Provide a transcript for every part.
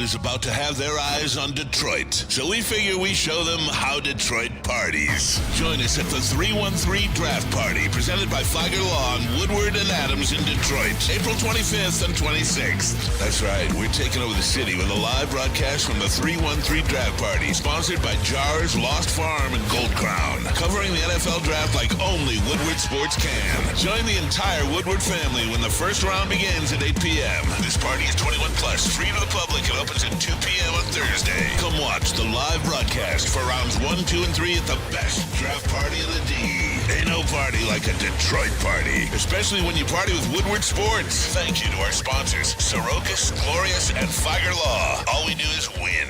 is about to have their eyes on Detroit, so we figure we show them how Detroit parties. Join us at the 313 Draft Party, presented by Flagger Law on Woodward and Adams in Detroit, April 25th and 26th. That's right, we're taking over the city with a live broadcast from the 313 Draft Party, sponsored by Jars, Lost Farm, and Gold Crown, covering the NFL Draft like only Woodward Sports can. Join the entire Woodward family when the first round begins at 8 p.m. This party is 21 plus, free to the public. It opens at 2 p.m. on Thursday. Come watch the live broadcast for rounds 1, 2, and 3 at the best draft party in the D. Ain't no party like a Detroit party, especially when you party with Woodward Sports. Thank you to our sponsors, Sorokas, Glorious, and Flagger Law. All we do is win.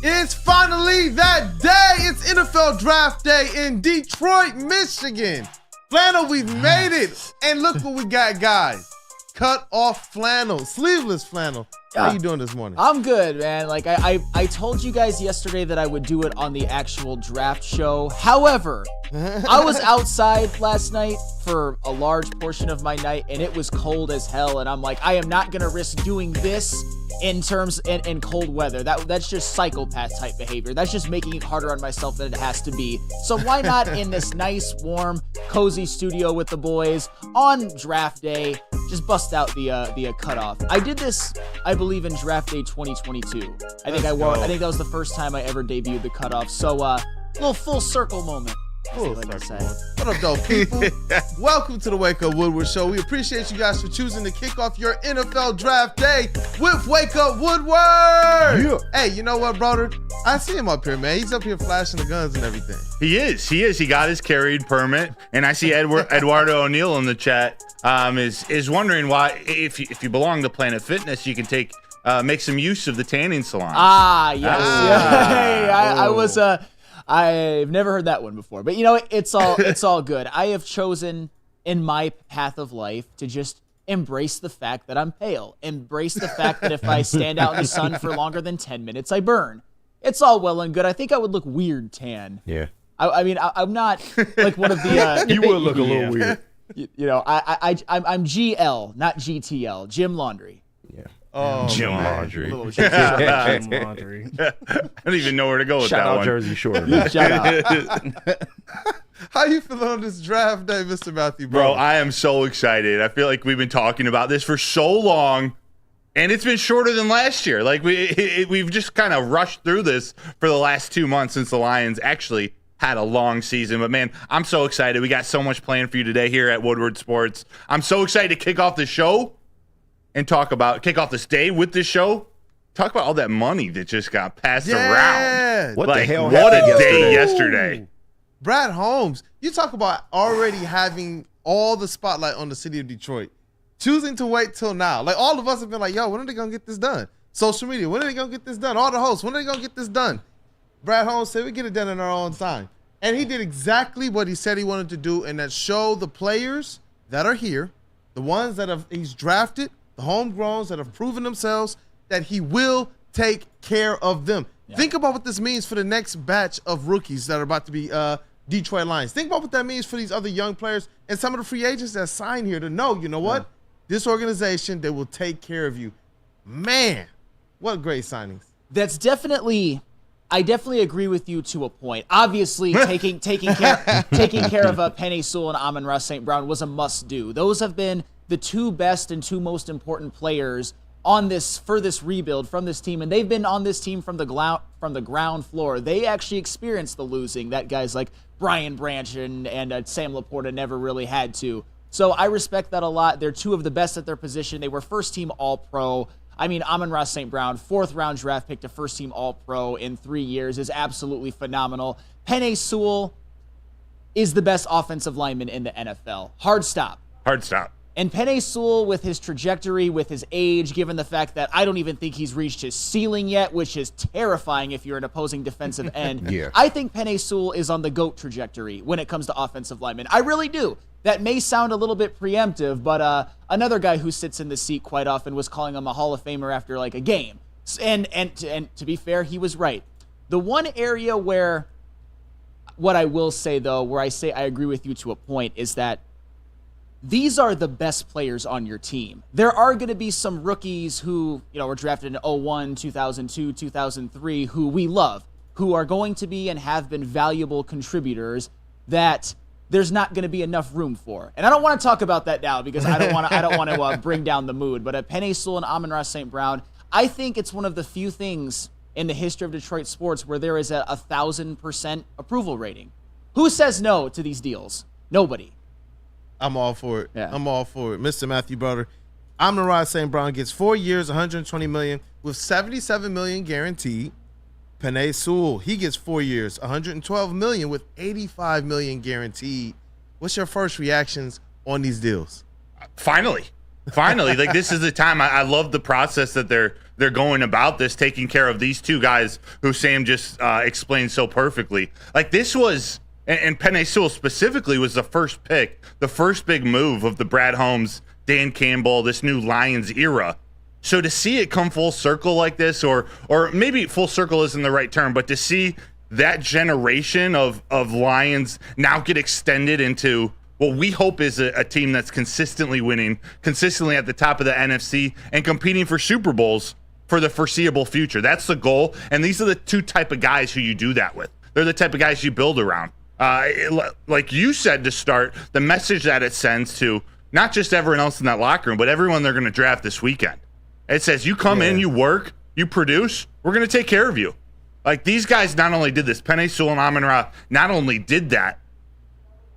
It's finally that day. It's NFL Draft Day in Detroit, Michigan. Flannel, we've made it. And look what we got, guys. Cut off flannel, sleeveless flannel. How you doing this morning? I'm good, man. Like I told you guys yesterday that I would do it on the actual draft show. However, I was outside last night for a large portion of my night, and it was cold as hell. And I'm like, I am not gonna risk doing this in cold weather. That's just psychopath type behavior. That's just making it harder on myself than it has to be. So why not in this nice, warm, cozy studio with the boys on draft day, just bust out the cutoff. I did this, I believe, in draft day 2022. I think that was the first time I ever debuted the cutoff. So little full circle moment. What up, though, people? Welcome to the Wake Up Woodward Show. We appreciate you guys for choosing to kick off your NFL Draft Day with Wake Up Woodward. Yeah. Hey, you know what, Broder? I see him up here, man. He's up here flashing the guns and everything. He is. He got his carried permit, and I see Eduardo O'Neill in the chat is wondering why, if you belong to Planet Fitness, you can make some use of the tanning salon. Yes. Hey, I've never heard that one before, but you know, it's all good. I have chosen in my path of life to just embrace the fact that I'm pale, embrace the fact that if I stand out in the sun for longer than 10 minutes, I burn. It's all well and good. I think I would look weird tan. Yeah. I mean, I'm not like one of the. You would look a little weird. You know, I'm GL, not GTL. Jim Laundry. Yeah. Oh, Jim Laundry. Jim Laundry. I don't even know where to go with Shout that out one. Jersey Shore. Shout out. How you feeling on this draft day, Mr. Matthew? Bro, I am so excited. I feel like we've been talking about this for so long, and it's been shorter than last year. Like we've just kind of rushed through this for the last 2 months since the Lions actually had a long season. But man, I'm so excited. We got so much planned for you today here at Woodward Sports. I'm so excited to kick off the show and kick off this day with this show. Talk about all that money that just got passed around. What the hell What a happened day yesterday. Brad Holmes, you talk about already having all the spotlight on the city of Detroit, choosing to wait till now. Like, all of us have been like, yo, when are they going to get this done? Social media, when are they going to get this done? All the hosts, when are they going to get this done? Brad Holmes said we get it done in our own time. And he did exactly what he said he wanted to do, and that show the players that are here, the ones that he's drafted, the homegrowns that have proven themselves, that he will take care of them. Yeah. Think about what this means for the next batch of rookies that are about to be Detroit Lions. Think about what that means for these other young players and some of the free agents that signed here to know, you know what? This organization, they will take care of you. Man, what great signings. That's definitely, I definitely agree with you to a point. Obviously, taking care of Penei Sewell and Amon-Ra St. Brown was a must-do. Those have been the two best and two most important players on this rebuild from this team, and they've been on this team from the ground floor. They actually experienced the losing that guys like Brian Branch and Sam Laporta never really had to. So I respect that a lot. They're two of the best at their position. They were first-team All-Pro. I mean, Amon-Ra St. Brown, 4th-round draft pick to first-team All-Pro in 3 years, is absolutely phenomenal. Penei Sewell is the best offensive lineman in the NFL. Hard stop. And Penei Sewell, with his trajectory, with his age, given the fact that I don't even think he's reached his ceiling yet, which is terrifying if you're an opposing defensive end. Yeah. I think Penei Sewell is on the GOAT trajectory when it comes to offensive linemen. I really do. That may sound a little bit preemptive, but another guy who sits in the seat quite often was calling him a Hall of Famer after like a game. And to be fair, he was right. The one area where, what I will say though, where I say I agree with you to a point, is that these are the best players on your team. There are going to be some rookies who, were drafted in 01, 2002, 2003, who we love, who are going to be and have been valuable contributors that there's not going to be enough room for. And I don't want to talk about that now because I don't want to bring down the mood. But Penei Sewell and Amon-Ra St. Brown, I think it's one of the few things in the history of Detroit sports where there is a 1,000% approval rating. Who says no to these deals? Nobody. I'm all for it. Yeah. I'm all for it. Mr. Matthew Broder, Amon-Ra St. Brown gets 4 years, $120 million, with $77 million guaranteed. Penei Sewell, he gets 4 years, $112 million, with $85 million guaranteed. What's your first reactions on these deals? Finally, like this is the time. I love the process that they're going about this, taking care of these two guys who Sam just explained so perfectly. Like this was, and Penei Sewell specifically was the first pick, the first big move of the Brad Holmes, Dan Campbell, this new Lions era. So to see it come full circle like this, or maybe full circle isn't the right term, but to see that generation of Lions now get extended into what we hope is a team that's consistently winning, consistently at the top of the NFC, and competing for Super Bowls for the foreseeable future. That's the goal, and these are the two type of guys who you do that with. They're the type of guys you build around. Like you said to start, the message that it sends to not just everyone else in that locker room, but everyone they're going to draft this weekend. It says, you come in, you work, you produce, we're going to take care of you. Like, these guys not only did this, Penei Sewell and Amon-Ra not only did that,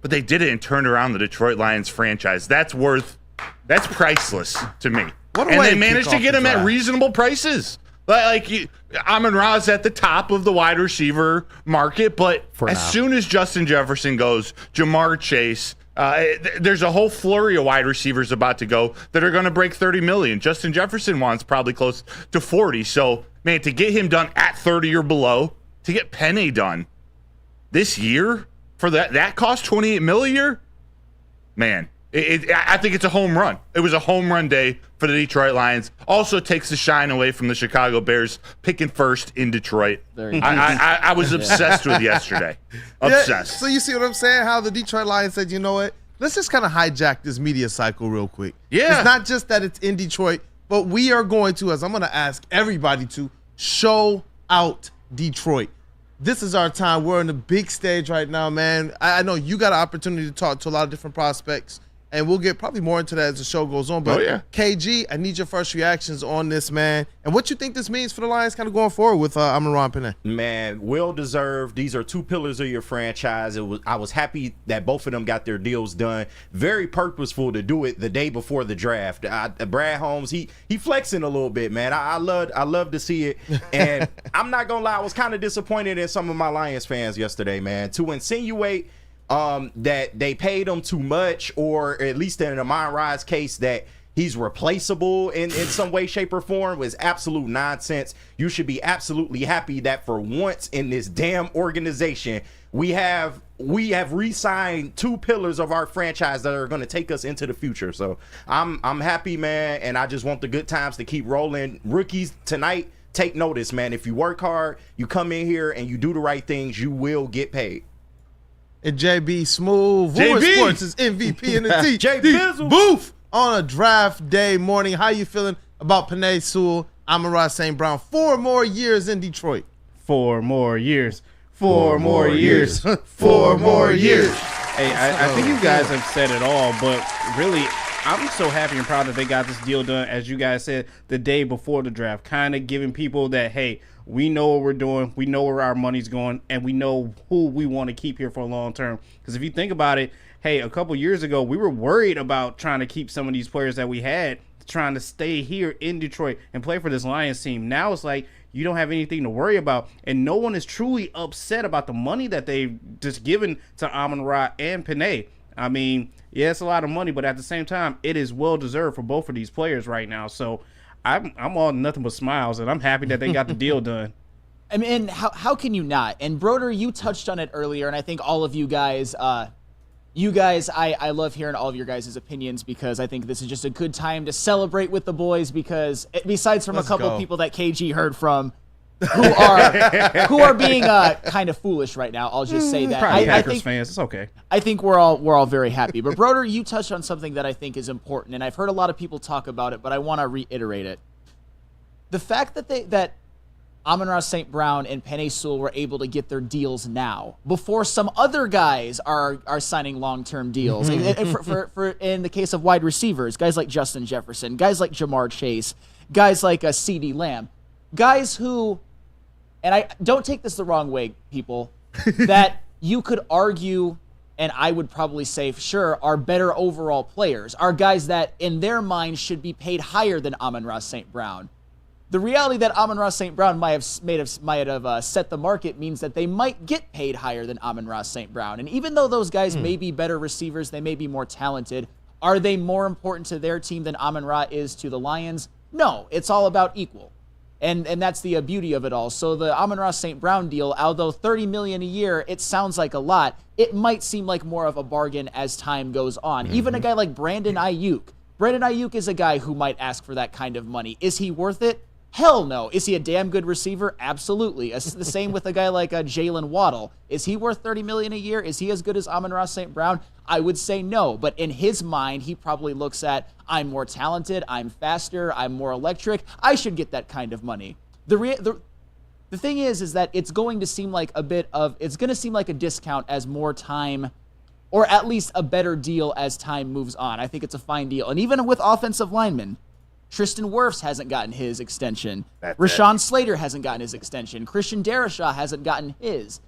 but they did it and turned around the Detroit Lions franchise. That's priceless to me. And they managed to get him at reasonable prices. Like Amon-Ra's at the top of the wide receiver market, but soon as Justin Jefferson goes, Jamar Chase, there's a whole flurry of wide receivers about to go that are going to break 30 million. Justin Jefferson wants probably close to 40. So, man, to get him done at 30 or below, to get Penei done this year for that cost $28 million a year, man, I think it's a home run. It was a home run day for the Detroit Lions. Also takes the shine away from the Chicago Bears picking first in Detroit. I was obsessed with yesterday. Obsessed. Yeah, so you see what I'm saying? How the Detroit Lions said, you know what? Let's just kind of hijack this media cycle real quick. Yeah. It's not just that it's in Detroit, but we are going to, as I'm going to ask everybody to, show out Detroit. This is our time. We're on the big stage right now, man. I know you got an opportunity to talk to a lot of different prospects, and we'll get probably more into that as the show goes on. But KG, I need your first reactions on this, man. And what you think this means for the Lions kind of going forward with Amon-Ra and Penei? Man, well-deserved. These are two pillars of your franchise. I was happy that both of them got their deals done. Very purposeful to do it the day before the draft. Brad Holmes, he flexing a little bit, man. I love to see it. And I'm not going to lie, I was kind of disappointed in some of my Lions fans yesterday, man. To insinuate that they paid him too much, or at least in Amon-Ra's case that he's replaceable in some way, shape, or form, was absolute nonsense. You should be absolutely happy that for once in this damn organization, we have re-signed two pillars of our franchise that are going to take us into the future. So I'm happy, man, and I just want the good times to keep rolling. Rookies tonight, take notice, man. If you work hard, you come in here and you do the right things, you will get paid. And JBSMOOOOOV, Woodward Sports is MVP in the T. JBSMOOOOOOV. Booth on a draft day morning. How you feeling about Penei Sewell, Amon-Ra St. Brown? 4 more years in Detroit. 4 more years. 4 more years. 4 more years. Hey, I think you guys have said it all, but really, I'm so happy and proud that they got this deal done, as you guys said, the day before the draft, kind of giving people that, hey, we know what we're doing, we know where our money's going, and we know who we want to keep here for a long term. Because if you think about it, hey, a couple years ago, we were worried about trying to keep some of these players that we had, trying to stay here in Detroit and play for this Lions team. Now it's like you don't have anything to worry about, and no one is truly upset about the money that they've just given to Amon-Ra and Penei. I mean, yeah, it's a lot of money, but at the same time, it is well deserved for both of these players right now. So I'm all nothing but smiles, and I'm happy that they got the deal done. I mean, how can you not? And Broder, you touched on it earlier, and I think all of you guys, I love hearing all of your guys' opinions, because I think this is just a good time to celebrate with the boys, because besides from a couple of people that KG heard from, who are being kind of foolish right now. I'll just say that. Probably I Packers think fans. It's okay. I think we're all very happy. But Broder, you touched on something that I think is important, and I've heard a lot of people talk about it, but I want to reiterate it. The fact that Amon-Ra St. Brown and Penei Sewell were able to get their deals now before some other guys are signing long-term deals. And for in the case of wide receivers, guys like Justin Jefferson, guys like Jamar Chase, guys like CeeDee Lamb, guys who, and I don't take this the wrong way, people, that you could argue, and I would probably say for sure, are better overall players, are guys that in their minds should be paid higher than Amon-Ra St. Brown. The reality that Amon-Ra St. Brown might have set the market means that they might get paid higher than Amon-Ra St. Brown. And even though those guys may be better receivers, they may be more talented, are they more important to their team than Amon-Ra is to the Lions? No, it's all about equal. And that's the beauty of it all. So the Amon-Ra St. Brown deal, although $30 million a year, it sounds like a lot, it might seem like more of a bargain as time goes on. Even a guy like Brandon Ayuk. Brandon Ayuk is a guy who might ask for that kind of money. Is he worth it? Hell no. Is he a damn good receiver? Absolutely. The same with a guy like Jalen Waddle. Is he worth $30 million a year? Is he as good as Amon-Ra St. Brown? I would say no. But in his mind, he probably looks at, I'm more talented, I'm faster, I'm more electric. I should get that kind of money. The thing is that it's going to seem like it's going to seem like a discount as more time, or at least a better deal as time moves on. I think it's a fine deal. And even with offensive linemen, Tristan Wirfs hasn't gotten his extension. Rashawn Slater hasn't gotten his extension. Christian Darrisaw hasn't gotten his.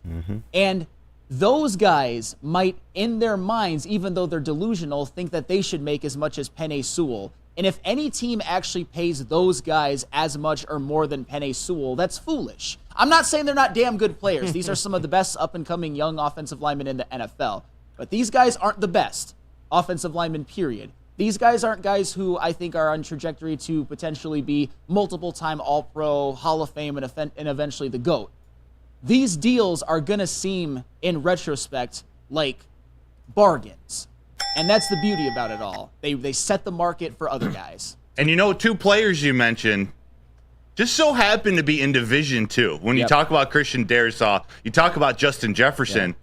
And those guys might, in their minds, even though they're delusional, think that they should make as much as Penei Sewell. And if any team actually pays those guys as much or more than Penei Sewell, that's foolish. I'm not saying they're not damn good players. These are some of the best up-and-coming young offensive linemen in the NFL. But these guys aren't the best offensive linemen, period. These guys aren't guys who I think are on trajectory to potentially be multiple-time All-Pro, Hall of Fame, and eventually the GOAT. These deals are going to seem, in retrospect, like bargains. And that's the beauty about it all. They set the market for other guys. And two players you mentioned just so happen to be in Division II. When you talk about Christian Darrisaw, you talk about Justin Jefferson.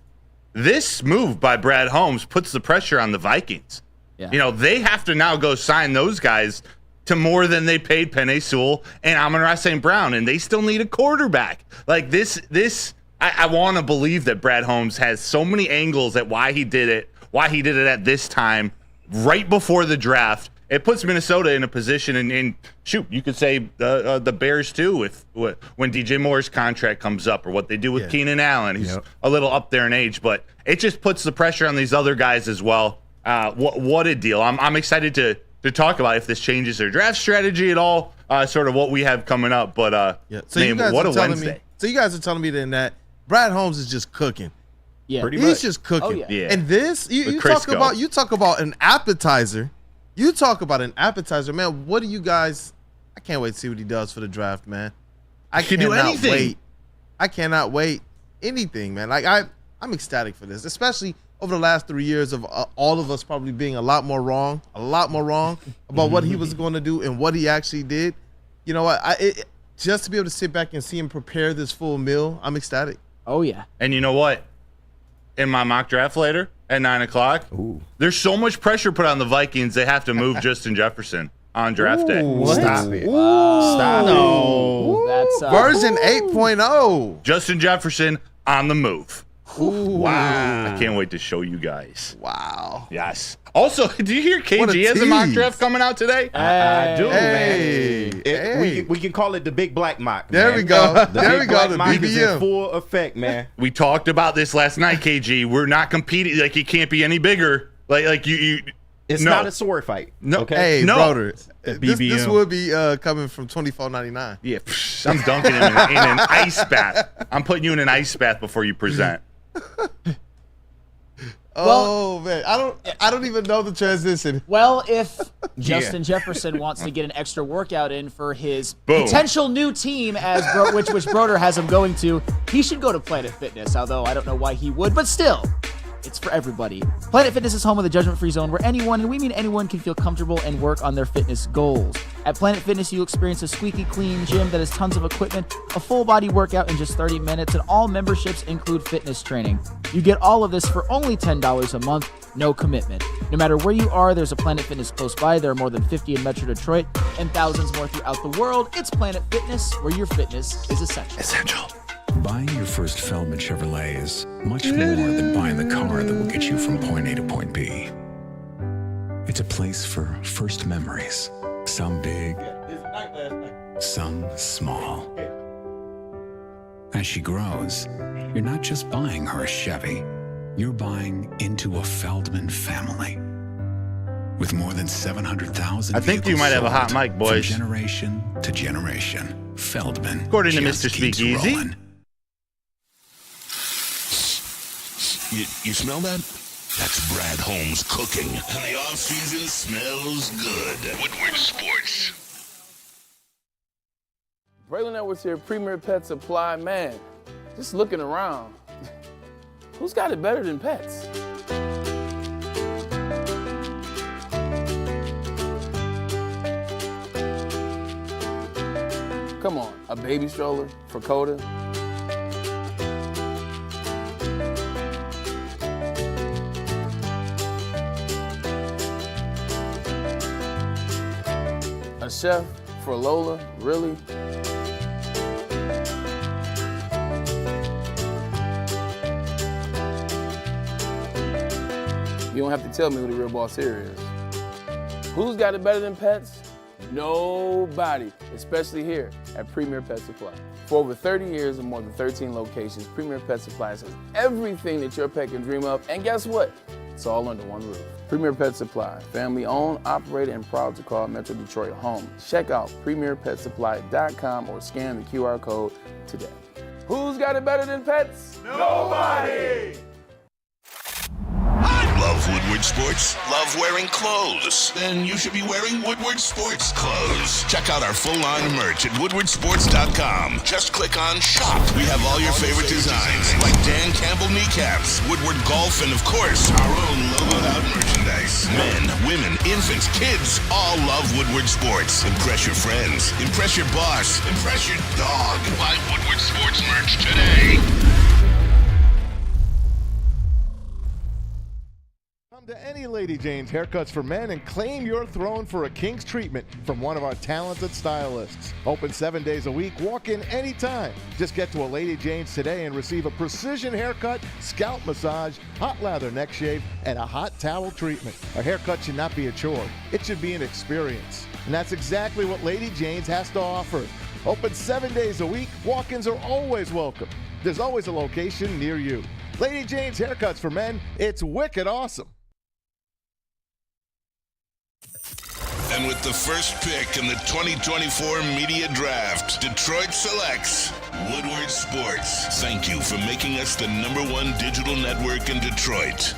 This move by Brad Holmes puts the pressure on the Vikings. Yeah. They have to now go sign those guys to more than they paid Penei Sewell and Amon-Ra St. Brown, and they still need a quarterback. Like this, I want to believe that Brad Holmes has so many angles at why he did it at this time, right before the draft. It puts Minnesota in a position, and shoot, you could say the Bears too, when DJ Moore's contract comes up, or what they do with Keenan Allen. He's a little up there in age, but it just puts the pressure on these other guys as well. What a deal. I'm excited to talk about if this changes their draft strategy at all, sort of what we have coming up. But so man, what a Wednesday. So you guys are telling me then that Brad Holmes is just cooking. Yeah, he's just cooking. Oh, yeah. And this, you talk about an appetizer. You talk about an appetizer, man. What do you guys? I can't wait to see what he does for the draft, man. I can do anything. Wait. I cannot wait. Anything, man. Like I'm ecstatic for this, especially over the last 3 years of all of us probably being a lot more wrong about what he was going to do and what he actually did. You know what? Just to be able to sit back and see him prepare this full meal, I'm ecstatic. Oh, yeah. And you know what? In my mock draft later at 9 o'clock, there's so much pressure put on the Vikings, they have to move Justin Jefferson on draft day. Stop it. Stop No. That's Version 8.0. Justin Jefferson on the move. Ooh. Wow. I can't wait to show you guys. Wow. Yes. Also, do you hear What a KG has a mock tease. draft coming out today? I do, Hey. man. Hey. We can call it the Big Black Mock. There man. we go. The There Big we go. Black The Mock is in BBM. full effect, man. We talked about this last night, KG. We're not competing. Like, it can't be any bigger. Like you It's no. not a sword fight. No. Okay. Hey, No. Broder. This BBM. would be coming from $24.99. Yeah, I'm dunking him in an ice bath. I'm putting you in an ice bath before you present. Oh man, I don't even know the transition. Well, if Justin Jefferson wants to get an extra workout in for his Boom. potential new team, which Broder has him going to, he should go to Planet Fitness. Although I don't know why he would, but still, It's for everybody. Planet Fitness is home of the judgment-free zone where anyone, and we mean anyone, can feel comfortable and work on their fitness goals. At Planet Fitness, you'll experience a squeaky clean gym that has tons of equipment, a full body workout in just 30 minutes, and all memberships include fitness training. You get all of this for only $10 a month, no commitment. No matter where you are, there's a Planet Fitness close by. There are more than 50 in Metro Detroit and thousands more throughout the world. It's Planet Fitness, where your fitness is essential. Buying your first Feldman Chevrolet is much more than buying the car that will get you from point A to point B. It's a place for first memories, some big, some small. As she grows, you're not just buying her a Chevy, you're buying into a Feldman family. With more than 700,000 I think you might have a hot mic, boys. From generation to generation, Feldman. According to just Mr. keeps Speakeasy. rolling. You smell that? That's Brad Holmes cooking. And the off-season smells good. Woodward Sports. Braylon Edwards here, Premier Pet Supply. Man, just looking around, who's got it better than pets? Come on, a baby stroller for Coda? A chef for Lola, really? You don't have to tell me who the real boss here is. Who's got it better than pets? Nobody, especially here at Premier Pet Supply. For over 30 years and more than 13 locations, Premier Pet Supply has everything that your pet can dream of, and guess what? It's all under one roof. Premier Pet Supply, family owned, operated, and proud to call Metro Detroit home. Check out premierpetsupply.com or scan the QR code today. Who's got it better than pets? Nobody! Love Woodward Sports? Love wearing clothes? Then you should be wearing Woodward Sports clothes. Check out our full line of merch at woodwardsports.com. Just click on shop. We have all your favorite designs, like Dan Campbell kneecaps, Woodward golf, and of course, our own logoed out merchandise. Men, women, infants, kids all love Woodward Sports. Impress your friends. Impress your boss. Impress your dog. Buy Woodward Sports merch today. Come to any Lady Jane's Haircuts for Men and claim your throne for a king's treatment from one of our talented stylists. Open 7 days a week, walk in anytime. Just get to a Lady Jane's today and receive a precision haircut, scalp massage, hot lather neck shave, and a hot towel treatment. A haircut should not be a chore. It should be an experience. And that's exactly what Lady Jane's has to offer. Open 7 days a week, walk-ins are always welcome. There's always a location near you. Lady Jane's Haircuts for Men, it's wicked awesome. And with the first pick in the 2024 media draft, Detroit selects Woodward Sports. Thank you for making us the #1 digital network in Detroit.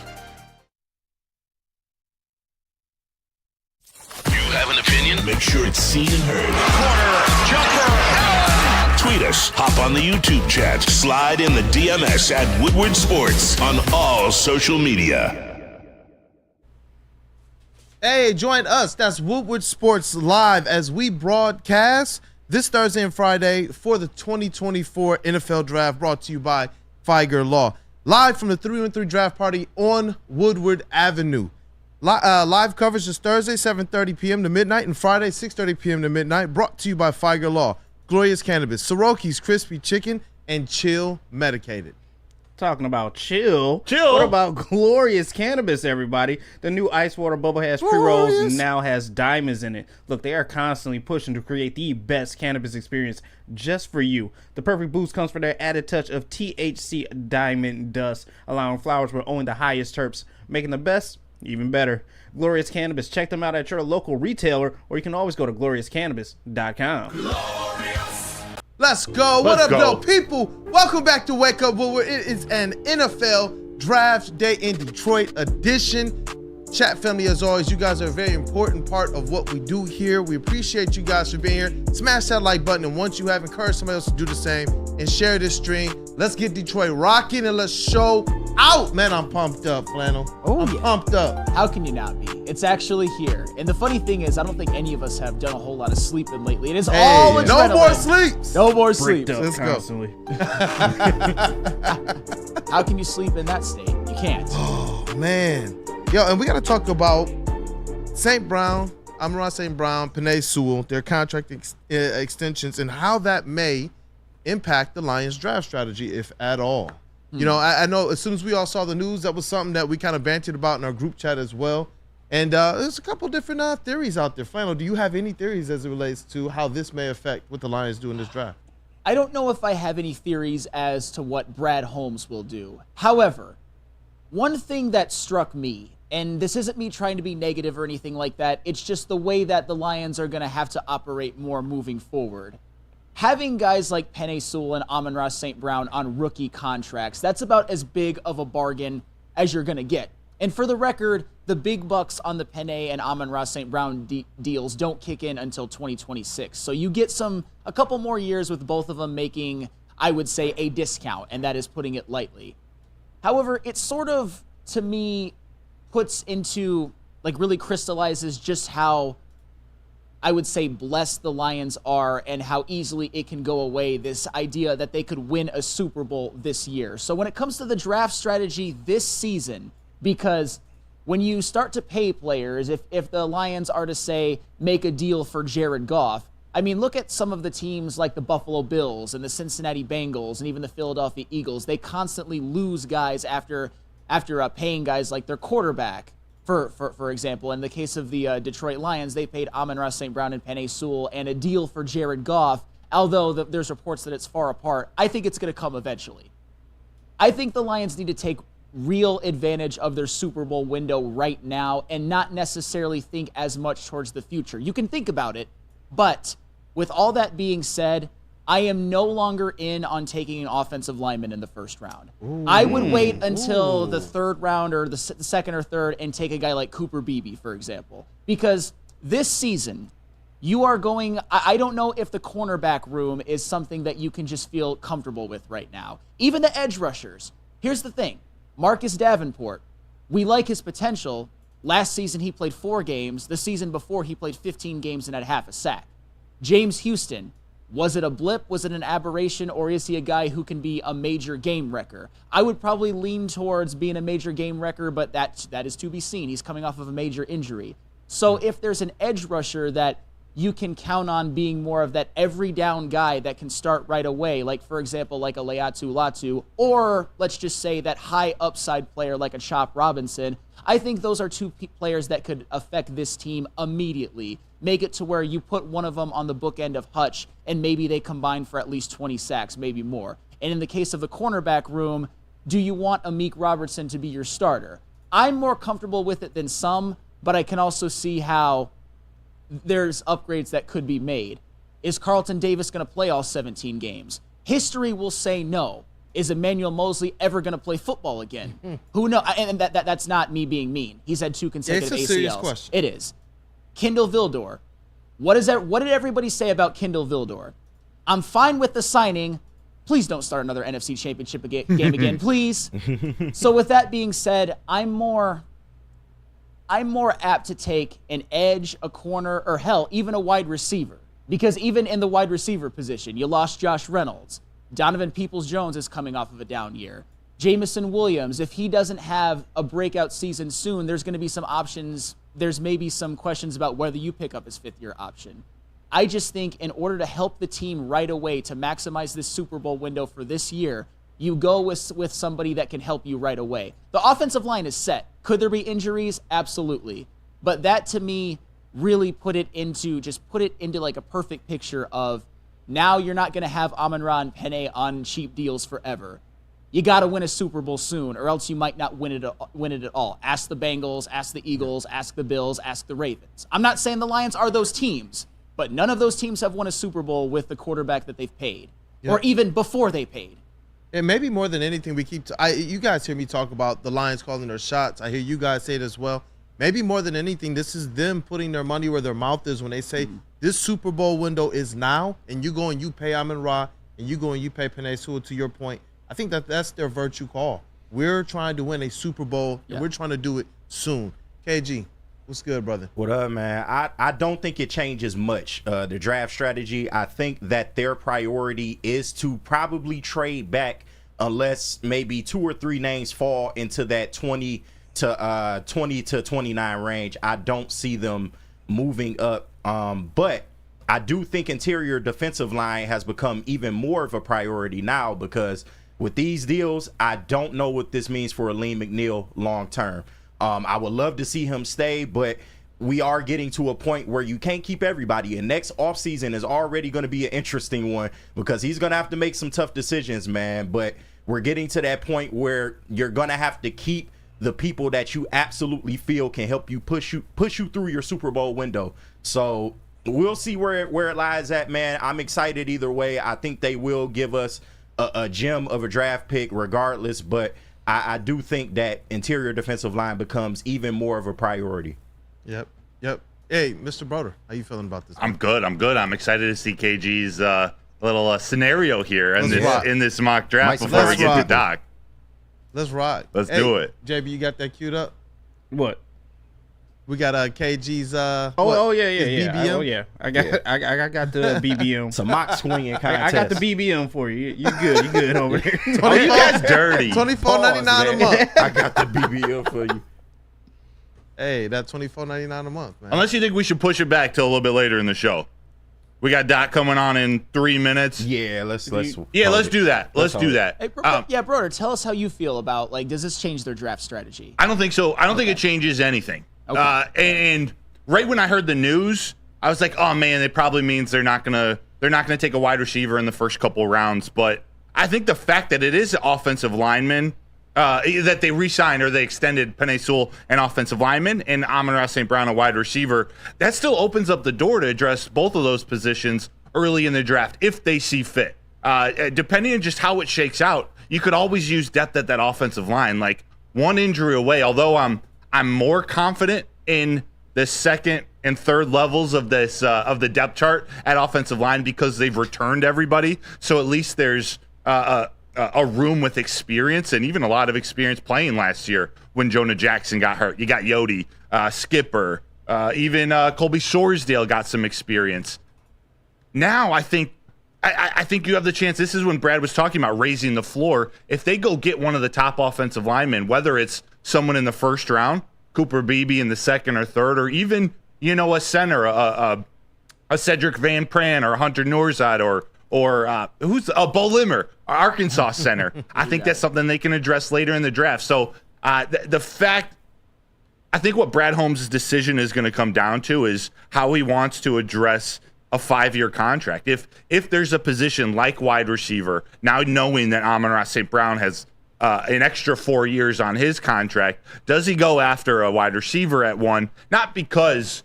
You have an opinion? Make sure it's seen and heard. Corner, jumper, tweet us, hop on the YouTube chat, slide in the DMS at Woodward Sports on all social media. Hey, join us. That's Woodward Sports Live as we broadcast this Thursday and Friday for the 2024 NFL Draft, brought to you by Figer Law. Live from the 313 Draft Party on Woodward Avenue. Live coverage is Thursday, 7:30 p.m. to midnight, and Friday, 6:30 p.m. to midnight, brought to you by Figer Law, Glorious Cannabis, Soroki's Crispy Chicken, and Chill Medicated. Talking about chill. What about Glorious Cannabis, everybody? The new Ice Water Bubble Hash pre-rolls now has diamonds in it. Look, they are constantly pushing to create the best cannabis experience just for you. The perfect boost comes from their added touch of THC diamond dust, allowing flowers with only the highest terps, making the best even better. Glorious Cannabis. Check them out at your local retailer, or you can always go to gloriouscannabis.com. Let's go. What up, though, people? Welcome back to Wake Up Woodward. It is an NFL Draft Day in Detroit edition. Chat family, as always, you guys are a very important part of what we do here. We appreciate you guys for being here. Smash that like button, and once you have, encouraged somebody else to do the same and share this stream. Let's get Detroit rocking and let's show out. Man, I'm pumped up, Flannel. I'm pumped up. How can you not be? It's actually here. And the funny thing is, I don't think any of us have done a whole lot of sleeping lately. It is all adrenaline. No more sleeps. No more sleep. Let's Constantly. How can you sleep in that state? You can't. Oh, man. Yo, and we got to talk about St. Brown, Amon-Ra St. Brown, Penei Sewell, their contract extensions, and how that may impact the Lions draft strategy, if at all. You know, I know as soon as we all saw the news, that was something that we kind of bantered about in our group chat as well. And there's a couple different theories out there. Flannel, do you have any theories as it relates to how this may affect what the Lions do in this draft? I don't know if I have any theories as to what Brad Holmes will do. However, one thing that struck me, and this isn't me trying to be negative or anything like that, it's just the way that the Lions are going to have to operate more moving forward. Having guys like Penei Sewell and Amon-Ra St. Brown on rookie contracts, that's about as big of a bargain as you're going to get. And for the record, the big bucks on the Penei and Amon-Ra St. Brown deals don't kick in until 2026. So you get a couple more years with both of them making, I would say, a discount, and that is putting it lightly. However, it sort of, to me, puts into, like, really crystallizes just how, I would say, blessed the Lions are and how easily it can go away, this idea that they could win a Super Bowl this year. So when it comes to the draft strategy this season, because when you start to pay players, if the Lions are to, say, make a deal for Jared Goff, I mean, look at some of the teams like the Buffalo Bills and the Cincinnati Bengals and even the Philadelphia Eagles. They constantly lose guys after paying guys like their quarterback, for example. In the case of the Detroit Lions, they paid Amon-Ra St. Brown and Penei Sewell and a deal for Jared Goff, although there's reports that it's far apart. I think it's going to come eventually. I think the Lions need to take real advantage of their Super Bowl window right now and not necessarily think as much towards the future. You can think about it, but with all that being said, I am no longer in on taking an offensive lineman in the first round. I would wait until the third round or the second or third and take a guy like Cooper Beebe, for example. Because this season, you are going, I don't know if the cornerback room is something that you can just feel comfortable with right now. Even the edge rushers. Here's the thing. Marcus Davenport, we like his potential. Last season, he played 4 games. The season before, he played 15 games and had half a sack. James Houston, was it a blip? Was it an aberration? Or is he a guy who can be a major game wrecker? I would probably lean towards being a major game wrecker, but that is to be seen. He's coming off of a major injury. So if there's an edge rusher that you can count on being more of that every down guy that can start right away, like, for example, like a Leatu Latu, or let's just say that high upside player like a Chop Robinson, I think those are two players that could affect this team immediately. Make it to where you put one of them on the bookend of Hutch, and maybe they combine for at least 20 sacks, maybe more. And in the case of the cornerback room, do you want Amik Robertson to be your starter? I'm more comfortable with it than some, but I can also see how there's upgrades that could be made. Is Carlton Davis going to play all 17 games? History will say no. Is Emmanuel Mosley ever going to play football again? Who knows? And that's not me being mean. He's had 2 consecutive ACLs. It's a serious question. It is. Kindle Vildor. What did everybody say about Kindle Vildor? I'm fine with the signing. Please don't start another NFC Championship game again, please. So with that being said, I'm more apt to take an edge, a corner, or hell, even a wide receiver. Because even in the wide receiver position, you lost Josh Reynolds. Donovan Peoples-Jones is coming off of a down year. Jamison Williams, if he doesn't have a breakout season soon, there's going to be some options. There's maybe some questions about whether you pick up his 5th-year option. I just think in order to help the team right away to maximize this Super Bowl window for this year, you go with somebody that can help you right away. The offensive line is set. Could there be injuries? Absolutely. But that, to me, really put it into like a perfect picture of now you're not going to have Amon-Ra and Penei on cheap deals forever. You got to win a Super Bowl soon, or else you might not win it at all. Ask the Bengals, ask the Eagles, ask the Bills, ask the Ravens. I'm not saying the Lions are those teams, but none of those teams have won a Super Bowl with the quarterback that they've paid, or even before they paid. And maybe more than anything, you guys hear me talk about the Lions calling their shots. I hear you guys say it as well. maybe more than anything, this is them putting their money where their mouth is when they say this Super Bowl window is now, and you go and you pay Amon-Ra, and you go and you pay Penei Sewell. To your point, I think that's their virtue call. We're trying to win a Super Bowl, and we're trying to do it soon. KG, what's good, brother? What up, man? I don't think it changes much, the draft strategy. I think that their priority is to probably trade back unless maybe 2 or 3 names fall into that 20 to 29 range. I don't see them moving up. But I do think interior defensive line has become even more of a priority now, because with these deals, I don't know what this means for Aleem McNeil long term. I would love to see him stay, but we are getting to a point where you can't keep everybody. And next offseason is already going to be an interesting one, because he's going to have to make some tough decisions, man. But we're getting to that point where you're going to have to keep the people that you absolutely feel can help you push you through your Super Bowl window. So we'll see where it lies at, man. I'm excited either way. I think they will give us a gem of a draft pick regardless, but I do think that interior defensive line becomes even more of a priority. Yep. Hey, Mr. Broder, how you feeling about this? I'm good. I'm excited to see KG's little scenario here in this mock draft before we get to Doc. Let's ride. Let's do it. JB, you got that queued up? What? We got KG's yeah. BBM? Oh yeah. I got the BBM. It's a mock swinging contest. I got the BBM for you. You good over there. Oh, you guys dirty. $24.99 a month. I got the BBM for you. Hey, that's $24.99 a month, man. Unless you think we should push it back till a little bit later in the show. We got Doc coming on in 3 minutes. Yeah, let's do that. Let's do that. Hey, Broder, tell us how you feel about, like, does this change their draft strategy? I don't think so. I don't think it changes anything. Okay. And right when I heard the news, I was like, oh man, it probably means they're not gonna take a wide receiver in the first couple rounds. But I think the fact that it is offensive lineman, that they re-signed or they extended Penei Sewell, an offensive lineman, and Amon-Ra St. Brown, a wide receiver, that still opens up the door to address both of those positions early in the draft if they see fit. Depending on just how it shakes out, you could always use depth at that offensive line. Like, one injury away, although I'm more confident in the second and third levels of this of the depth chart at offensive line because they've returned everybody. So at least there's a room with experience, and even a lot of experience playing last year when Jonah Jackson got hurt. You got Yodi, Skipper, even Colby Sorsdale got some experience. Now I think you have the chance. This is when Brad was talking about raising the floor. If they go get one of the top offensive linemen, whether it's someone in the first round, Cooper Beebe in the second or third, or even, a center, a Cedric Van Pran or a Hunter Nourzad or who's Bo Limmer, Arkansas center. I think that's something they can address later in the draft. So the fact, I think what Brad Holmes' decision is going to come down to is how he wants to address a 5-year contract. If there's a position like wide receiver, now knowing that Amon-Ra St. Brown has an extra 4 years on his contract, does he go after a wide receiver at 1? Not because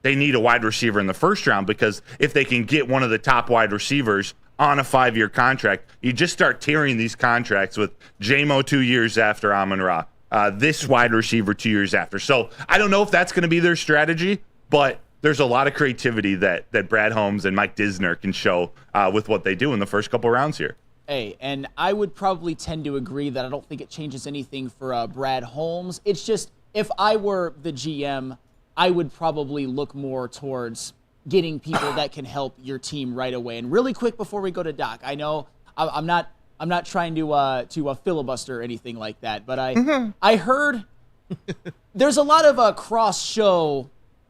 they need a wide receiver in the first round, because if they can get one of the top wide receivers on a 5-year contract, you just start tearing these contracts with JMO 2 years after Amon-Ra, this wide receiver 2 years after. So I don't know if that's going to be their strategy, but there's a lot of creativity that Brad Holmes and Mike Disner can show with what they do in the first couple rounds here. Hey, and I would probably tend to agree that I don't think it changes anything for Brad Holmes. It's just, if I were the GM, I would probably look more towards getting people that can help your team right away. And really quick before we go to Doc, I know I'm not trying to filibuster or anything like that, but I heard there's a lot of cross-show.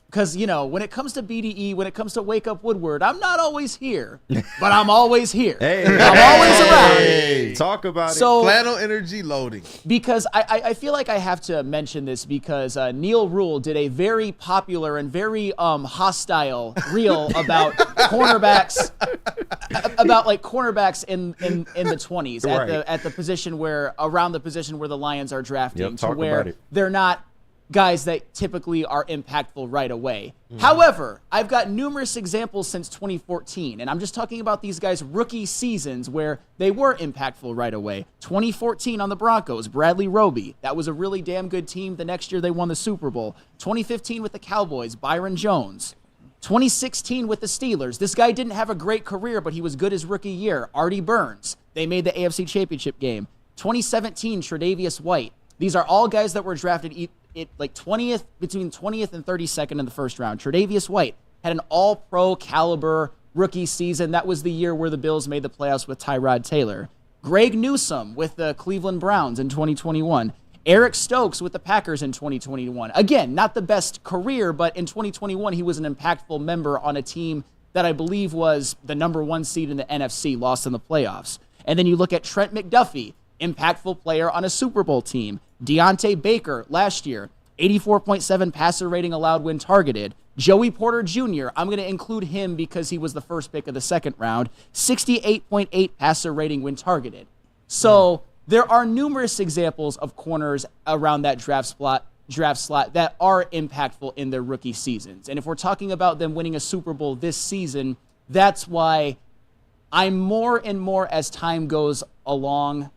Because, when it comes to BDE, when it comes to Wake Up Woodward, I'm not always here, but I'm always here. I'm always around. Hey, talk about so, flannel energy loading. Because I feel like I have to mention this because Neil Rule did a very popular and very hostile reel about cornerbacks, cornerbacks in the 20s at the position where, around the position where the Lions are drafting, to where they're not guys that typically are impactful right away. However, I've got numerous examples since 2014, and I'm just talking about these guys' rookie seasons where they were impactful right away. 2014 on the Broncos, Bradley Roby. That was a really damn good team. The next year they won the Super Bowl. 2015 with the Cowboys, Byron Jones. 2016 with the Steelers. This guy didn't have a great career, but he was good his rookie year. Artie Burns. They made the AFC Championship game. 2017, Tre'Davious White. These are all guys that were drafted like 20th, between 20th and 32nd in the first round. Tre'Davious White had an all-pro caliber rookie season. That was the year where the Bills made the playoffs with Tyrod Taylor. Greg Newsome with the Cleveland Browns in 2021. Eric Stokes with the Packers in 2021. Again, not the best career, but in 2021, he was an impactful member on a team that I believe was the number 1 seed in the NFC, lost in the playoffs. And then you look at Trent McDuffie, impactful player on a Super Bowl team. Deontay Baker last year, 84.7 passer rating allowed when targeted. Joey Porter Jr., I'm going to include him because he was the first pick of the second round, 68.8 passer rating when targeted. So there are numerous examples of corners around that draft slot that are impactful in their rookie seasons. And if we're talking about them winning a Super Bowl this season, that's why I'm more and more, as time goes along,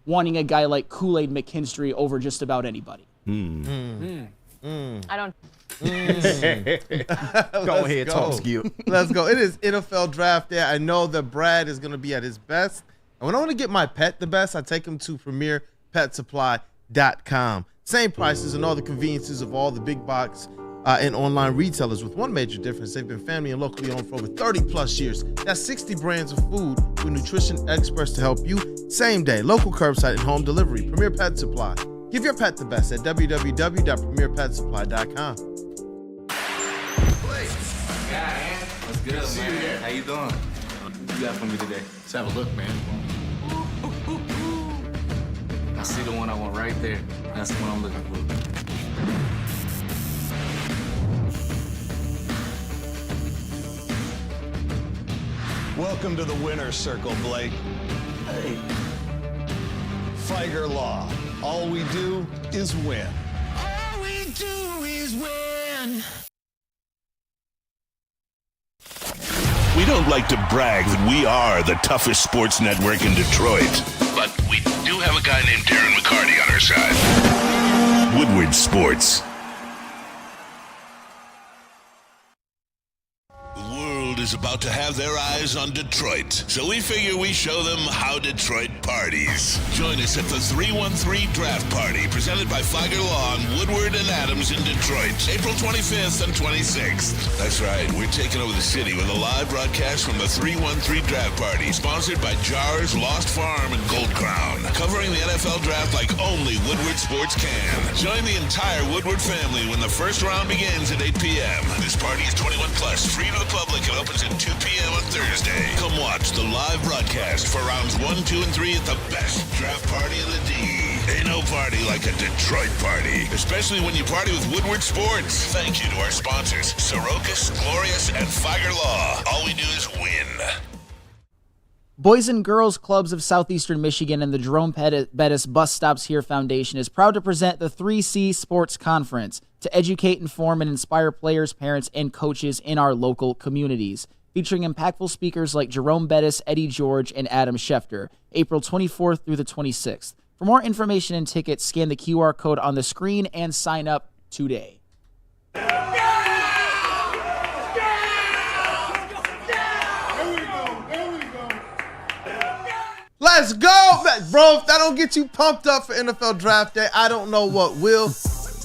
wanting a guy like Kool-Aid McKinstry over just about anybody. I don't. Go ahead, talk skill. Let's go. It is NFL Draft Day. I know that Brad is going to be at his best. And when I want to get my pet the best, I take him to PremierPetSupply.com. Same prices and all the conveniences of all the big box and online retailers, with one major difference. They've been family and locally owned for over 30 plus years. That's 60 brands of food with nutrition experts to help you same day, local curbside and home delivery. Premier Pet Supply. Give your pet the best at www.premierpetsupply.com. What's good, man? How you doing? What you got for me today? Let's have a look, man. I see the one I want right there. That's the one I'm looking for. Welcome to the winner's circle, Blake. Hey. Figer Law. All we do is win. All we do is win. We don't like to brag that we are the toughest sports network in Detroit, but we do have a guy named Darren McCarty on our side. Woodward Sports. Is about to have their eyes on Detroit, so we figure we show them how Detroit parties. Join us at the 313 Draft Party, presented by Flagger Law on Woodward and Adams in Detroit, April 25th and 26th. That's right, we're taking over the city with a live broadcast from the 313 Draft Party, sponsored by Jars, Lost Farm, and Gold Crown, covering the NFL Draft like only Woodward Sports can. Join the entire Woodward family when the first round begins at 8 p.m. This party is 21 plus, free to the public, and opens at 2 p.m. on Thursday. Come watch the live broadcast for rounds 1, 2, and 3 at the best draft party in the D. Ain't no party like a Detroit party, especially when you party with Woodward Sports. Thank you to our sponsors, Sorokas, Glorious, and Figer Law. All we do is win. Boys and Girls Clubs of Southeastern Michigan and the Jerome Bettis Bus Stops Here Foundation is proud to present the 3C Sports Conference to educate, inform, and inspire players, parents, and coaches in our local communities, featuring impactful speakers like Jerome Bettis, Eddie George, and Adam Schefter, April 24th through the 26th. For more information and tickets, scan the QR code on the screen and sign up today. Let's go, bro. If that don't get you pumped up for NFL Draft Day, I don't know what will.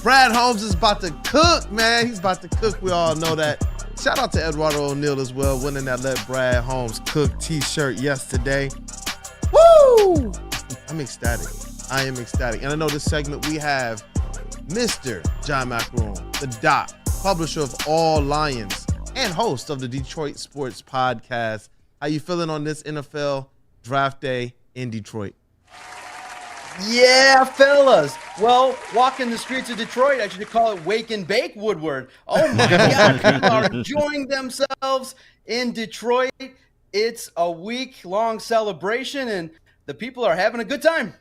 Brad Holmes is about to cook, man. He's about to cook. We all know that. Shout out to Eduardo O'Neal as well, winning that Let Brad Holmes Cook t-shirt yesterday. Woo! I'm ecstatic. I am ecstatic. And I know this segment we have Mr. John Maakaron, the Doc, publisher of All Lions and host of the Detroit Sports Podcast. How you feeling on this NFL Draft Day in Detroit? Yeah, fellas. Well, walking the streets of Detroit, I should call it Wake and Bake Woodward. Oh my God, people are enjoying themselves in Detroit. It's a week-long celebration, and the people are having a good time.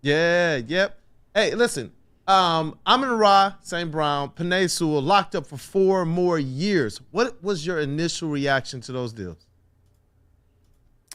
Yeah, yep. Hey, listen, Amon-Ra, St. Brown, Penei Sewell locked up for 4 more years. What was your initial reaction to those deals?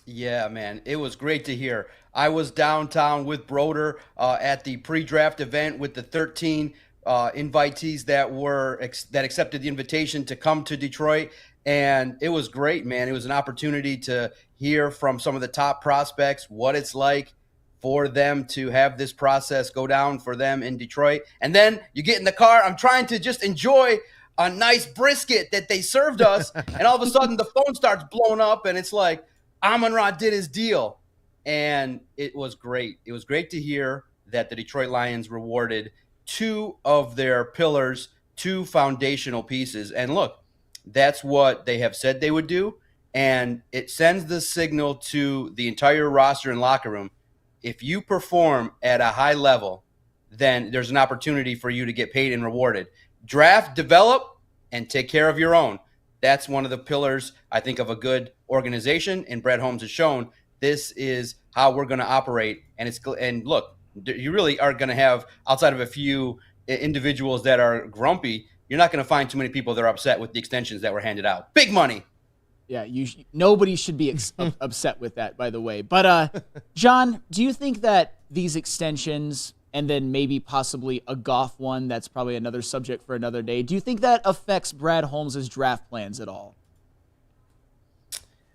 Yeah, man, it was great to hear. I was downtown with Broder at the pre-draft event with the 13 invitees that accepted the invitation to come to Detroit, and it was great, man. It was an opportunity to hear from some of the top prospects what it's like for them to have this process go down for them in Detroit. And then you get in the car. I'm trying to just enjoy a nice brisket that they served us, and all of a sudden the phone starts blowing up, and it's like, Amon-Ra did his deal, and it was great. It was great to hear that the Detroit Lions rewarded 2 of their pillars, 2 foundational pieces. And look, that's what they have said they would do, and it sends the signal to the entire roster and locker room. If you perform at a high level, then there's an opportunity for you to get paid and rewarded. Draft, develop, and take care of your own. That's one of the pillars, I think, of a good organization, and Brad Holmes has shown this is how we're going to operate. And look, you really are going to have, outside of a few individuals that are grumpy, you're not going to find too many people that are upset with the extensions that were handed out. Big money. Yeah, nobody should be upset with that, by the way. But, John, do you think that these extensions, and then maybe possibly a Goff one, that's probably another subject for another day, do you think that affects Brad Holmes' draft plans at all?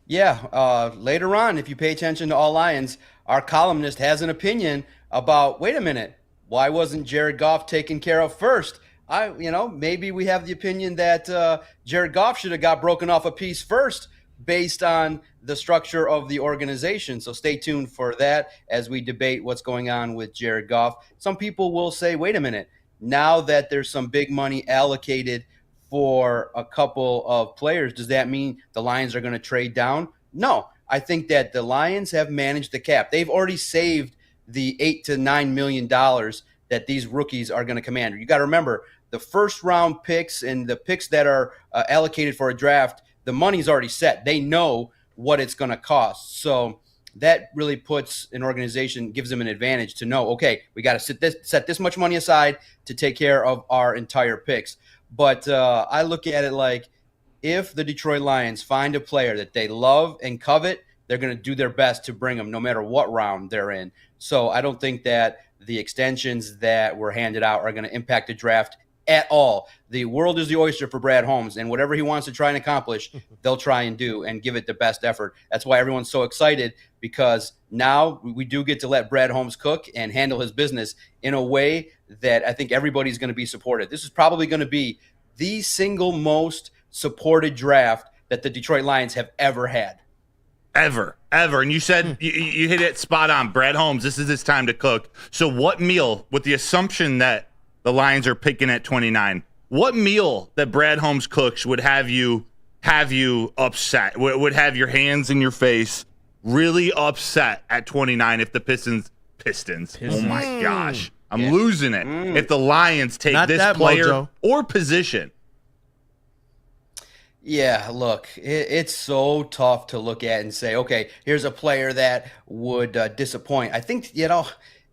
Yeah, later on, if you pay attention to All Lions, our columnist has an opinion about, wait a minute, why wasn't Jared Goff taken care of first? Maybe we have the opinion that Jared Goff should have got broken off a piece first based on the structure of the organization. So stay tuned for that as we debate what's going on with Jared Goff. Some people will say, wait a minute, now that there's some big money allocated for a couple of players, does that mean the Lions are going to trade down? No, I think that the Lions have managed the cap. They've already saved the $8 to $9 million that these rookies are going to command. You got to remember, the first round picks and the picks that are allocated for a draft, the money's already set. They know what it's going to cost. So that really puts an organization, gives them an advantage to know, okay, we got to set this much money aside to take care of our entire picks. But I look at it like, if the Detroit Lions find a player that they love and covet, they're going to do their best to bring them no matter what round they're in. So I don't think that the extensions that were handed out are going to impact the draft at all. The world is the oyster for Brad Holmes, and whatever he wants to try and accomplish, they'll try and do and give it the best effort. That's why everyone's so excited, because now we do get to let Brad Holmes cook and handle his business in a way that I think everybody's going to be supported. This is probably going to be the single most supported draft that the Detroit Lions have ever had. Ever. And you said you hit it spot on. Brad Holmes, this is his time to cook. So what meal, with the assumption that the Lions are picking at 29, what meal that Brad Holmes cooks would have you upset, would have your hands in your face, really upset at 29 if the Pistons. Oh my gosh, I'm losing it. If the Lions take Not this that, player Mojo. or position. Yeah, look, it's so tough to look at and say, okay, here's a player that would disappoint. I think,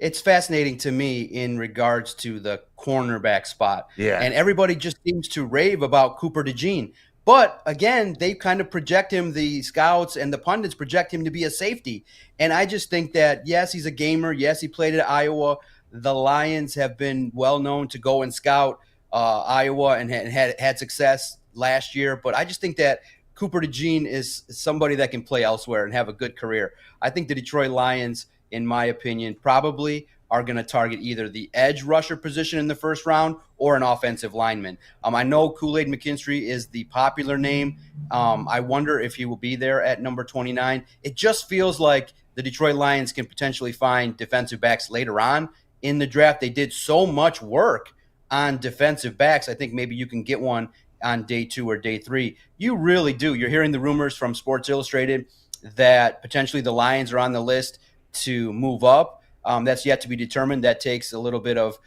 it's fascinating to me in regards to the cornerback spot. Yeah. And everybody just seems to rave about Cooper DeJean. But again, they kind of project him, the scouts and the pundits project him to be a safety. And I just think that, yes, he's a gamer. Yes, he played at Iowa. The Lions have been well known to go and scout Iowa and had success last year. But I just think that Cooper DeJean is somebody that can play elsewhere and have a good career. I think the Detroit Lions, in my opinion, probably are going to target either the edge rusher position in the first round or an offensive lineman. I know Kool-Aid McKinstry is the popular name. I wonder if he will be there at number 29. It just feels like the Detroit Lions can potentially find defensive backs later on in the draft. They did so much work on defensive backs. I think maybe you can get one on day 2 or day 3. You really do. You're hearing the rumors from Sports Illustrated that potentially the Lions are on the list to move up. That's yet to be determined. That takes a little bit of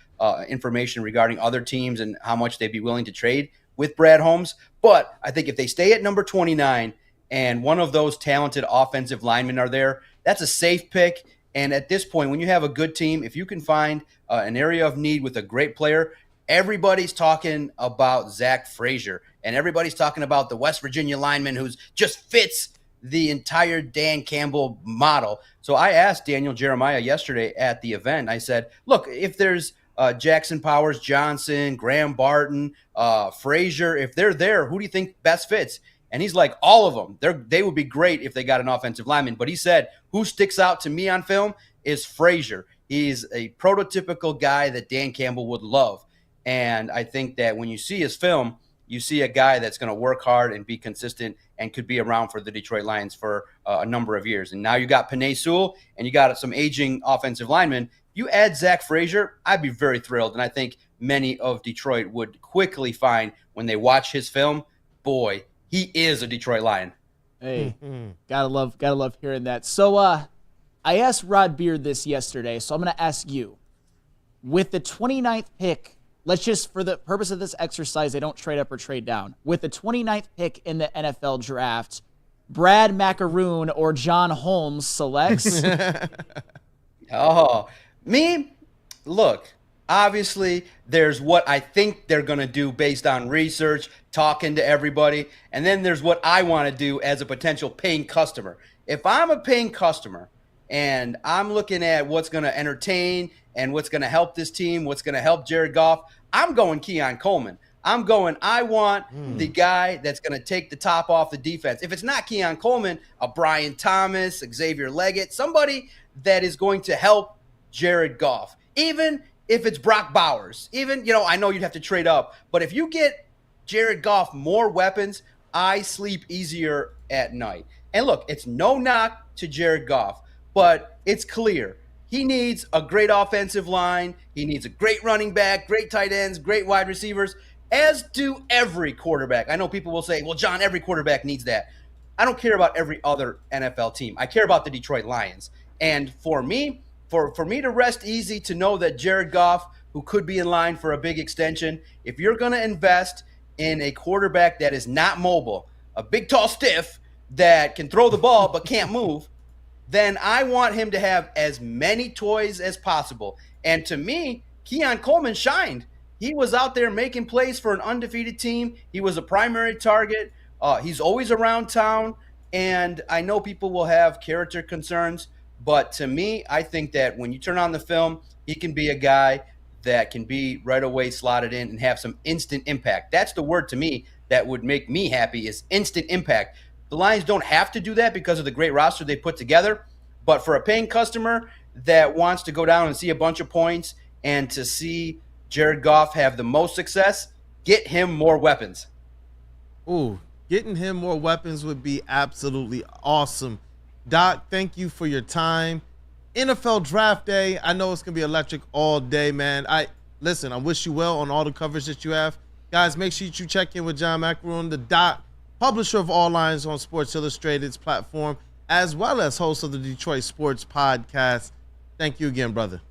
information regarding other teams and how much they'd be willing to trade with Brad Holmes. But I think if they stay at number 29 and one of those talented offensive linemen are there, that's a safe pick. And at this point, when you have a good team, if you can find an area of need with a great player, everybody's talking about Zach Frazier, and everybody's talking about the West Virginia lineman who's just fits the entire Dan Campbell model. So I asked Daniel Jeremiah yesterday at the event, I said, look, if there's Jackson Powers Johnson, Graham Barton, Frazier, if they're there, who do you think best fits? And he's like, all of them. They would be great if they got an offensive lineman. But he said, who sticks out to me on film is Frazier. He's a prototypical guy that Dan Campbell would love. And I think that when you see his film, you see a guy that's going to work hard and be consistent and could be around for the Detroit Lions for a number of years. And now you got Penei Sewell and you got some aging offensive linemen. You add Zach Frazier, I'd be very thrilled. And I think many of Detroit would quickly find when they watch his film, boy, he is a Detroit Lion. Hey, gotta love hearing that. So I asked Rod Beard this yesterday, so I'm going to ask you. With the 29th pick, let's just, for the purpose of this exercise, they don't trade up or trade down. With the 29th pick in the NFL draft, Brad Maakaron or John Holmes selects. Oh, me? Look, obviously, there's what I think they're going to do based on research, talking to everybody, and then there's what I want to do as a potential paying customer. If I'm a paying customer and I'm looking at what's going to entertain and what's going to help this team, what's going to help Jared Goff, I'm going Keon Coleman. I want the guy that's going to take the top off the defense. If it's not Keon Coleman, a Brian Thomas, Xavier Leggett, somebody that is going to help Jared Goff. Even if it's Brock Bowers, I know you'd have to trade up, but if you get Jared Goff more weapons, I sleep easier at night. And look, it's no knock to Jared Goff, but it's clear he needs a great offensive line. He needs a great running back, great tight ends, great wide receivers, as do every quarterback. I know people will say, well, John, every quarterback needs that. I don't care about every other NFL team. I care about the Detroit Lions. And for me to rest easy to know that Jared Goff, who could be in line for a big extension, if you're going to invest in a quarterback that is not mobile, a big, tall stiff that can throw the ball but can't move, then I want him to have as many toys as possible. And to me, Keon Coleman shined. He was out there making plays for an undefeated team. He was a primary target. He's always around town. And I know people will have character concerns, but to me, I think that when you turn on the film, he can be a guy that can be right away slotted in and have some instant impact. That's the word to me that would make me happy, is instant impact. The Lions don't have to do that because of the great roster they put together, but for a paying customer that wants to go down and see a bunch of points and to see Jared Goff have the most success, get him more weapons. Ooh, getting him more weapons would be absolutely awesome. Doc, thank you for your time. NFL Draft Day, I know it's going to be electric all day, man. I wish you well on all the coverage that you have. Guys, make sure you check in with John Maakaron, the Doc, publisher of All Lines on Sports Illustrated's platform, as well as host of the Detroit Sports Podcast. Thank you again, brother.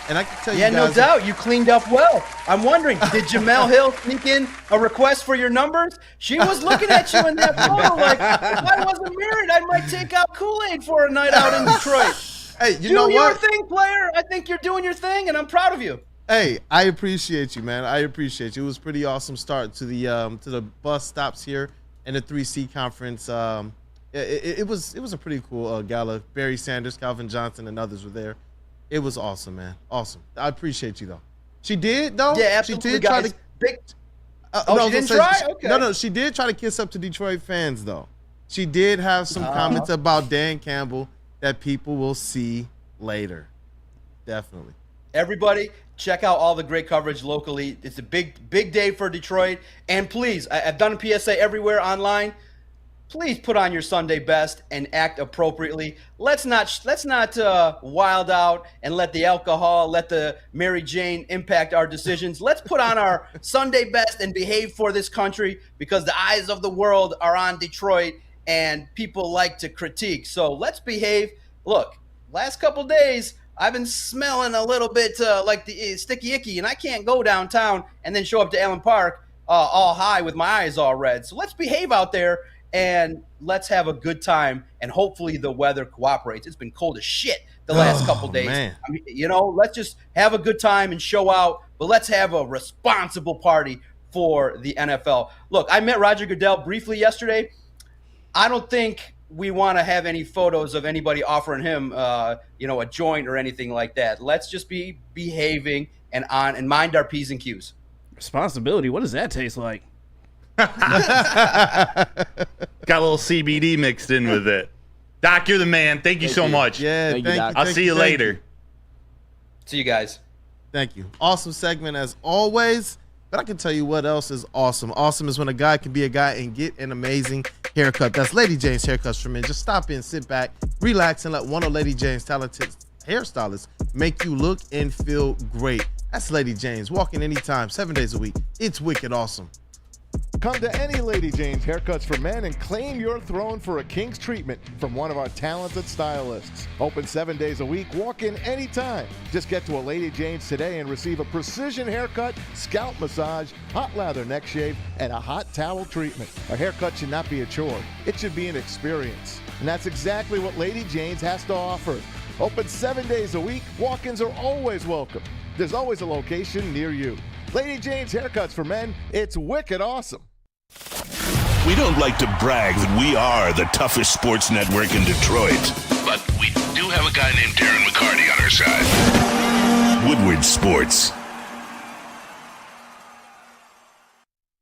And I can tell you guys, no doubt. You cleaned up well. I'm wondering, did Jamel Hill sneak in a request for your numbers? She was looking at you in that photo like, if I wasn't married, I might take out Kool-Aid for a night out in Detroit. Hey, you know what? Do your thing, player. I think you're doing your thing, and I'm proud of you. Hey, I appreciate you, man. I appreciate you. It was a pretty awesome start to the bus stops here and the 3C conference. It was a pretty cool gala. Barry Sanders, Calvin Johnson, and others were there. It was awesome, man. Awesome. I appreciate you, though. She did, though? Yeah, absolutely. She did try to... she didn't try? Okay. No, she did try to kiss up to Detroit fans, though. She did have some comments about Dan Campbell that people will see later. Definitely. Everybody, check out all the great coverage locally. It's a big day for Detroit. And please, I've done a PSA everywhere online. Please put on your Sunday best and act appropriately. Let's not wild out and let the alcohol, let the Mary Jane impact our decisions. Let's put on our Sunday best and behave for this country, because the eyes of the world are on Detroit and people like to critique. So let's behave. Look, last couple days, I've been smelling a little bit like the sticky icky, and I can't go downtown and then show up to Allen Park all high with my eyes all red. So let's behave out there. And let's have a good time, and hopefully the weather cooperates. It's been cold as shit the last couple days. Man. I mean, you know, let's just have a good time and show out, but let's have a responsible party for the NFL. Look, I met Roger Goodell briefly yesterday. I don't think we want to have any photos of anybody offering him, a joint or anything like that. Let's just be behaving and mind our P's and Q's. Responsibility. What does that taste like? Got a little CBD mixed in with it. Doc, you're the man. Thank you so much. Yeah, Thank you, Doc. I'll see you later. See you guys. Thank you. Awesome segment as always. But I can tell you what else is awesome. Awesome is when a guy can be a guy and get an amazing haircut. That's Lady Jane's Haircuts for Men. Just stop in, sit back, relax, and let one of Lady Jane's talented hairstylists make you look and feel great. That's Lady Jane's. Walking anytime, 7 days a week. It's wicked awesome. Come to any Lady Jane's Haircuts for Men and claim your throne for a king's treatment from one of our talented stylists. Open 7 days a week. Walk in anytime. Just get to a Lady Jane's today and receive a precision haircut, scalp massage, hot lather neck shave, and a hot towel treatment. A haircut should not be a chore. It should be an experience. And that's exactly what Lady Jane's has to offer. Open 7 days a week. Walk-ins are always welcome. There's always a location near you. Lady Jane's Haircuts for Men. It's wicked awesome. We don't like to brag that we are the toughest sports network in Detroit, but we do have a guy named Darren McCarty on our side. Woodward Sports.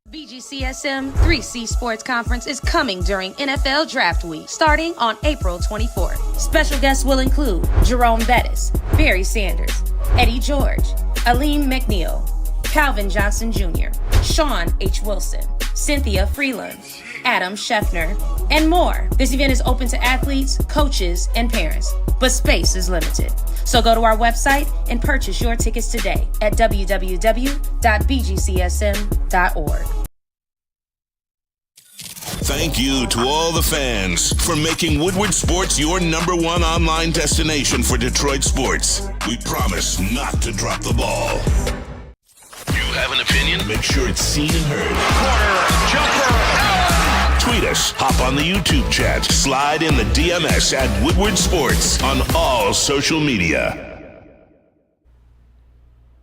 BGCSM 3C Sports Conference is coming during NFL Draft Week, starting on April 24th. Special guests will include Jerome Bettis, Barry Sanders, Eddie George, Aleem McNeil, Calvin Johnson Jr., Sean H. Wilson, Cynthia Freeland, Adam Scheffner, and more. This event is open to athletes, coaches, and parents, but space is limited. So go to our website and purchase your tickets today at www.bgcsm.org. Thank you to all the fans for making Woodward Sports your #1 online destination for Detroit sports. We promise not to drop the ball. You have an opinion? Make sure it's seen and heard. Corner, jumper, tweet us, hop on the YouTube chat, slide in the DMS at Woodward Sports on all social media.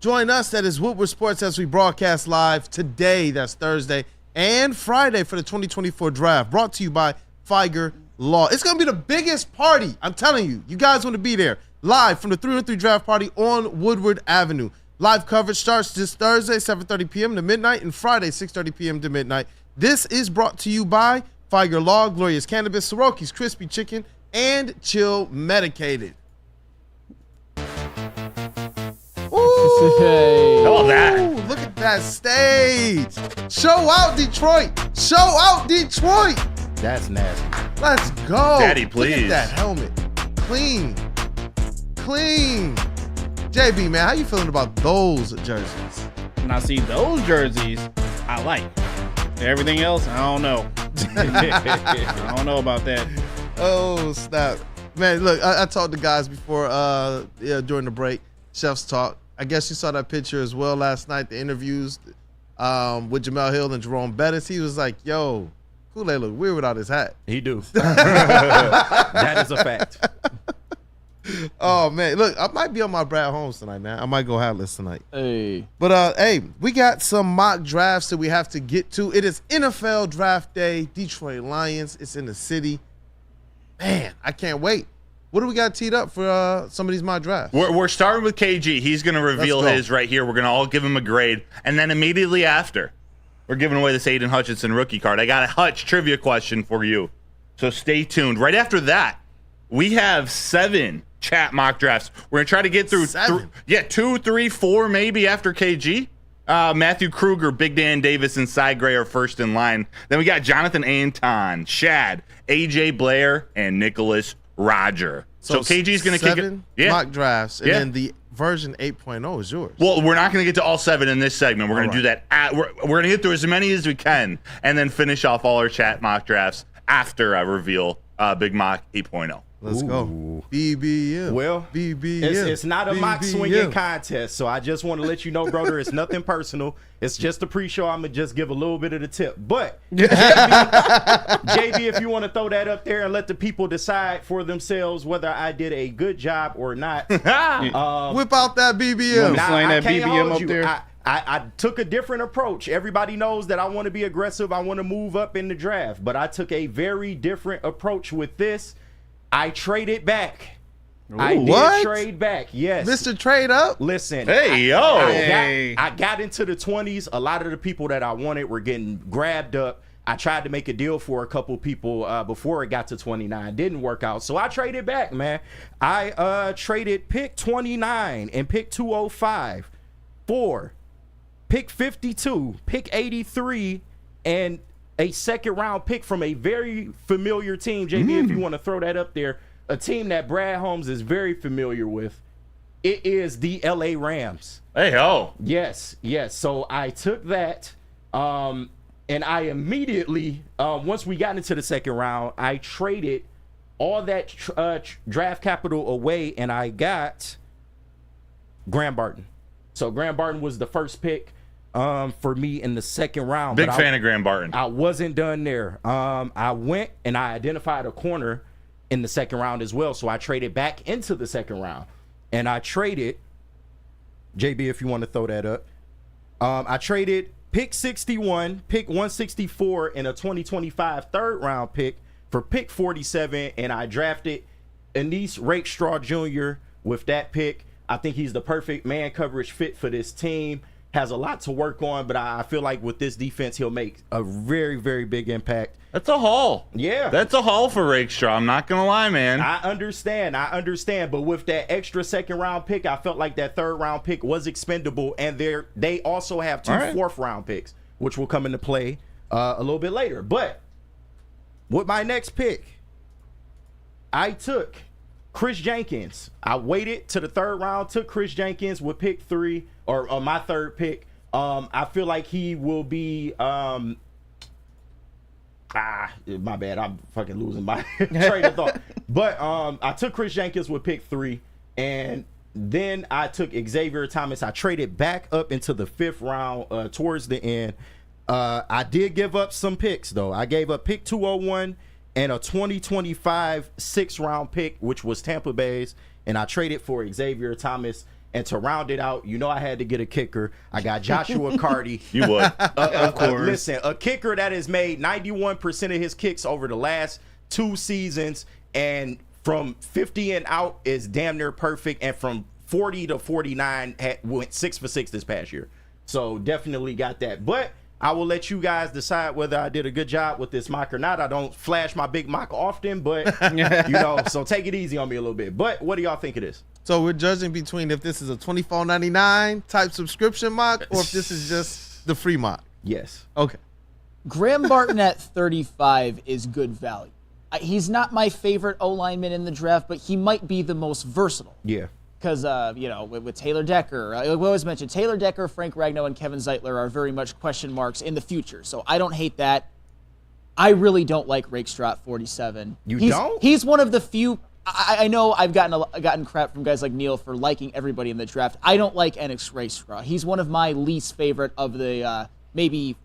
Join us, that is Woodward Sports, as we broadcast live today, that's Thursday, and Friday for the 2024 draft, brought to you by Figer Law. It's going to be the biggest party, I'm telling you. You guys want to be there. Live from the 303 draft party on Woodward Avenue. Live coverage starts this Thursday, 7:30 p.m. to midnight, and Friday, 6:30 p.m. to midnight. This is brought to you by Figer Law, Glorious Cannabis, Soroki's Crispy Chicken, and Chill Medicated. All that. Look at that stage. Show out, Detroit. Show out, Detroit. That's nasty. Let's go. Daddy, please. Look at that helmet. Clean. JB, man, how you feeling about those jerseys? Now, see, those jerseys, I like. Everything else, I don't know. I don't know about that. Oh, snap. Man, look, I talked to guys before, during the break, Chef's Talk. I guess you saw that picture as well last night, the interviews with Jamel Hill and Jerome Bettis. He was like, yo, Kool-Aid look weird without his hat. He do. That is a fact. Oh, man. Look, I might be on my Brad Holmes tonight, man. I might go hatless tonight. Hey. But, hey, we got some mock drafts that we have to get to. It is NFL Draft Day, Detroit Lions. It's in the city. Man, I can't wait. What do we got teed up for some of these mock drafts? We're starting with KG. He's going to reveal his right here. We're going to all give him a grade. And then immediately after, we're giving away this Aiden Hutchinson rookie card. I got a Hutch trivia question for you. So stay tuned. Right after that, we have 7 chat mock drafts. We're going to try to get through 2, 3, 4 maybe after KG. Matthew Kruger, Big Dan Davis, and Cy Gray are first in line. Then we got Jonathan Anton, Shad, AJ Blair, and Nicholas Roger. So KG's going to kick it. Yeah. Mock drafts, and then the version 8.0 is yours. Well, we're not going to get to all 7 in this segment. We're going to do that. We're going to hit through as many as we can, and then finish off all our chat mock drafts after I reveal Big Mock 8.0. Let's go. BBM. Well, BBM. it's not a mock swinging contest, so I just want to let you know, Broder, it's nothing personal. It's just a pre-show. I'm going to just give a little bit of the tip. But, JB, if you want to throw that up there and let the people decide for themselves whether I did a good job or not. Whip out that BBM. Slang that BBM up there. I took a different approach. Everybody knows that I want to be aggressive. I want to move up in the draft. But I took a very different approach with this. I traded back. I did trade back. Yes. Mr. Trade Up? Listen. I got into the 20s. A lot of the people that I wanted were getting grabbed up. I tried to make a deal for a couple people before it got to 29. Didn't work out. So I traded back, man. I traded pick 29 and pick 205 for pick 52, pick 83, and a second round pick from a very familiar team. JB, if you want to throw that up there, a team that Brad Holmes is very familiar with. It is the LA Rams. Hey, ho. Yes. So I took that, and I immediately, once we got into the second round, I traded all that draft capital away, and I got Graham Barton. So Graham Barton was the first pick for me in the second round. Big fan of Graham Barton. I wasn't done there. I went and I identified a corner in the second round as well. So I traded back into the second round. And I traded, JB, if you want to throw that up, I traded pick 61, pick 164, and a 2025 third round pick for pick 47. And I drafted Anise Rakestraw Jr. with that pick. I think he's the perfect man coverage fit for this team. Has a lot to work on, but I feel like with this defense, he'll make a very, very big impact. That's a haul. Yeah. That's a haul for Rakestraw. I'm not going to lie, man. I understand. But with that extra second round pick, I felt like that third round pick was expendable. And they also have two fourth round picks, which will come into play a little bit later. But with my next pick, I took Chris Jenkins. I waited to the third round, took Chris Jenkins with pick 3, or my third pick. I feel like he will be my bad. I'm fucking losing my train of thought. But I took Chris Jenkins with pick 3, and then I took Xavier Thomas. I traded back up into the 5th round towards the end. I did give up some picks, though. I gave up pick 201 and a 2025 6th round pick, which was Tampa Bay's, and I traded for Xavier Thomas. And to round it out, you know I had to get a kicker. I got Joshua Carty. You would. Of course. Listen, a kicker that has made 91% of his kicks over the last 2 seasons, and from 50 and out is damn near perfect, and from 40 to 49 went 6 for 6 this past year. So definitely got that. But I will let you guys decide whether I did a good job with this mock or not. I don't flash my big mock often, but so take it easy on me a little bit. But what do y'all think it is? So we're judging between if this is a $24.99 type subscription mock or if this is just the free mock. Yes. Okay. Graham Barton at 35 is good value. He's not my favorite O-lineman in the draft, but he might be the most versatile. Yeah. Because, with Taylor Decker, we always mention Taylor Decker, Frank Ragnow, and Kevin Zeitler are very much question marks in the future. So I don't hate that. I really don't like Rakestraw at 47. Don't? He's one of the few. I know I've gotten crap from guys like Neil for liking everybody in the draft. I don't like Enix Rakestraw. He's one of my least favorite of the maybe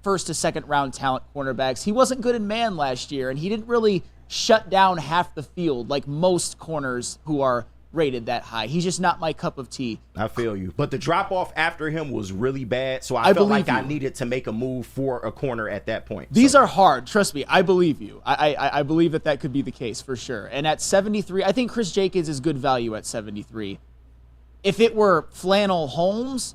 first to second round talent cornerbacks. He wasn't good in man last year, and he didn't really shut down half the field like most corners who are rated that high. He's just not my cup of tea. I feel you. But the drop off after him was really bad, so I felt like I needed to make a move for a corner at that point. These are hard. Trust me. I believe you. I believe that could be the case for sure. And at 73, I think Chris Jenkins is good value at 73. If it were Flannel Holmes,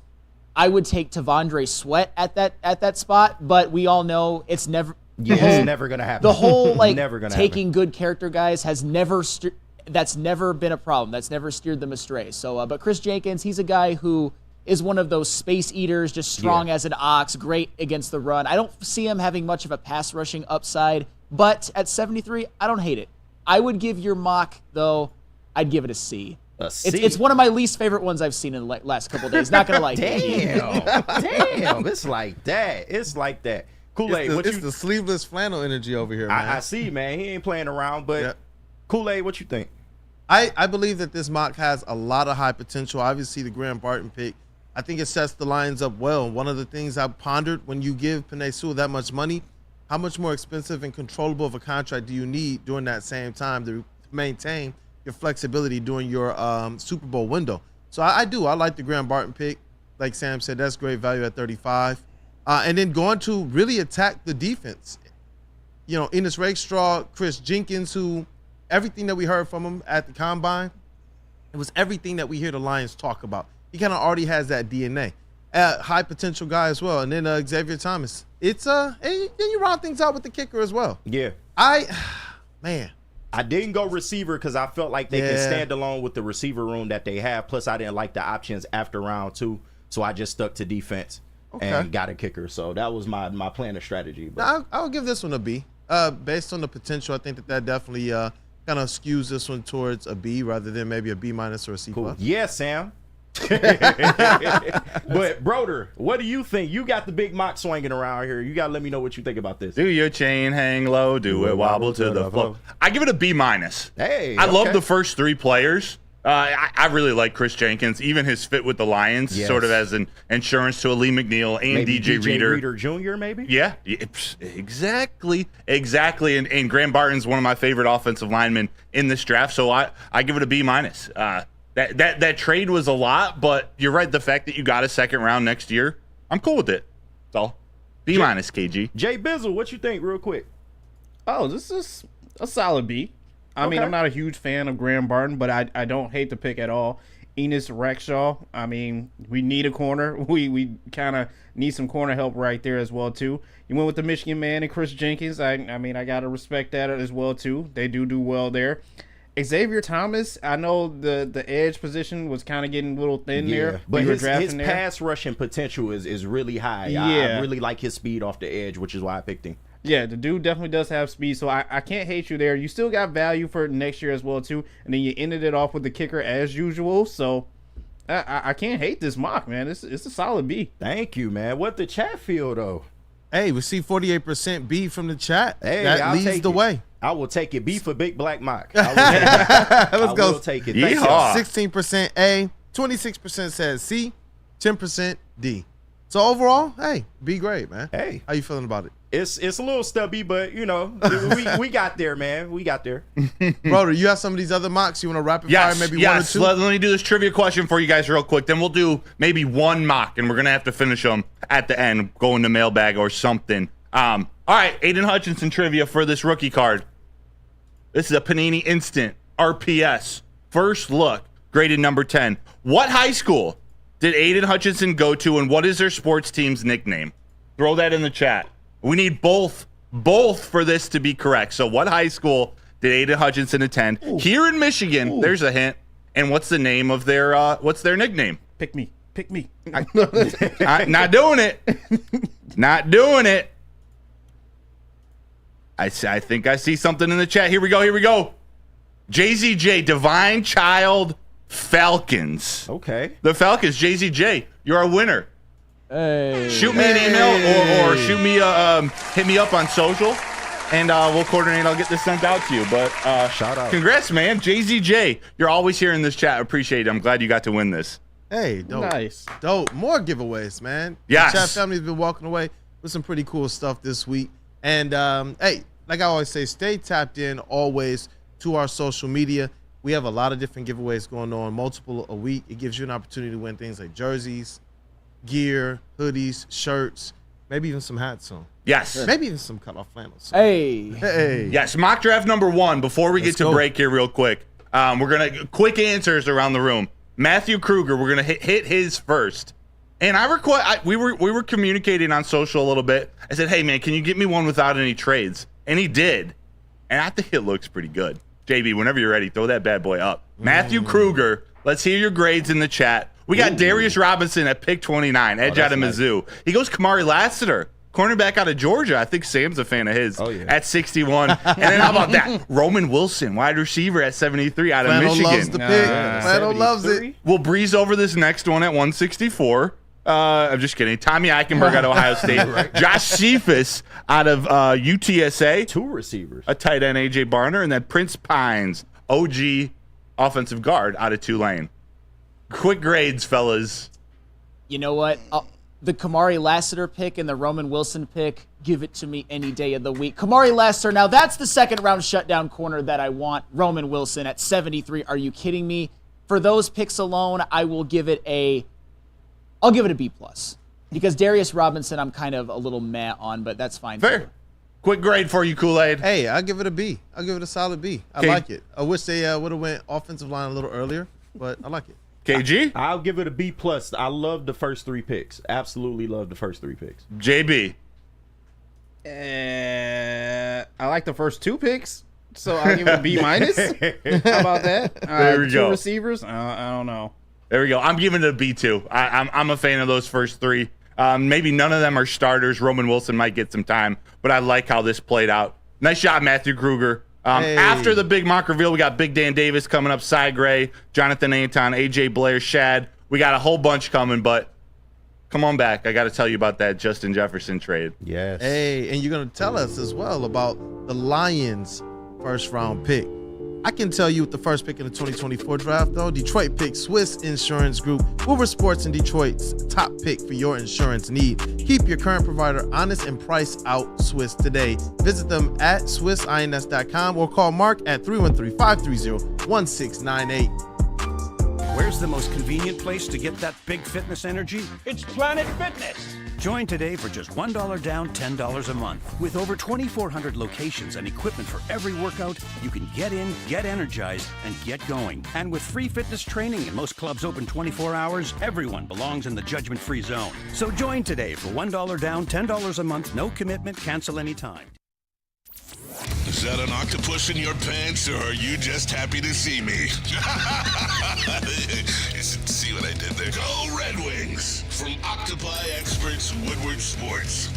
I would take Tavondre Sweat at that spot, but we all know it's never it's never going to happen. The whole never gonna taking happen. good character guys has never that's never been a problem. That's never steered them astray. So, but Chris Jenkins, he's a guy who is one of those space eaters, just strong as an ox, great against the run. I don't see him having much of a pass rushing upside, but at 73, I don't hate it. I would give your mock, though, I'd give it a C. It's one of my least favorite ones I've seen in the last couple of days. Not going to lie. Damn. It's like that. Kool-Aid. It's the sleeveless flannel energy over here, man. I see, man. He ain't playing around, but... Yep. Kool-Aid, what you think? I believe that this mock has a lot of high potential. Obviously, the Graham Barton pick, I think it sets the Lions up well. One of the things I pondered, when you give Penei Sewell that much money, how much more expensive and controllable of a contract do you need during that same time to maintain your flexibility during your Super Bowl window? So I like the Graham Barton pick. Like Sam said, that's great value at 35. And then going to really attack the defense. You know, Enos Rakestraw, Chris Jenkins, who everything that we heard from him at the Combine, it was everything that we hear the Lions talk about. He kind of already has that DNA. High potential guy as well. And then Xavier Thomas. It's and you round things out with the kicker as well. Yeah. I didn't go receiver because I felt like they can stand alone with the receiver room that they have. Plus, I didn't like the options after round 2, so I just stuck to defense and got a kicker. So that was my plan of strategy. But I'll give this one a B. Based on the potential, I think that definitely kind of skews this one towards a B rather than maybe a B- or a C+. Cool. Yeah, Sam. But Broder, what do you think? You got the big mock swinging around here. You gotta let me know what you think about this. Do your chain hang low, do it wobble to the flow. I give it a B-. Hey, I love the first 3 players. I really like Chris Jenkins, even his fit with the Lions, sort of as an insurance to a Lee McNeil and maybe DJ Reader Jr. maybe. Yeah, exactly. And Graham Barton's one of my favorite offensive linemen in this draft, so I give it a B-. That trade was a lot, but you're right. The fact that you got a second round next year, I'm cool with it. That's all. B-, KG. Jay Bizzle, what you think, real quick? Oh, this is a solid B. I mean, I'm not a huge fan of Graham Barton, but I don't hate the pick at all. Enos Rakestraw, I mean, we need a corner. We kind of need some corner help right there as well, too. You went with the Michigan man and Chris Jenkins. I mean, I got to respect that as well, too. They do well there. Xavier Thomas, I know the edge position was kind of getting a little thin there. But his pass rushing potential is really high. I really like his speed off the edge, which is why I picked him. Yeah, the dude definitely does have speed, so I can't hate you there. You still got value for next year as well, too. And then you ended it off with the kicker as usual, so I can't hate this mock, man. It's a solid B. Thank you, man. What the chat feel, though? Hey, we see 48% B from the chat. Hey, that leads the way. I will take it. B for Big Black Mock. Let's go. Take it. 16% A, 26% says C, 10% D. So overall, hey, B grade, man. Hey, how you feeling about it? It's a little stubby, but you know, we got there, man. We got there. Broder, you have some of these other mocks you want to rapid fire, maybe one or two? Let me do this trivia question for you guys real quick. Then we'll do maybe one mock, and we're gonna have to finish them at the end, go in the mailbag or something. All right, Aiden Hutchinson trivia for this rookie card. This is a Panini Instant RPS first look, graded number 10. What high school did Aiden Hutchinson go to, and what is their sports team's nickname? Throw that in the chat. We need both for this to be correct. So what high school did Aiden Hutchinson attend? Ooh. Here in Michigan, there's a hint. And what's the name of their, what's their nickname? Pick me. Not doing it. Not doing it. I think I see something in the chat. Here we go. JZJ, Divine Child Falcons. Okay. The Falcons, JZJ, you're our winner. Hey. Shoot me an email or shoot me hit me up on social, and we'll coordinate. I'll get this sent out to you. But shout out, congrats, man, JZJ. You're always here in this chat. Appreciate it. I'm glad you got to win this. Hey, dope. Nice. Dope. More giveaways, man. Yes. The chat family's been walking away with some pretty cool stuff this week. And hey, like I always say, stay tapped in always to our social media. We have a lot of different giveaways going on, multiple a week. It gives you an opportunity to win things like jerseys, gear, hoodies, shirts, maybe even some hats on. Yes. Maybe even some cut-off flannels. Hey. Yes, mock draft number 1. Before we get to break here real quick, we're going to quick answers around the room. Matthew Kruger, we're going to hit his first. And we were communicating on social a little bit. I said, hey, man, can you get me one without any trades? And he did. And I think it looks pretty good. JB, whenever you're ready, throw that bad boy up. Matthew Kruger, let's hear your grades in the chat. We got Darius Robinson at pick 29, edge out of Mizzou. Nice. He goes Kamari Lassiter, cornerback out of Georgia. I think Sam's a fan of his at 61. And then how about that? Roman Wilson, wide receiver at 73 out of Michigan. Loves the pick. Flannel loves it. We'll breeze over this next one at 164. I'm just kidding. Tommy Eichenberg out of Ohio State. Josh Cephas out of UTSA. 2 receivers. A tight end, A.J. Barner. And then Prince Pines, OG offensive guard out of Tulane. Quick grades, fellas. You know what? The Kamari Lassiter pick and the Roman Wilson pick, give it to me any day of the week. Kamari Lassiter, now that's the second-round shutdown corner that I want. Roman Wilson at 73. Are you kidding me? For those picks alone, I will give it I'll give it a B+. Because Darius Robinson, I'm kind of a little meh on, but that's fine. Fair. Too. Quick grade for you, Kool-Aid. Hey, I'll give it a B. I'll give it a solid B. I like it. I wish they would have went offensive line a little earlier, but I like it. KG? I'll give it a B+. I love the first 3 picks. Absolutely love the first 3 picks. JB? I like the first 2 picks, so I'll give it a B-. How about that? There we go. 2 receivers? I don't know. There we go. I'm giving it a B too. I'm a fan of those first 3. Maybe none of them are starters. Roman Wilson might get some time, but I like how this played out. Nice job, Matthew Kruger. After the big mock reveal, we got Big Dan Davis coming up, Cy Gray, Jonathan Anton, AJ Blair, Shad. We got a whole bunch coming, but come on back. I got to tell you about that Justin Jefferson trade. Yes. Hey, and you're going to tell us as well about the Lions' first-round pick. I can tell you with the first pick in the 2024 draft, though, Detroit picked Swiss Insurance Group, Woodward Sports and Detroit's top pick for your insurance need. Keep your current provider honest and price out Swiss today. Visit them at swissins.com or call Mark at 313-530-1698. Where's the most convenient place to get that big fitness energy? It's Planet Fitness. Join today for just $1 down, $10 a month. With over 2,400 locations and equipment for every workout, you can get in, get energized, and get going. And with free fitness training and most clubs open 24 hours, everyone belongs in the judgment-free zone. So join today for $1 down, $10 a month, no commitment, cancel anytime. Is that an octopus in your pants, or are you just happy to see me? See what I did there? Go Red Wings! From Octopi Experts Woodward Sports.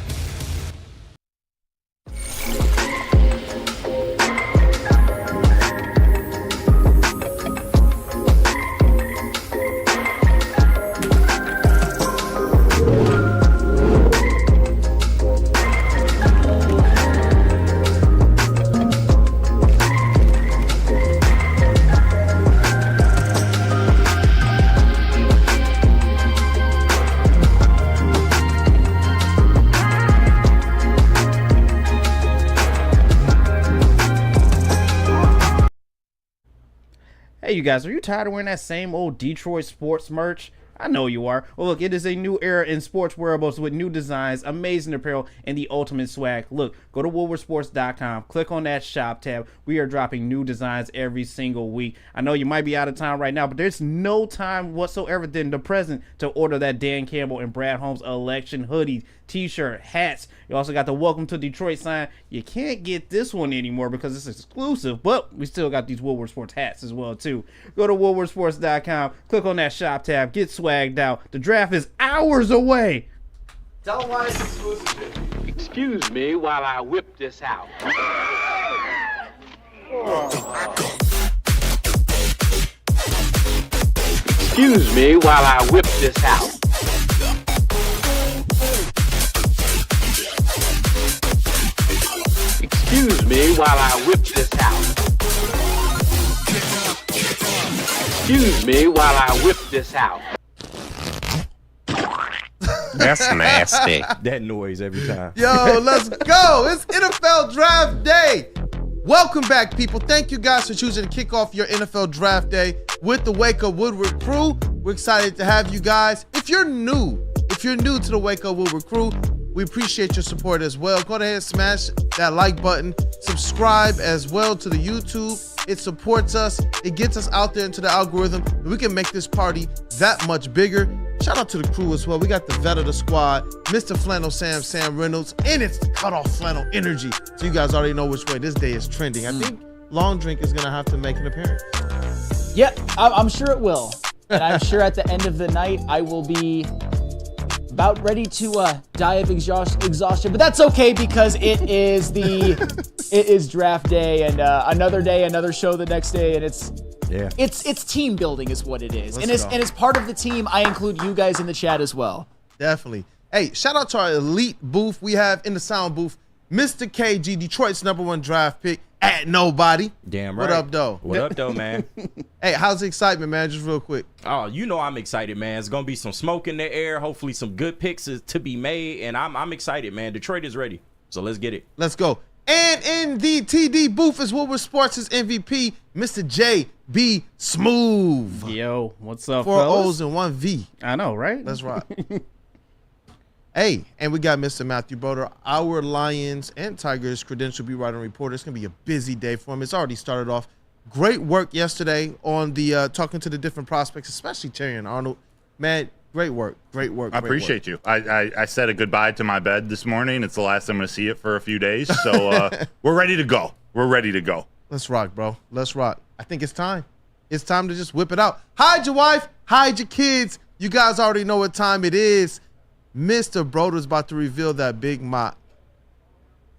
Hey, you guys, are you tired of wearing that same old Detroit sports merch? I know you are. Well, look, it is a new era in sports wearables with new designs, amazing apparel, and the ultimate swag. Look, go to woodwardsports.com, click on that shop tab. We are dropping new designs every single week. I know you might be out of town right now, but there's no time whatsoever than the present to order that Dan Campbell and Brad Holmes election hoodie, t-shirt, hats. You also got the Welcome to Detroit sign. You can't get this one anymore because it's exclusive, but we still got these Woodward Sports hats as well, too. Go to woodwardsports.com, click on that shop tab, get swagged out. The draft is hours away. Tell them why it's exclusive. Excuse me while I whip this out. Excuse me while I whip this out. Excuse me while I whip this out. Excuse me while I whip this out. That's nasty. That noise every time. Yo, let's go. It's NFL Draft Day. Welcome back, people. Thank you guys for choosing to kick off your NFL Draft Day with the Wake Up Woodward crew. We're excited to have you guys. If you're new to the Wake Up Woodward crew, we appreciate your support as well. Go ahead and smash that like button. Subscribe as well to the YouTube. It supports us. It gets us out there into the algorithm. And we can make this party that much bigger. Shout out to the crew as well. We got the vet of the squad, Mr. Flannel Sam Reynolds, and it's the cutoff flannel energy. So you guys already know which way this day is trending. I think Long Drink is going to have to make an appearance. Yep, I'm sure it will. And I'm sure at the end of the night, I will be about ready to die of exhaustion, but that's okay because it is draft day and another show the next day, and it's team building is what it is. And as part of the team, I include you guys in the chat as well. Definitely. Hey, shout out to our elite booth we have in the sound booth. Mr. KG, Detroit's #1 draft pick at nobody. Damn right. What up, though? What up, though, man? Hey, how's the excitement, man? Just real quick. Oh, you know I'm excited, man. It's gonna be some smoke in the air. Hopefully, some good picks is to be made, and I'm excited, man. Detroit is ready, so let's get it. Let's go. And in the TD booth is Woodward Sports' MVP, Mr. JBSMOOOOOV. Yo, what's up, 4 fellas? O's and 1 V. I know, right? Let's rock. Hey, and we got Mr. Matthew Broder, our Lions and Tigers credential beat writer and reporter. It's going to be a busy day for him. It's already started off. Great work yesterday on the talking to the different prospects, especially Terry and Arnold. Man, great work. Great work. I appreciate you. I said a goodbye to my bed this morning. It's the last I'm going to see it for a few days. So we're ready to go. We're ready to go. Let's rock, bro. Let's rock. I think it's time. It's time to just whip it out. Hide your wife. Hide your kids. You guys already know what time it is. Mr. Broder's about to reveal that big mock.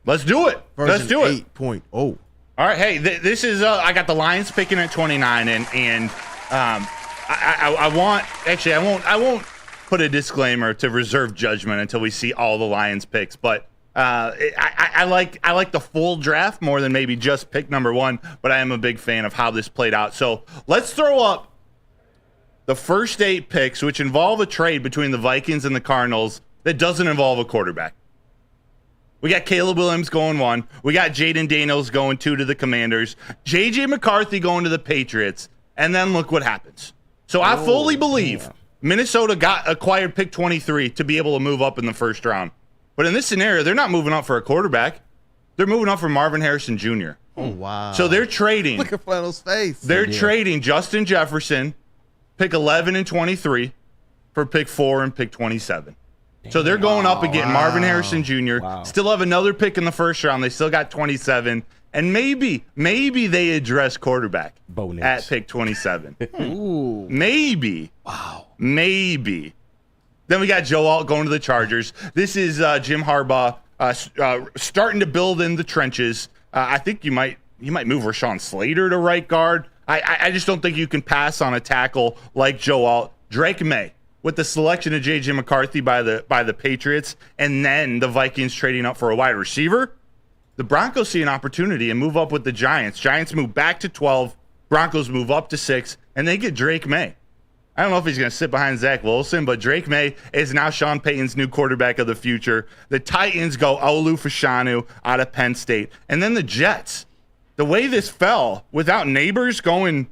Let's do it. Let's do it. 8.0. All right. Hey, this is I got the Lions picking at 29, and I won't put a disclaimer to reserve judgment until we see all the Lions picks, but I like the full draft more than maybe just pick number 1, but I am a big fan of how this played out. So let's throw up the first 8 picks, which involve a trade between the Vikings and the Cardinals that doesn't involve a quarterback. We got Caleb Williams going 1. We got Jaden Daniels going 2 to the Commanders. J.J. McCarthy going to the Patriots. And then look what happens. So I fully believe Minnesota acquired pick 23 to be able to move up in the first round. But in this scenario, they're not moving up for a quarterback. They're moving up for Marvin Harrison Jr. Oh, wow. So they're trading. Look at Flannel's face. They're trading Justin Jefferson, pick 11 and 23, for pick 4 and pick 27. So they're going up and getting Marvin Harrison Jr. Still have another pick in the first round. They still got 27. And maybe they address quarterback at pick 27. Ooh. Maybe. Wow. Maybe. Then we got Joe Alt going to the Chargers. This is Jim Harbaugh starting to build in the trenches. I think you might move Rashawn Slater to right guard. I just don't think you can pass on a tackle like Joe Alt. Drake May with the selection of J.J. McCarthy by the Patriots, and then the Vikings trading up for a wide receiver. The Broncos see an opportunity and move up with the Giants. Giants move back to 12. Broncos move up to 6, and they get Drake May. I don't know if he's going to sit behind Zach Wilson, but Drake May is now Sean Payton's new quarterback of the future. The Titans go Olu Fashanu out of Penn State. And then the Jets. The way this fell, without Neighbors going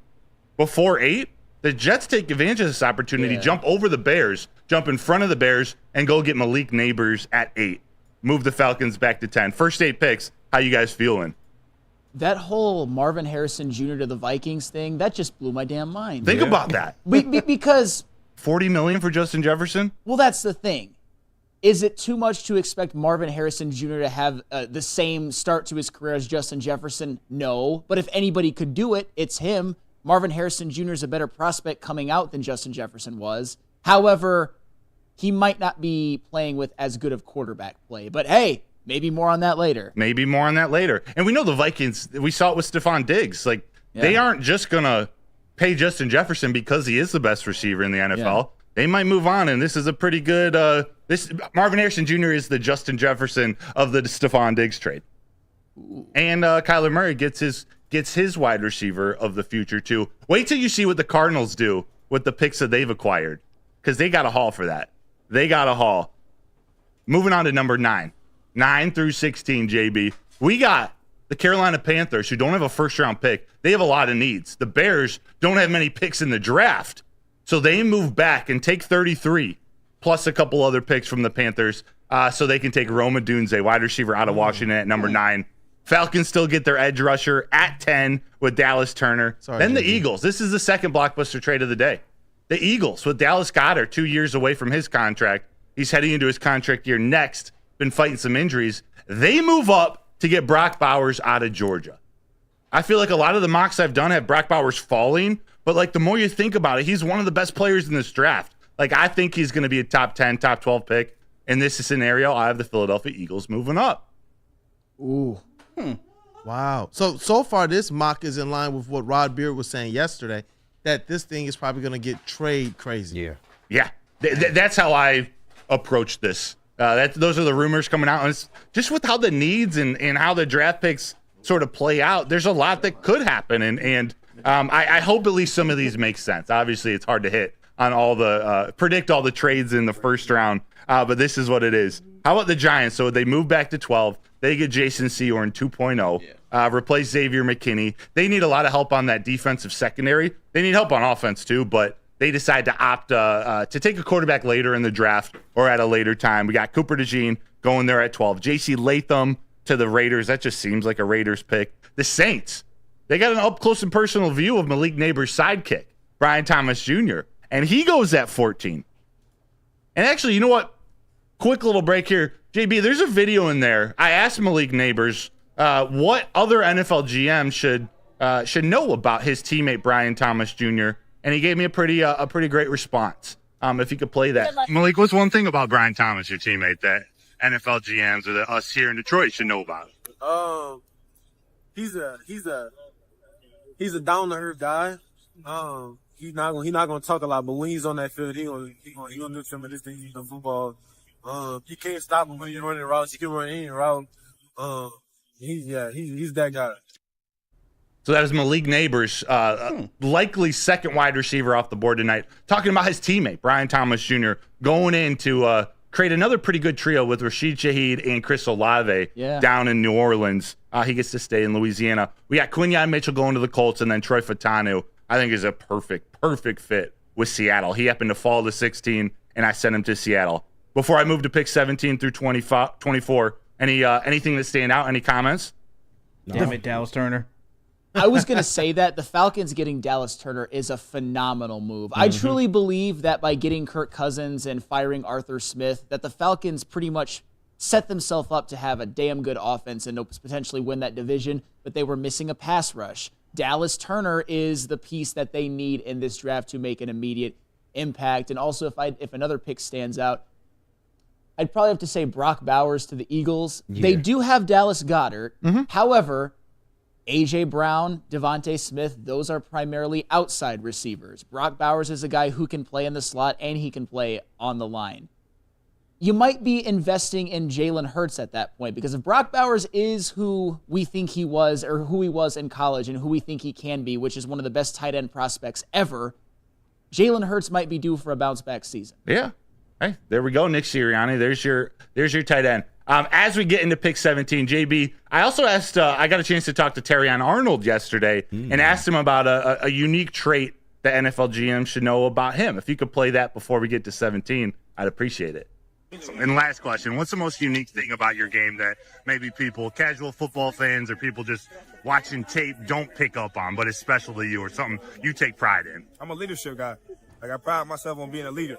before 8, the Jets take advantage of this opportunity, jump over the Bears, jump in front of the Bears, and go get Malik Neighbors at 8. Move the Falcons back to 10. First 8 picks. How you guys feeling? That whole Marvin Harrison Jr. to the Vikings thing, that just blew my damn mind. Think about that. Because $40 million for Justin Jefferson? Well, that's the thing. Is it too much to expect Marvin Harrison Jr. to have the same start to his career as Justin Jefferson? No. But if anybody could do it, it's him. Marvin Harrison Jr. is a better prospect coming out than Justin Jefferson was. However, he might not be playing with as good of quarterback play. But hey, maybe more on that later. Maybe more on that later. And we know the Vikings, we saw it with Stephon Diggs. Like, they aren't just going to pay Justin Jefferson because he is the best receiver in the NFL. Yeah. They might move on, and this is a pretty good Marvin Harrison Jr. is the Justin Jefferson of the Stephon Diggs trade. Ooh. And Kyler Murray gets his wide receiver of the future, too. Wait till you see what the Cardinals do with the picks that they've acquired, because they got a haul for that. They got a haul. Moving on to number 9. 9 through 16, JB. We got the Carolina Panthers, who don't have a first-round pick. They have a lot of needs. The Bears don't have many picks in the draft, so they move back and take 33, plus a couple other picks from the Panthers, so they can take Roma Dunze, wide receiver out of Washington, at number 9. Falcons still get their edge rusher at 10 with Dallas Turner. Then the Eagles. This is the second blockbuster trade of the day. The Eagles with Dallas Goedert 2 years away from his contract. He's heading into his contract year next. Been fighting some injuries. They move up to get Brock Bowers out of Georgia. I feel like a lot of the mocks I've done have Brock Bowers falling, but like the more you think about it, he's one of the best players in this draft. Like, I think he's going to be a top 10, top 12 pick. In this scenario, I have the Philadelphia Eagles moving up. Ooh. Wow. So far, this mock is in line with what Rod Beard was saying yesterday, that this thing is probably going to get trade crazy. Yeah. That's how I approach this. Those are the rumors coming out. And it's just with how the needs and how the draft picks sort of play out, there's a lot that could happen. And I hope at least some of these make sense. Obviously, it's hard to hit on all the predict all the trades in the first round, but this is what it is. How about the Giants? So they move back to 12. They get Jason Sewell 2.0, replace Xavier McKinney. They need a lot of help on that defensive secondary. They need help on offense too, but they decide to opt to take a quarterback later in the draft or at a later time. We got Cooper DeJean going there at 12. J.C. Latham to the Raiders. That just seems like a Raiders pick. The Saints, they got an up-close and personal view of Malik Neighbors' sidekick, Brian Thomas Jr., and he goes at 14. And actually, you know what? Quick little break here. JB, there's a video in there. I asked Malik Neighbors what other NFL GM should know about his teammate, Brian Thomas Jr., and he gave me a pretty great response. If you could play that. Malik, what's one thing about Brian Thomas, your teammate, that NFL GMs or us here in Detroit should know about? He's a down to earth guy. He's not gonna talk a lot, but when he's on that field, he gonna do some of this thing in football. You can't stop him when you're running routes. You can run any route. He's that guy. So that is Malik Neighbors, likely second wide receiver off the board tonight, talking about his teammate, Brian Thomas Jr., going in to create another pretty good trio with Rashid Shaheed and Chris Olave down in New Orleans. He gets to stay in Louisiana. We got Quinyon Mitchell going to the Colts, and then Troy Fatanu, I think, is a perfect fit with Seattle. He happened to fall to 16, and I sent him to Seattle. Before I move to pick 17 through 24, anything that stand out? Any comments? Damn it, Dallas Turner. I was going to say that the Falcons getting Dallas Turner is a phenomenal move. I truly believe that by getting Kirk Cousins and firing Arthur Smith, that the Falcons pretty much set themselves up to have a damn good offense and potentially win that division, but they were missing a pass rush. Dallas Turner is the piece that they need in this draft to make an immediate impact. And also, if another pick stands out, I'd probably have to say Brock Bowers to the Eagles. Yeah. They do have Dallas Goedert. However, A.J. Brown, Devontae Smith, those are primarily outside receivers. Brock Bowers is a guy who can play in the slot and he can play on the line. You might be investing in Jalen Hurts at that point, because if Brock Bowers is who we think he was, or who he was in college and who we think he can be, which is one of the best tight end prospects ever, Jalen Hurts might be due for a bounce back season. Yeah. Hey, there we go, Nick Sirianni. There's your tight end. As we get into pick 17, JB, I also asked, I got a chance to talk to Terrion Arnold yesterday and asked him about a unique trait that NFL GM should know about him. If you could play that before we get to 17, I'd appreciate it. And last question, what's the most unique thing about your game that maybe people, casual football fans or people just watching tape, don't pick up on, but it's special to you or something you take pride in? I'm a leadership guy. Like, I pride myself on being a leader,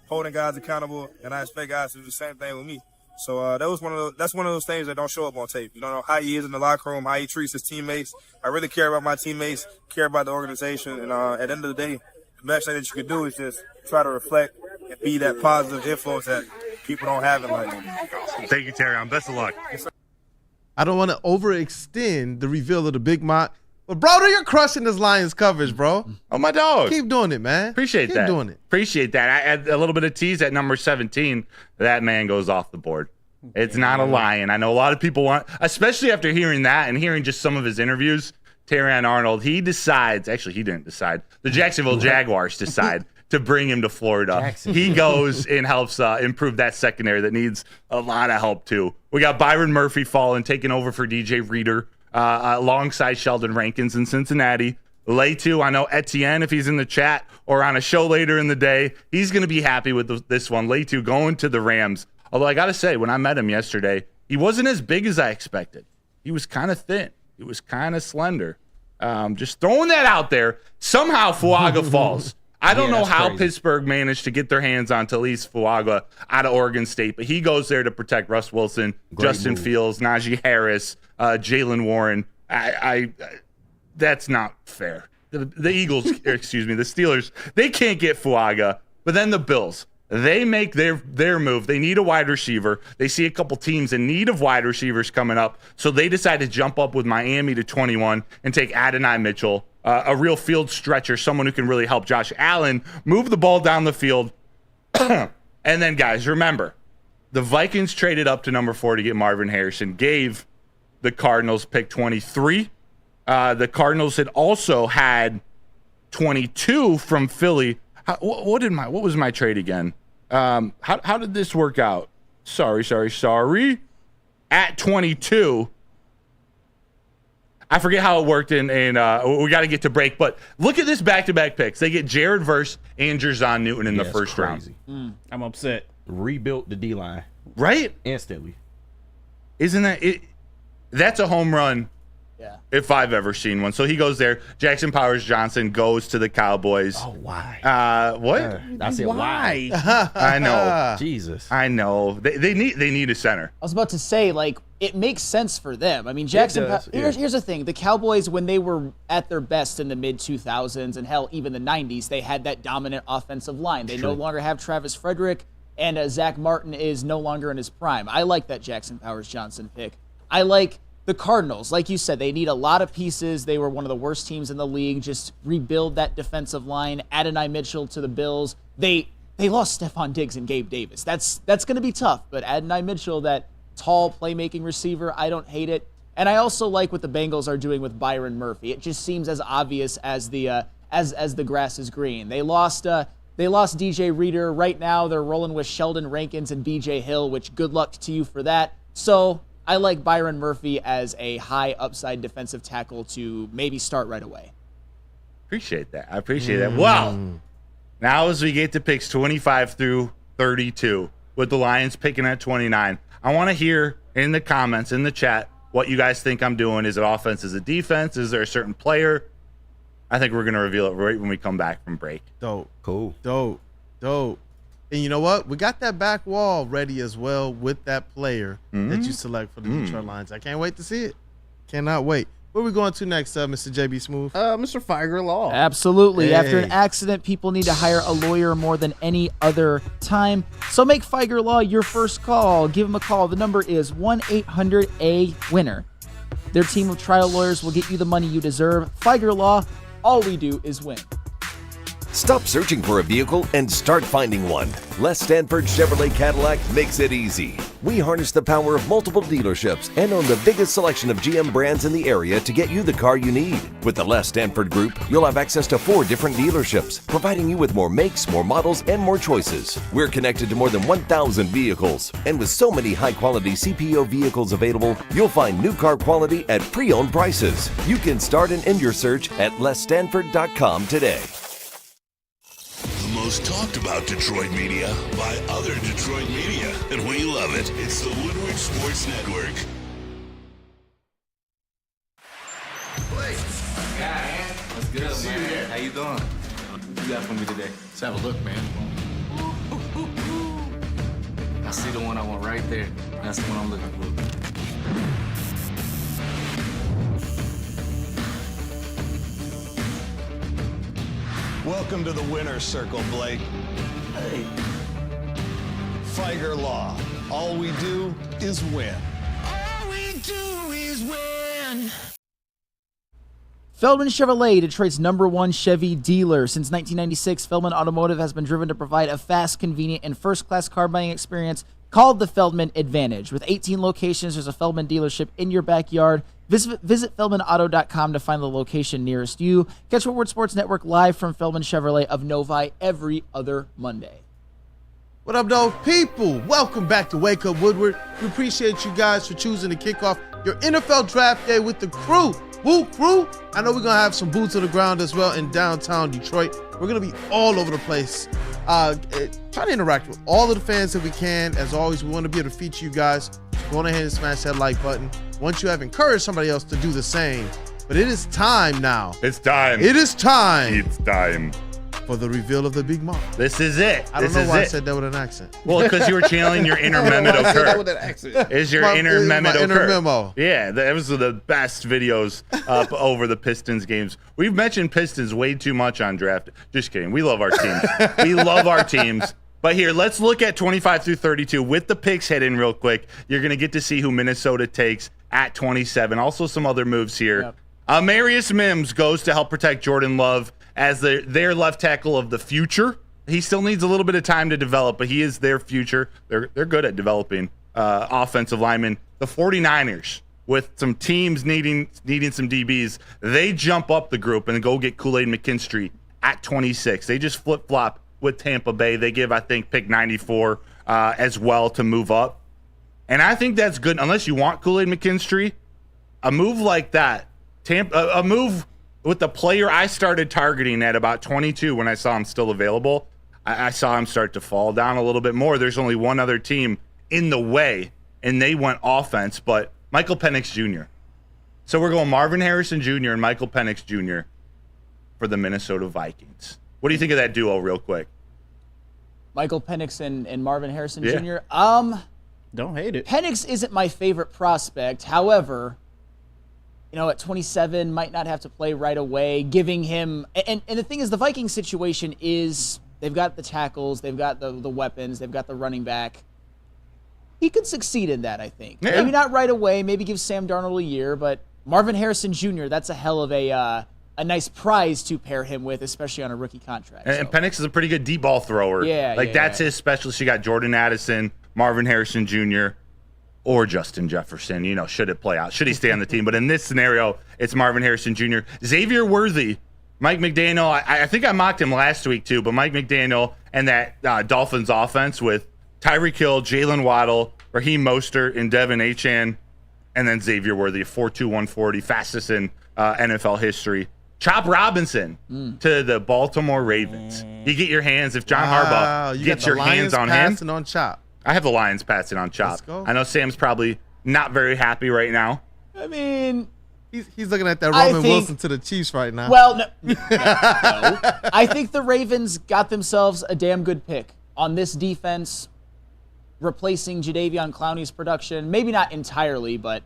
holding guys accountable, and I expect guys to do the same thing with me. So that's one of those things that don't show up on tape. You don't know how he is in the locker room, how he treats his teammates. I really care about my teammates, care about the organization, and at the end of the day, the best thing that you can do is just try to reflect and be that positive influence that people don't have in life. Thank you, Terrion. Best of luck. I don't want to overextend the reveal of the Big Mock, but Broder, you're crushing this Lions coverage, bro. Oh, my dog. Keep doing it, man. Appreciate that. Keep doing it. Appreciate that. I add a little bit of tease at number 17. That man goes off the board. It's not a Lion. I know a lot of people want, especially after hearing that and hearing just some of his interviews, Terrion Arnold, he decides, actually he didn't decide, the Jacksonville Jaguars decide to bring him to Florida. He goes and helps improve that secondary that needs a lot of help too. We got Byron Murphy falling, taking over for DJ Reader alongside Sheldon Rankins in Cincinnati. Latu, I know Etienne, if he's in the chat or on a show later in the day, he's going to be happy with this one. Latu going to the Rams. Although I got to say, when I met him yesterday, he wasn't as big as I expected. He was kind of thin. He was kind of slender. Just throwing that out there. Somehow Fuaga falls. I don't know how crazy. Pittsburgh managed to get their hands on Talise Fuaga out of Oregon State, but he goes there to protect Russ Wilson, Justin Fields, Najee Harris, Jalen Warren. That's not fair. The Eagles, the Steelers, they can't get Fuaga, but then the Bills, they make their move. They need a wide receiver. They see a couple teams in need of wide receivers coming up, so they decide to jump up with Miami to 21 and take Adonai Mitchell, a real field stretcher, someone who can really help Josh Allen move the ball down the field. And And then, guys, remember, the Vikings traded up to number 4 to get Marvin Harrison, gave the Cardinals pick 23. The Cardinals had also had 22 from Philly. What was my trade again? How did this work out? Sorry. At 22. I forget how it worked in we got to get to break, but look at this back-to-back picks. They get Jared Verse and Jerzon Newton in the first round. I'm upset. Rebuilt the D-line. Right? Instantly. Isn't that it? That's a home run. Yeah. If I've ever seen one. So he goes there. Jackson Powers Johnson goes to the Cowboys. Oh, why? What? I said why. I know. Jesus. I know. They need a center. I was about to say, like, it makes sense for them. I mean, Jackson. Here's the thing: the Cowboys, when they were at their best in the mid 2000s and hell, even the 90s, they had that dominant offensive line. They no longer have Travis Frederick, and Zach Martin is no longer in his prime. I like that Jackson Powers Johnson pick. I like the Cardinals. Like you said, they need a lot of pieces. They were one of the worst teams in the league. Just rebuild that defensive line. Adonai Mitchell to the Bills. They lost Stephon Diggs and Gabe Davis. That's going to be tough. But Adonai Mitchell, that tall playmaking receiver, I don't hate it. And I also like what the Bengals are doing with Byron Murphy. It just seems as obvious as the as the grass is green. They lost DJ Reader. Right now they're rolling with Sheldon Rankins and BJ Hill, which good luck to you for that. So I like Byron Murphy as a high upside defensive tackle to maybe start right away. Appreciate that. I appreciate that. Wow. Now as we get to picks 25 through 32, with the Lions picking at 29, I want to hear in the comments, in the chat, what you guys think I'm doing. Is it offense? Is it defense? Is there a certain player? I think we're going to reveal it right when we come back from break. Dope. Cool. Dope. And you know what? We got that back wall ready as well with that player that you select for the Detroit Lions. I can't wait to see it. Cannot wait. Where are we going to next, Mr. JB Smooth? Mr. Figer Law. Absolutely. Hey. After an accident, people need to hire a lawyer more than any other time. So make Figer Law your first call. Give them a call. The number is 1-800-A-WINNER. Their team of trial lawyers will get you the money you deserve. Figer Law, all we do is win. Stop searching for a vehicle and start finding one. Les Stanford Chevrolet Cadillac makes it easy. We harness the power of multiple dealerships and own the biggest selection of GM brands in the area to get you the car you need. With the Les Stanford Group, you'll have access to 4 different dealerships, providing you with more makes, more models, and more choices. We're connected to more than 1,000 vehicles. And with so many high-quality CPO vehicles available, you'll find new car quality at pre-owned prices. You can start and end your search at lesstanford.com today. The most talked about Detroit media by other Detroit media, and we love it. It's the Woodward Sports Network. What's good, man? How you doing? What you got for me today? Let's have a look, man. I see the one I want right there. That's the one I'm looking for. Welcome to the winner's circle, Blake. Hey. Figer Law. All we do is win. All we do is win. Feldman Chevrolet, Detroit's #1 Chevy dealer. Since 1996, Feldman Automotive has been driven to provide a fast, convenient, and first-class car buying experience called the Feldman Advantage. With 18 locations, there's a Feldman dealership in your backyard. Visit feldmanauto.com to find the location nearest you. Catch Woodward Sports Network live from Feldman Chevrolet of Novi every other Monday. What up, though, people? Welcome back to Wake Up Woodward. We appreciate you guys for choosing to kick off your NFL draft day with the crew. Woo, crew! I know we're going to have some boots on the ground as well in downtown Detroit. We're going to be all over the place, trying to interact with all of the fans that we can. As always, we want to be able to feature you guys. Go on ahead and smash that like button once you have encouraged somebody else to do the same. But it is time now. It's time. It is time. It's time. For the reveal of the Big Mom. This is it. I don't know why I said that with an accent. Well, because you were channeling your inner Mehmet Okur. Is your inner Mehmet Okur. Inner memo. Yeah, that was the best videos up over the Pistons games. We've mentioned Pistons way too much on draft. Just kidding. We love our teams. We love our teams. But here, let's look at 25 through 32 with the picks hit in real quick. You're going to get to see who Minnesota takes at 27. Also some other moves here. Yep. Marius Mims goes to help protect Jordan Love as their left tackle of the future. he still needs a little bit of time to develop, but he is their future. They're good at developing offensive linemen. The 49ers, with some teams needing some DBs, they jump up the group and go get Kool-Aid McKinstry at 26. They just flip-flop with Tampa Bay. They give, I think, pick 94 as well to move up. And I think that's good, unless you want Kool-Aid McKinstry. A move like that, a move with the player I started targeting at about 22 when I saw him still available, I saw him start to fall down a little bit more. There's only one other team in the way, and they went offense, but Michael Penix Jr. So we're going Marvin Harrison Jr. and Michael Penix Jr. for the Minnesota Vikings. What do you think of that duo real quick? Michael Penix and Marvin Harrison Yeah. Jr.? Don't hate it. Penix isn't my favorite prospect. However, at 27, might not have to play right away, giving him – and the thing is, the Vikings situation is they've got the tackles, they've got the weapons, they've got the running back. He could succeed in that, I think. Yeah. Maybe not right away, maybe give Sam Darnold a year, but Marvin Harrison Jr., that's a hell of a nice prize to pair him with, especially on a rookie contract. And Penix is a pretty good deep ball thrower. That's his specialist. You got Jordan Addison, Marvin Harrison Jr., or Justin Jefferson. Should it play out? Should he stay on the team? But in this scenario, it's Marvin Harrison Jr. Xavier Worthy, Mike McDaniel. I think I mocked him last week too, but Mike McDaniel and that Dolphins offense with Tyreek Hill, Jalen Waddle, Raheem Mostert, and Devin Achane, and then Xavier Worthy, 4.2, 140, fastest in NFL history. Chop Robinson to the Baltimore Ravens. You get your hands, if John Harbaugh gets your hands on him. Passing on Chop. I have the Lions passing on Chop. Let's go. I know Sam's probably not very happy right now. I mean, he's looking at that Roman Wilson to the Chiefs right now. Well, no. I think the Ravens got themselves a damn good pick on this defense, replacing Jadeveon Clowney's production. Maybe not entirely, but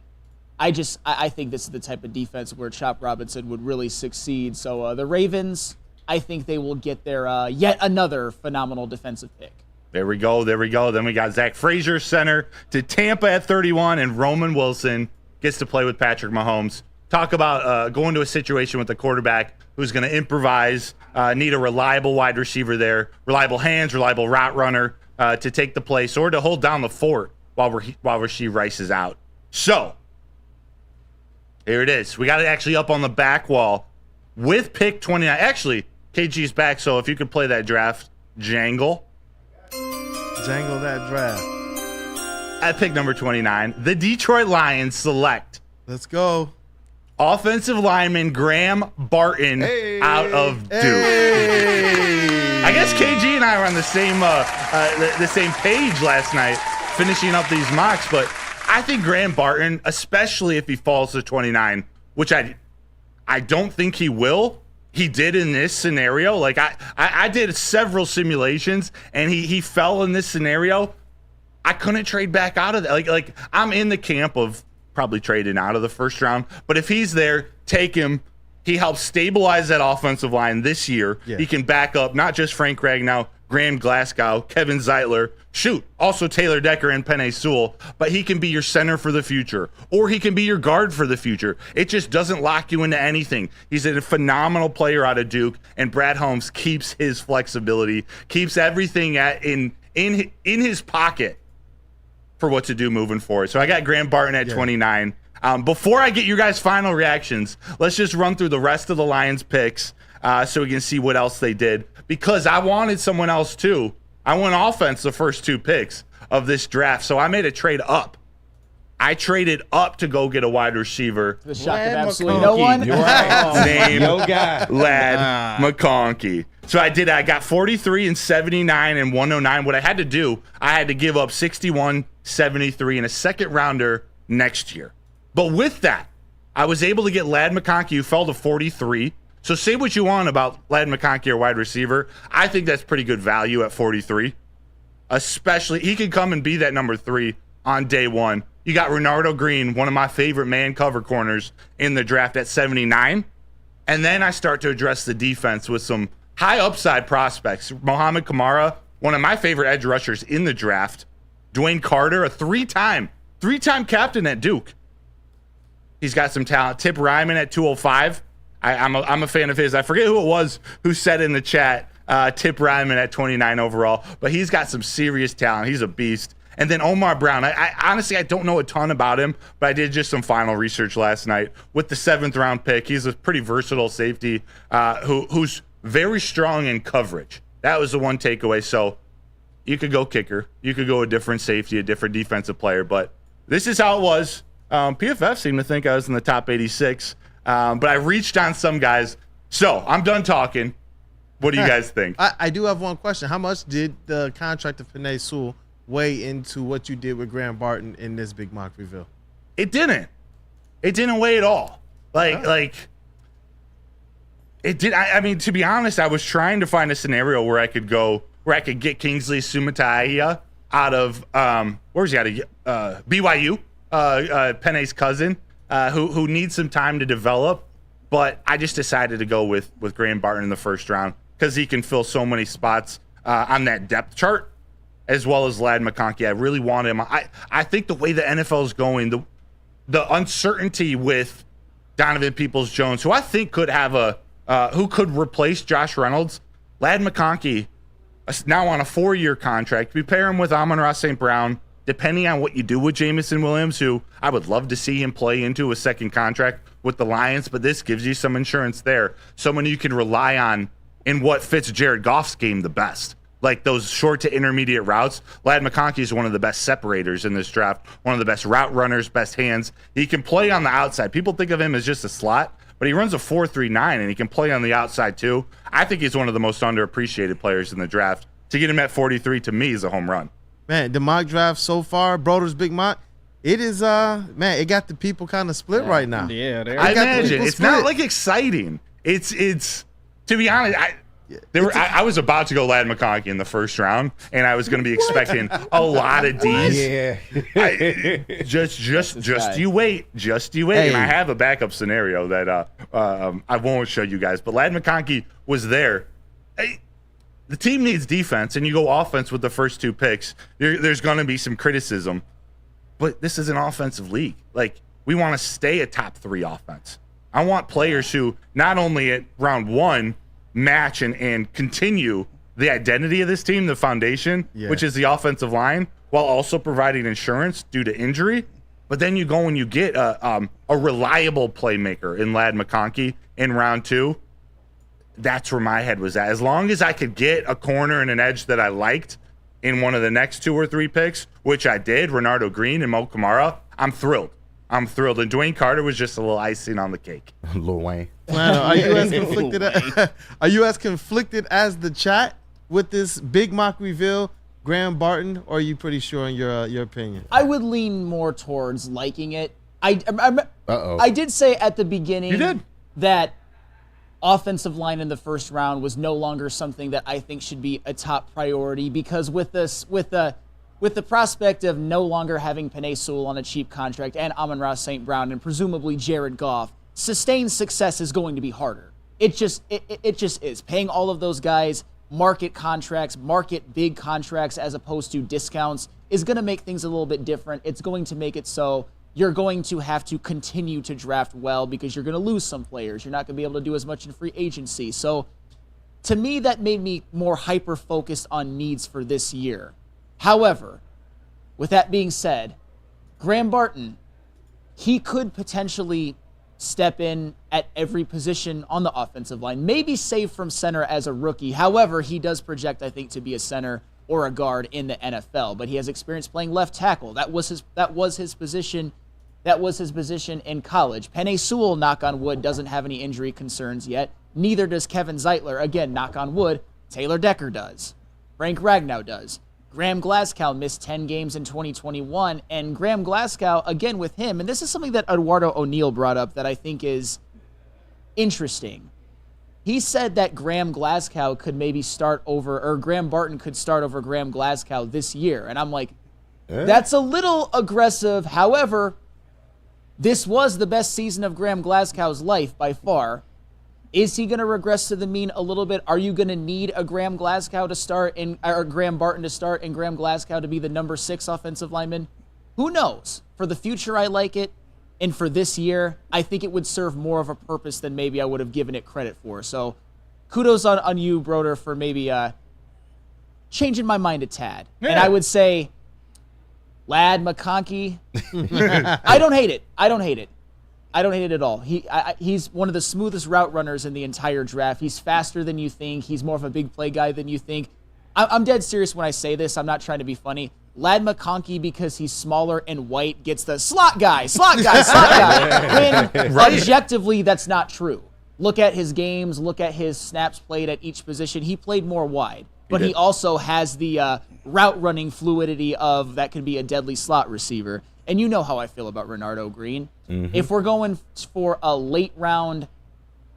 I think this is the type of defense where Chop Robinson would really succeed. So the Ravens, I think they will get their yet another phenomenal defensive pick. There we go. Then we got Zach Frazier, center, to Tampa at 31, and Roman Wilson gets to play with Patrick Mahomes. Talk about going to a situation with a quarterback who's going to improvise, need a reliable wide receiver there, reliable hands, reliable route runner to take the place or to hold down the fort while Rashee Rice is out. So here it is. We got it actually up on the back wall with pick 29. Actually, KG's back, so if you could play that draft jangle that draft. At pick number 29, the Detroit Lions select. Let's go. Offensive lineman Graham Barton out of Duke. I guess KG and I were on the same page last night, finishing up these mocks. But I think Graham Barton, especially if he falls to 29, which I don't think he will. He did in this scenario. Like I did several simulations, and he fell in this scenario. I couldn't trade back out of that. Like I'm in the camp of probably trading out of the first round. But if he's there, take him. He helps stabilize that offensive line this year. Yeah. He can back up not just Frank Ragnow, Graham Glasgow, Kevin Zeitler, also Taylor Decker and Penei Sewell, but he can be your center for the future, or he can be your guard for the future. It just doesn't lock you into anything. He's a phenomenal player out of Duke, and Brad Holmes keeps his flexibility, keeps everything in his pocket for what to do moving forward. So I got Graham Barton at 29. Before I get your guys' final reactions, let's just run through the rest of the Lions picks so we can see what else they did, because I wanted someone else too. I went offense the first two picks of this draft, so I made a trade up. I traded up to go get a wide receiver. The shock of absolutely no one. You're right. Name Lad McConkey. So I did. I got 43 and 79 and 109. What I had to do, I had to give up 61, 73 and a second rounder next year. But with that, I was able to get Lad McConkey, who fell to 43. So say what you want about Lad McConkey, or wide receiver. I think that's pretty good value at 43. Especially, he could come and be that number 3 on day one. You got Renardo Green, one of my favorite man cover corners in the draft, at 79. And then I start to address the defense with some high upside prospects. Mohamed Kamara, one of my favorite edge rushers in the draft. Dwayne Carter, a three-time captain at Duke. He's got some talent. Tip Ryman at 205. I'm a fan of his. I forget who it was who said in the chat Tip Ryman at 29 overall, but he's got some serious talent. He's a beast. And then Omar Brown. I honestly, I don't know a ton about him, but I did just some final research last night with the 7th round pick. He's a pretty versatile safety who's very strong in coverage. That was the one takeaway. So you could go kicker. You could go a different safety, a different defensive player. But this is how it was. PFF seemed to think I was in the top 86. But I reached on some guys. So I'm done talking. What do you guys think? I do have one question. How much did the contract of Penei Sewell weigh into what you did with Graham Barton in this big mock reveal? It didn't. It didn't weigh at all. Like it did. I mean, to be honest, I was trying to find a scenario where I could get Kingsley Sumatai out of where's he out of BYU, Penei's cousin, who needs some time to develop. But I just decided to go with Graham Barton in the first round because he can fill so many spots on that depth chart, as well as Ladd McConkey. I really want him. I think the way the NFL is going, the uncertainty with Donovan Peoples-Jones, who I think could have who could replace Josh Reynolds. Ladd McConkey now on a 4-year contract. We pair him with Amon-Ra St. Brown, depending on what you do with Jamison Williams, who I would love to see him play into a second contract with the Lions, but this gives you some insurance there. Someone you can rely on in what fits Jared Goff's game the best. Like those short to intermediate routes. Ladd McConkey is one of the best separators in this draft, one of the best route runners, best hands. He can play on the outside. People think of him as just a slot, but he runs a 4.39 and he can play on the outside too. I think he's one of the most underappreciated players in the draft. To get him at 43 to me is a home run. Man, the mock draft so far, Broder's big mock, it is it got the people kind of split right now. Yeah, I imagine it's not like exciting. It's to be honest, I was about to go Ladd McConkey in the first round, and I was going to be expecting a lot of D's. Yeah. Just you wait. Hey. And I have a backup scenario that I won't show you guys, but Ladd McConkey was there. The team needs defense, and you go offense with the first 2 picks. There's going to be some criticism, but this is an offensive league. Like, we want to stay a top 3 offense. I want players who not only at round 1 match and continue the identity of this team, the foundation, which is the offensive line, while also providing insurance due to injury. But then you go and you get a reliable playmaker in Ladd McConkey in round 2. That's where my head was at. As long as I could get a corner and an edge that I liked in one of the next 2 or 3 picks, which I did, Renardo Green and Mo Kamara, I'm thrilled. And Dwayne Carter was just a little icing on the cake. Lil Wayne. Are you as conflicted? Are you as conflicted as the chat with this big mock reveal, Graham Barton, or are you pretty sure in your opinion? I would lean more towards liking it. I did say at the beginning that offensive line in the first round was no longer something that I think should be a top priority, because with the prospect of no longer having Penei Sewell on a cheap contract and Amon-Ra St. Brown and presumably Jared Goff, sustained success is going to be harder. It just is. Paying all of those guys market contracts, market big contracts as opposed to discounts is going to make things a little bit different. It's going to make it so you're going to have to continue to draft well because you're going to lose some players. You're not going to be able to do as much in free agency. So to me, that made me more hyper-focused on needs for this year. However, with that being said, Graham Barton, he could potentially step in at every position on the offensive line, maybe save from center as a rookie. However, he does project, I think, to be a center or a guard in the NFL, but he has experience playing left tackle. That was his position. That was his position in college. Penei Sewell, knock on wood, doesn't have any injury concerns yet. Neither does Kevin Zeitler. Again, knock on wood, Taylor Decker does. Frank Ragnow does. Graham Glasgow missed 10 games in 2021, and Graham Glasgow, again with him, and this is something that Eduardo O'Neill brought up that I think is interesting. He said that Graham Glasgow could maybe start over, or Graham Barton could start over Graham Glasgow this year, and I'm like, that's a little aggressive. However, this was the best season of Graham Glasgow's life by far. Is he going to regress to the mean a little bit? Are you going to need a Graham Glasgow to start or Graham Barton to start and Graham Glasgow to be the number 6 offensive lineman? Who knows? For the future, I like it. And for this year, I think it would serve more of a purpose than maybe I would have given it credit for. So kudos on you, Broder, for maybe changing my mind a tad. Yeah. And I would say, Ladd McConkey, I don't hate it. I don't hate it at all. He's one of the smoothest route runners in the entire draft. He's faster than you think. He's more of a big play guy than you think. I'm dead serious when I say this. I'm not trying to be funny. Ladd McConkey, because he's smaller and white, gets the slot guy. When objectively, that's not true. Look at his games. Look at his snaps played at each position. He played more wide, but he also has the route running fluidity of that can be a deadly slot receiver. And you know how I feel about Renardo Green. Mm-hmm. If we're going for a late round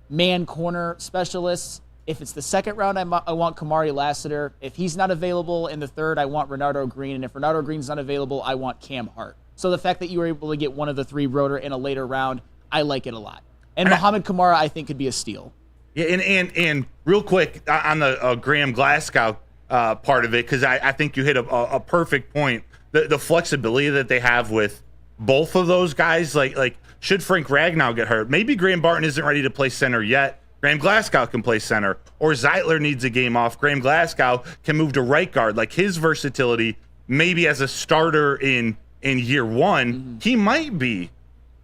man corner specialist, if it's the second round, I want Kamari Lassiter. If he's not available in the third, I want Renardo Green. And if Renardo Green's not available, I want Cam Hart. So the fact that you were able to get one of the three, Broder, in a later round, I like it a lot. And Muhammad Kamara, I think, could be a steal. Yeah, and real quick on the Graham Glasgow part of it, because I think you hit a perfect point. The flexibility that they have with both of those guys, like should Frank Ragnow get hurt, maybe Graham Barton isn't ready to play center yet. Graham Glasgow can play center, or Zeitler needs a game off. Graham Glasgow can move to right guard. Like his versatility, maybe as a starter in year one, he might be,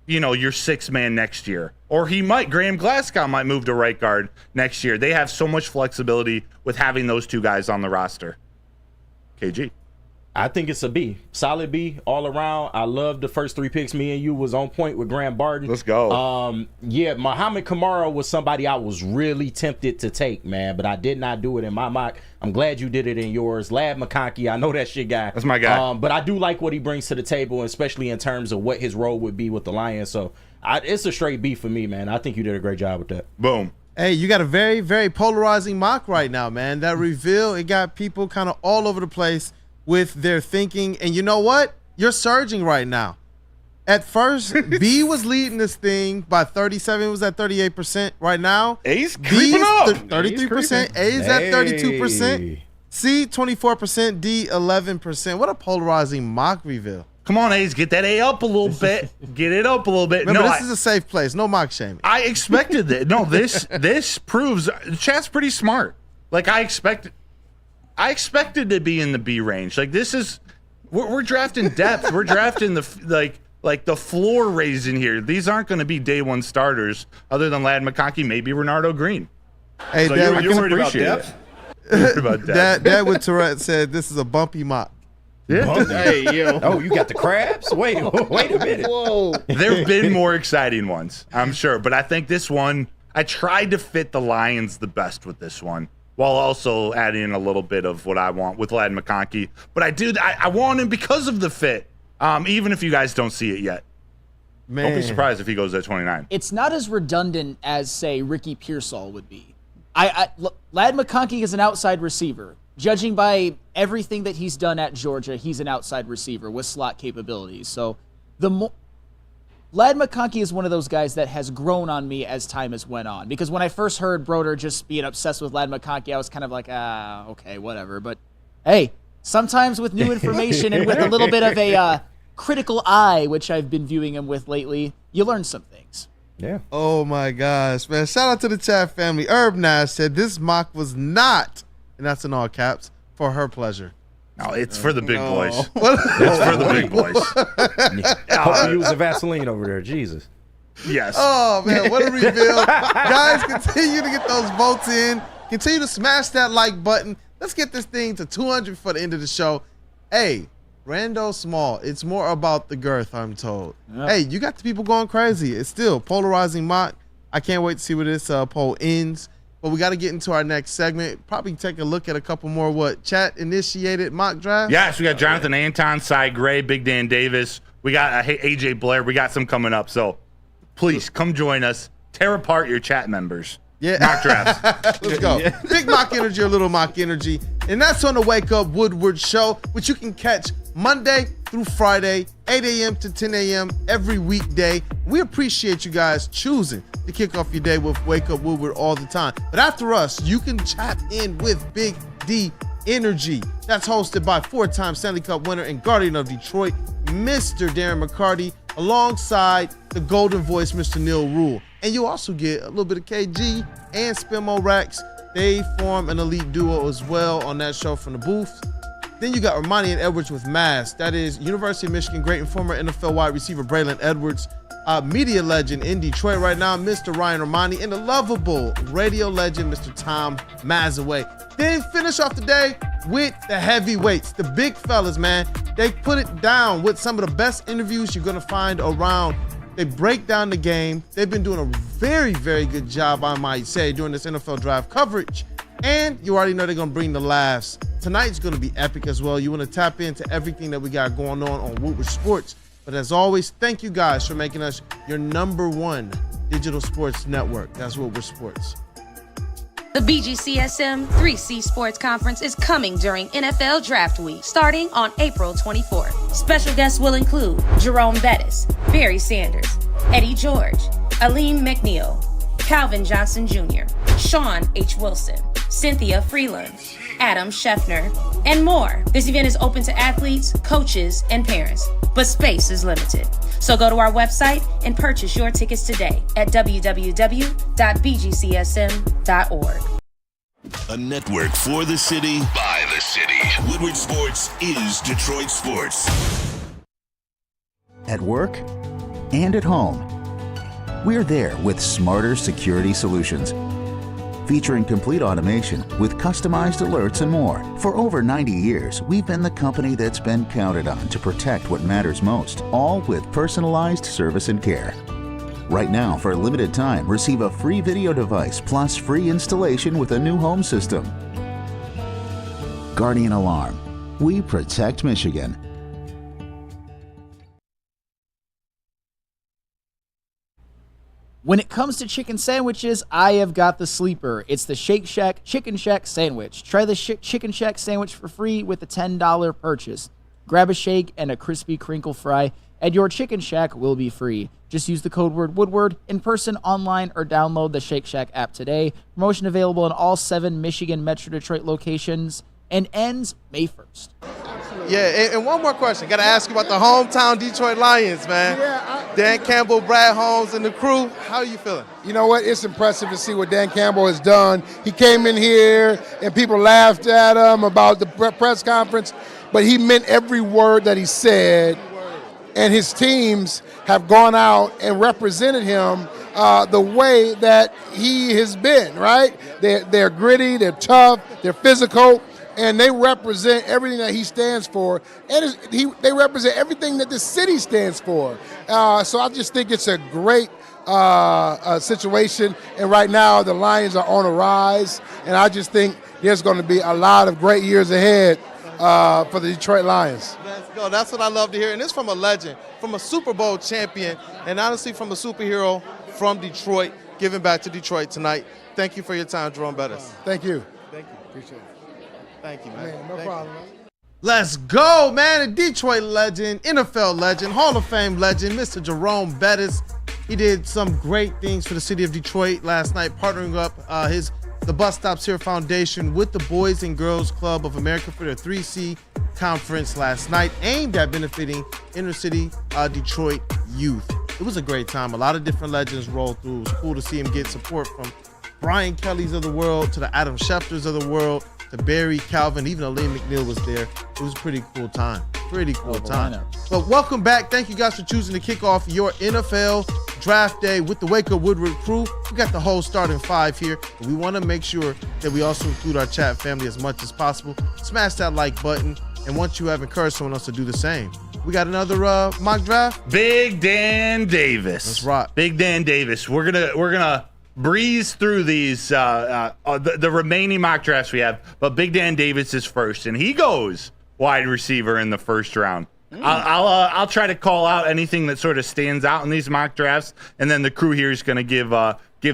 your sixth man next year, or Graham Glasgow might move to right guard next year. They have so much flexibility with having those two guys on the roster. KG. I think it's a B. Solid B all around. I love the first three picks. Me and you was on point with Graham Barton. Let's go. Yeah, Muhammad Kamara was somebody I was really tempted to take, man, but I did not do it in my mock. I'm glad you did it in yours. Ladd McConkey, I know that shit guy. That's my guy. But I do like what he brings to the table, especially in terms of what his role would be with the Lions. So it's a straight B for me, man. I think you did a great job with that. Boom. Hey, you got a very, very polarizing mock right now, man. That reveal, it got people kind of all over the place with their thinking. And you know what? You're surging right now. At first, B was leading this thing by 37. It was at 38% right now. A's creeping up. 33%. A's at 32%. C, 24%. D, 11%. What a polarizing mock reveal. Come on, A's, get that A up a little bit. Get it up a little bit. Remember, this is a safe place. No mock shaming. I expected that. No, this proves chat's pretty smart. Like I expected to be in the B range. Like this is, we're drafting depth. We're drafting the the floor raising here. These aren't going to be day one starters other than Ladd McConkey, maybe Renardo Green. Hey, so Dad, you're worried about depth? Worried about depth. Dad with Tourette said this is a bumpy mock. Yeah. Hey, yo. Oh, you got the crabs? Wait a minute. Whoa. There have been more exciting ones, I'm sure. But I think this one, I tried to fit the Lions the best with this one, while also adding in a little bit of what I want with Ladd McConkey. But I want him because of the fit, even if you guys don't see it yet. Man. Don't be surprised if he goes at 29. It's not as redundant as, say, Ricky Pearsall would be. Ladd McConkey is an outside receiver. Judging by everything that he's done at Georgia, he's an outside receiver with slot capabilities. So Ladd McConkey is one of those guys that has grown on me as time has went on. Because when I first heard Broder just being obsessed with Ladd McConkey, I was kind of like, okay, whatever. But hey, sometimes with new information and with a little bit of a critical eye, which I've been viewing him with lately, you learn some things. Yeah. Oh my gosh, man. Shout out to the chat family. Herb Nash said this mock was not, and that's in all caps, for her pleasure. No, it's for the big boys. It's for the big boys. Hope you use the Vaseline over there. Jesus. Yes. Oh, man, what a reveal. Guys, continue to get those votes in. Continue to smash that like button. Let's get this thing to 200 for the end of the show. Hey, Rando Small, it's more about the girth, I'm told. Yep. Hey, you got the people going crazy. It's still polarizing mock. I can't wait to see where this poll ends. But we got to get into our next segment. Probably take a look at a couple more chat-initiated mock drafts. Yes, we got Jonathan Anton, Cy Gray, Big Dan Davis. We got AJ Blair. We got some coming up. So please come join us. Tear apart your chat members. Yeah. Mock drafts. Let's go. Yeah. Big mock energy or little mock energy. And that's on the Wake Up Woodward show, which you can catch Monday through Friday, 8 a.m. to 10 a.m. every weekday. We appreciate you guys choosing to kick off your day with Wake Up Woodward all the time. But after us, you can tap in with Big D Energy. That's hosted by four-time Stanley Cup winner and guardian of Detroit, Mr. Darren McCarty, alongside the golden voice, Mr. Neil Rule. And you'll also get a little bit of KG and Spimo Racks They form an elite duo as well on that show from the booth. Then you got Romani and Edwards with Mass. That is University of Michigan great and former NFL wide receiver Braylon Edwards, media legend in Detroit right now, Mr. Ryan Romani, and the lovable radio legend, Mr. Tom Mazaway. Then finish off the day with the heavyweights, the big fellas, man. They put it down with some of the best interviews you're gonna find around. They break down the game. They've been doing a very, very good job, I might say, during this NFL draft coverage. And you already know they're going to bring the laughs. Tonight's going to be epic as well. You want to tap into everything that we got going on Woodward Sports. But as always, thank you guys for making us your #1 digital sports network. That's Woodward Sports. The BGCSM 3C Sports Conference is coming during NFL Draft Week, starting on April 24th. Special guests will include Jerome Bettis, Barry Sanders, Eddie George, Aleem McNeil, Calvin Johnson Jr., Sean H. Wilson, Cynthia Freeland, Adam Scheffner, and more. This event is open to athletes, coaches, and parents, but space is limited. So go to our website and purchase your tickets today at www.bgcsm.org. A network for the city, by the city. Woodward Sports is Detroit Sports. At work and at home, we're there with smarter security solutions. Featuring complete automation with customized alerts and more. For over 90 years, we've been the company that's been counted on to protect what matters most, all with personalized service and care. Right now, for a limited time, receive a free video device plus free installation with a new home system. Guardian Alarm. We protect Michigan. When it comes to chicken sandwiches, I have got the sleeper. It's the Shake Shack Chicken Shack Sandwich. Try the Chicken Shack Sandwich for free with a $10 purchase. Grab a shake and a crispy crinkle fry, and your Chicken Shack will be free. Just use the code word Woodward in person, online, or download the Shake Shack app today. Promotion available in all 7 Michigan Metro Detroit locations and ends May 1st. Yeah, and one more question. Got to ask you about the hometown Detroit Lions, man. Dan Campbell, Brad Holmes, and the crew. How are you feeling? You know what? It's impressive to see what Dan Campbell has done. He came in here and people laughed at him about the press conference, but he meant every word that he said. And his teams have gone out and represented him the way that he has been, right? They're gritty, they're tough, they're physical. And they represent everything that he stands for, and they represent everything that the city stands for. So I just think it's a great situation. And right now, the Lions are on a rise, and I just think there's going to be a lot of great years ahead for the Detroit Lions. Let's go. That's what I love to hear. And it's from a legend, from a Super Bowl champion, and honestly from a superhero from Detroit, giving back to Detroit tonight. Thank you for your time, Jerome Bettis. Thank you. Thank you. Appreciate it. Thank you, man. No problem, man. Let's go, man. A Detroit legend, NFL legend, Hall of Fame legend, Mr. Jerome Bettis. He did some great things for the city of Detroit last night, partnering up the Bus Stops Here Foundation with the Boys and Girls Club of America for their 3C conference last night, aimed at benefiting inner city Detroit youth. It was a great time. A lot of different legends rolled through. It was cool to see him get support from Brian Kelly's of the world to the Adam Schefter's of the world to Barry, Calvin, even Aleem McNeil was there. It was a pretty cool time. Pretty cool time. But welcome back. Thank you guys for choosing to kick off your NFL draft day with the Wake Up Woodward crew. We got the whole starting 5 here. And we want to make sure that we also include our chat family as much as possible. Smash that like button. And once you have encouraged someone else to do the same. We got another mock draft. Big Dan Davis. Let's rock. Big Dan Davis. We're gonna breeze through these the remaining mock drafts we have, but Big Dan Davis is first, and he goes wide receiver in the first round. I'll try to call out anything that sort of stands out in these mock drafts, and then the crew here is going to give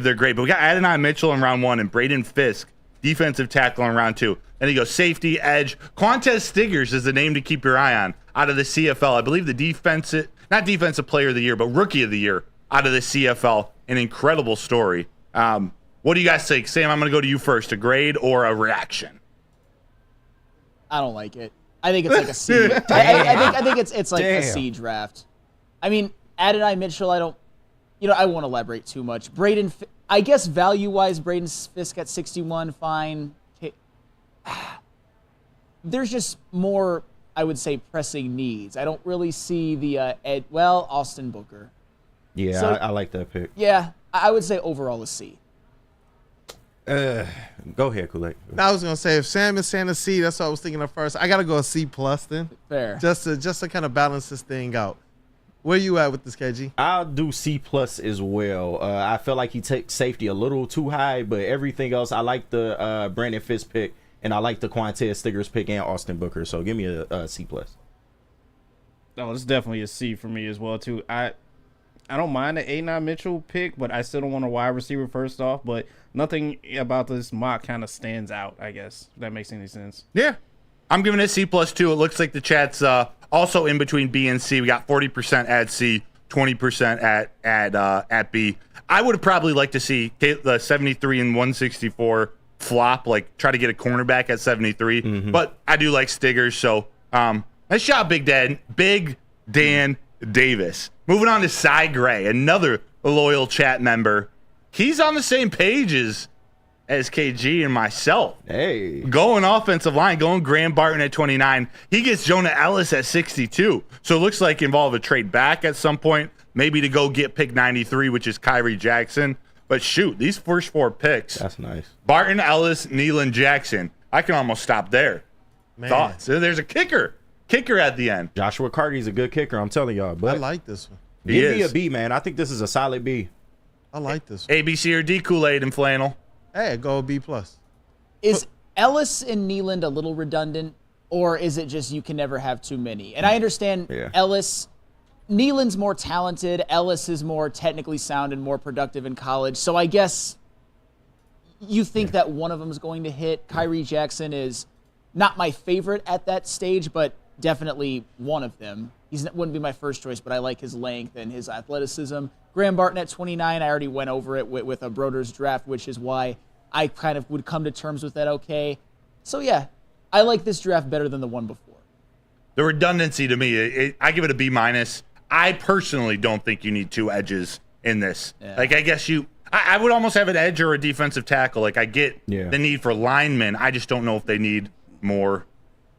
their grade. But we got Adonai Mitchell in round 1 and Braden Fisk, defensive tackle, in round 2. And he goes safety, edge. Quantez Stiggers is the name to keep your eye on out of the CFL. I believe the not defensive player of the year, but rookie of the year out of the CFL. An incredible story. What do you guys think? Sam, I'm going to go to you first. A grade or a reaction? I don't like it. I think it's like a C. I think it's like a C draft. I mean, Adonai Mitchell, I won't elaborate too much. Braden I guess value-wise, Braden Fisk at 61, fine. There's just more, I would say, pressing needs. I don't really see the Austin Booker. Yeah, So- I like that pick. Yeah, I would say overall a C. Go ahead, Kool-Aid. I was gonna say if Sam is saying a C, that's what I was thinking of first. I gotta go a C plus then. Fair. Just to kind of balance this thing out. Where you at with this, KG? I'll do C plus as well. I feel like he takes safety a little too high, but everything else, I like the Brandon Fisk pick, and I like the Quantez Stiggers pick and Austin Booker. So give me a C plus. Oh, it's definitely a C for me as well too. I don't mind the A9 Mitchell pick, but I still don't want a wide receiver first off. But nothing about this mock kind of stands out, I guess, if that makes any sense. Yeah. I'm giving it C plus too. It looks like the chat's also in between B and C. We got 40% at C, 20% at B. I would probably like to see the 73 and 164 flop, like try to get a cornerback at 73. But I do like Stiggers, so nice job, Big Dan Davis. Moving on to Cy Gray, another loyal chat member. He's on the same page as KG and myself. Hey. Going offensive line, going Graham Barton at 29. He gets Jonah Ellis at 62. So it looks like involve a trade back at some point, maybe to go get pick 93, which is Kyrie Jackson. But shoot, these first 4 picks. That's nice. Barton, Ellis, Nealon, Jackson. I can almost stop there. Man. Thoughts? So there's a kicker at the end. Joshua Carty's a good kicker, I'm telling y'all. But I like this one. give me a B, man. I think this is a solid B. I like this one. A, B, C, or D, Kool-Aid and flannel. Hey, go B plus. Is Ellis and Nealand a little redundant, or is it just you can never have too many? And I understand Ellis, Nealand's more talented. Ellis is more technically sound and more productive in college. So I guess you think that one of them is going to hit. Kyrie Jackson is not my favorite at that stage, but definitely one of them. Wouldn't be my first choice, but I like his length and his athleticism. Graham Barton at 29, I already went over it with a Broder's draft, which is why I kind of would come to terms with that okay. So, yeah, I like this draft better than the one before. The redundancy to me, I give it a B minus. I personally don't think you need 2 edges in this. Yeah. Like, I guess I would almost have an edge or a defensive tackle. Like, I get the need for linemen. I just don't know if they need more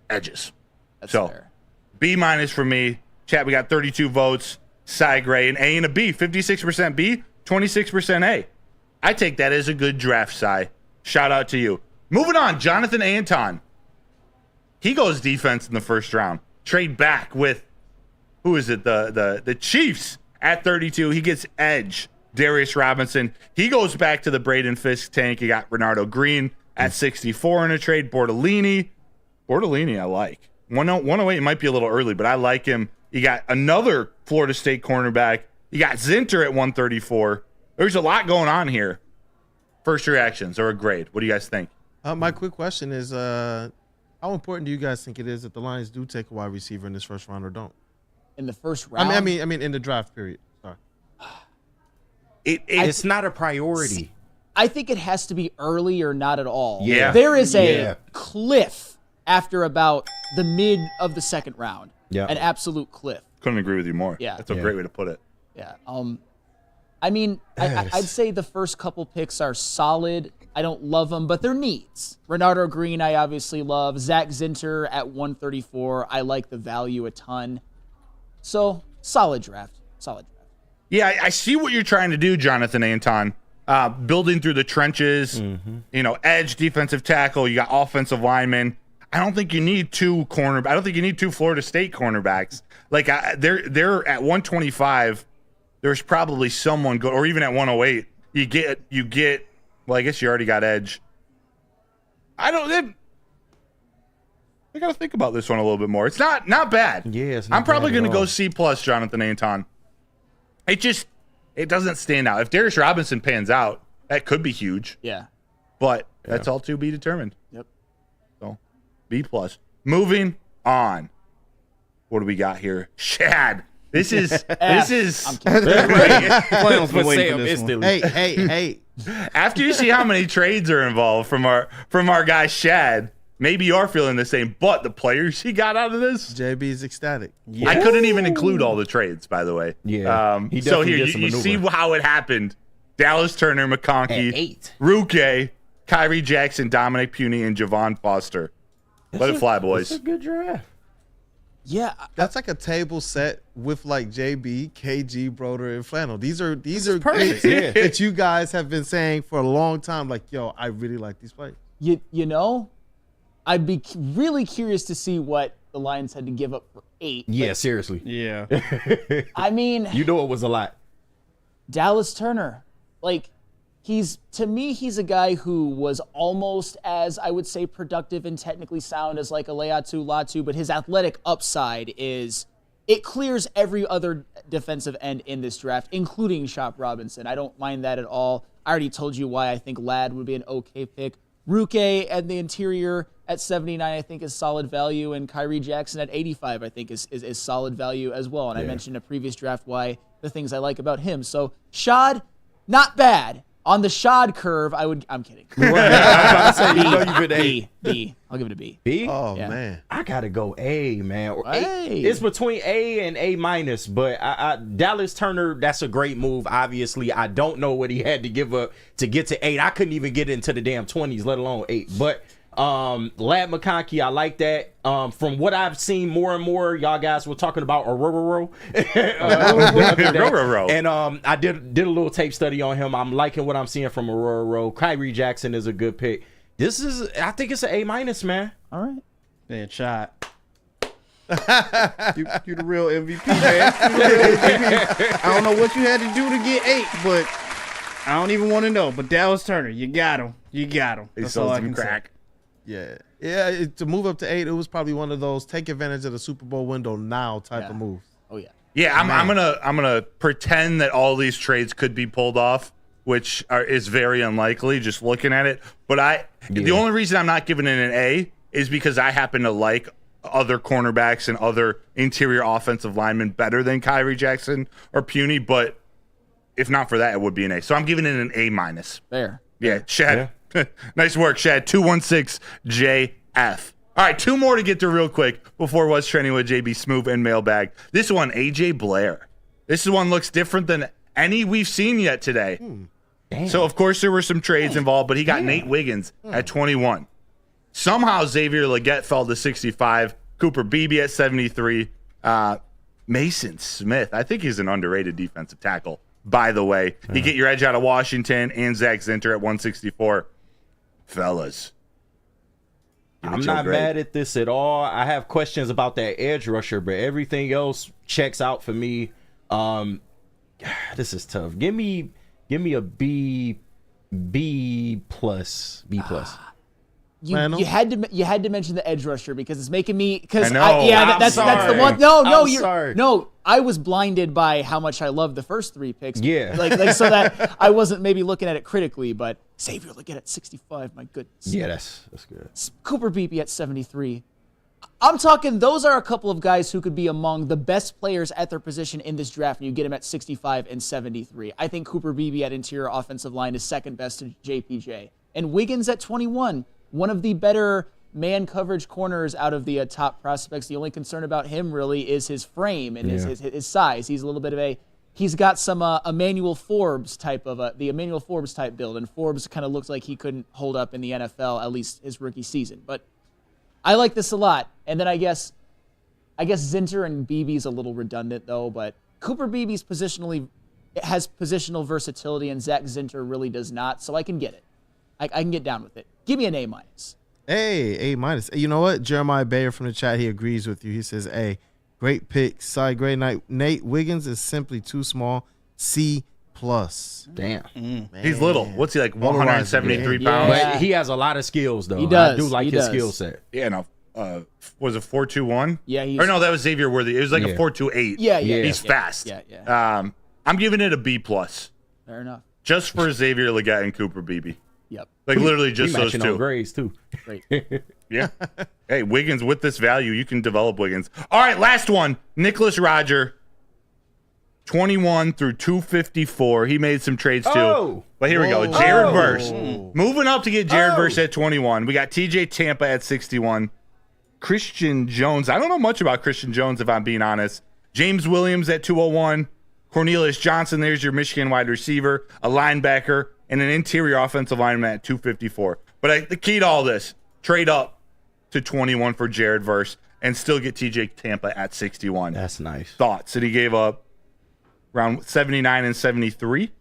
edges. That's so, fair. B minus for me. Chat, we got 32 votes. Cy Gray, an A and a B. 56% B, 26% A. I take that as a good draft, Cy. Shout out to you. Moving on, Jonathan Anton. He goes defense in the first round. Trade back with, who is it? The Chiefs at 32. He gets edge, Darius Robinson. He goes back to the Braden Fisk tank. He got Renardo Green at 64 in a trade. Bortolini, I like. 108 might be a little early, but I like him. You got another Florida State cornerback. You got Zinter at 134. There's a lot going on here. First reactions or a grade. What do you guys think? My quick question is, how important do you guys think it is that the Lions do take a wide receiver in this first round or don't? In the first round? I mean, in the draft period. Sorry. It's not a priority. I think it has to be early or not at all. Yeah. There is a cliff after about the mid of the second round. Yeah. An absolute cliff. Couldn't agree with you more. Yeah. That's a great way to put it. Yeah. I mean, I'd say the first couple picks are solid. I don't love them, but they're needs. Renardo Green, I obviously love. Zach Zinter at 134. I like the value a ton. So, solid draft. Yeah, I see what you're trying to do, Jonathan Anton. Building through the trenches, edge, defensive tackle. You got offensive linemen. I don't think you need 2 I don't think you need 2 Florida State cornerbacks. Like they're at 125. There's probably someone or even at 108. You get. Well, I guess you already got edge. I got to think about this one a little bit more. It's not bad. Yeah, it's not I'm probably bad at going to go all. C plus, Jonathan Anton. It doesn't stand out. If Darius Robinson pans out, that could be huge. Yeah. But that's all to be determined. Yep. So B plus. Moving on. What do we got here? Shad. This is I'm kidding. Hey. After you see how many trades are involved from our guy Shad, maybe you are feeling the same. But the players he got out of this, JB's ecstatic. I couldn't even include all the trades, by the way. Yeah. So here you see maneuver. how it happened. Dallas Turner, At McConkey, 8. Ruke, Kyrie Jackson, Dominic Puny, and Javon Foster. Let it fly, boys. That's a good draft. Yeah, That's like a table set with like JB, KG, Broder, and Flannel. These are perfect, picks that you guys have been saying for a long time. Like, yo, I really like these players. you know, I'd be really curious to see what the Lions had to give up for 8. Yeah, seriously. Yeah. I mean, You know it was a lot. Dallas Turner, like, to me, he's a guy who was almost as, I would say, productive and technically sound as like a Latu, but his athletic upside it clears every other defensive end in this draft, including Shop Robinson. I don't mind that at all. I already told you why I think Ladd would be an okay pick. Ruke at the interior at 79, I think, is solid value, and Kyrie Jackson at 85, I think, is solid value as well. And I mentioned in a previous draft why the things I like about him. So Shad, not bad. On the Shad curve, I'm kidding. You know you've been A. B. I'll give it a B. B? Oh, Yeah. man. I gotta go A, man. Or Hey. It's between A and A minus, but Dallas Turner, that's a great move. Obviously, I don't know what he had to give up to get to 8. I couldn't even get into the damn 20s, let alone 8. But Ladd McConkey, I like that. From what I've seen more and more, y'all guys were talking about Aurora. And I did a little tape study on him. I'm liking what I'm seeing from Aurora. Kyrie Jackson is a good pick. I think it's an A minus, man. All right. Man, shot. you the real MVP, man. You the real MVP. I don't know what you had to do to get 8, but I don't even want to know. But Dallas Turner, you got him. That's all I can say. Yeah. To move up to 8, it was probably one of those take advantage of the Super Bowl window now type of moves. Oh yeah. Yeah, I'm gonna pretend that all these trades could be pulled off, which is very unlikely just looking at it. But the only reason I'm not giving it an A is because I happen to like other cornerbacks and other interior offensive linemen better than Kyrie Jackson or Puny. But if not for that, it would be an A. So I'm giving it an A minus. Fair. Yeah, Shad. Yeah. Nice work, Shad. 216JF. All right, 2 more to get to real quick before What's Trending with JBSMOOOOOV and Mailbag. This one, AJ Blair. This one looks different than any we've seen yet today. So, of course, there were some trades involved, but he got Nate Wiggins at 21. Somehow, Xavier Legette fell to 65. Cooper Beebe at 73. Mason Smith. I think he's an underrated defensive tackle, by the way. You get your edge out of Washington and Zach Zinter at 164. Fellas. I'm not mad at this at all. I have questions about that edge rusher, but everything else checks out for me. This is tough. Give me a B plus. You had to mention the edge rusher because it's making me I know. That's the one. You're sorry. No, I was blinded by how much I loved the first 3 picks. Yeah. like so that I wasn't maybe looking at it critically, but Xavier Legette at 65, my goodness. Yeah, that's good. Cooper Beebe at 73. I'm talking those are a couple of guys who could be among the best players at their position in this draft, and you get them at 65 and 73. I think Cooper Beebe at interior offensive line is second best to JPJ. And Wiggins at 21, one of the better man coverage corners out of the top prospects. The only concern about him really is his frame and his size. He's a little bit of he's got some Emmanuel Forbes type of the Emmanuel Forbes type build, and Forbes kind of looks like he couldn't hold up in the NFL, at least his rookie season. But I like this a lot. And then I guess Zinter and Beebe's a little redundant though, but Cooper Beebe's has positional versatility and Zach Zinter really does not, so I can get it. I can get down with it. Give me an A minus. A minus. You know what? Jeremiah Bayer from the chat, he agrees with you. He says A. Great pick. Sorry, great night. Nate Wiggins is simply too small. C plus. Damn. He's little. What's he like? 173 pounds. But he has a lot of skills though. He does. I do like his skill set. Yeah, no. Was it 4.21? Yeah, or no, that was Xavier Worthy. It was like a 4.28. Yeah. He's fast. Yeah. I'm giving it a B plus. Fair enough. Just for Xavier Legette and Cooper Beebe. Yep. Like literally just We those matching two. on grades too. Great. Yeah. Hey, Wiggins with this value, you can develop Wiggins. All right, last one. Nicholas Roger, 21 through 254. He made some trades too. Oh. But here we go. Jared Verse. Moving up to get Jared Verse at 21. We got TJ Tampa at 61. Christian Jones. I don't know much about Christian Jones, if I'm being honest. James Williams at 201. Cornelius Johnson, there's your Michigan wide receiver, a linebacker, and an interior offensive lineman at 254. But the key to all this, trade up to 21 for Jared Verse and still get TJ Tampa at 61. That's nice. Thoughts that he gave up around 79 and 73.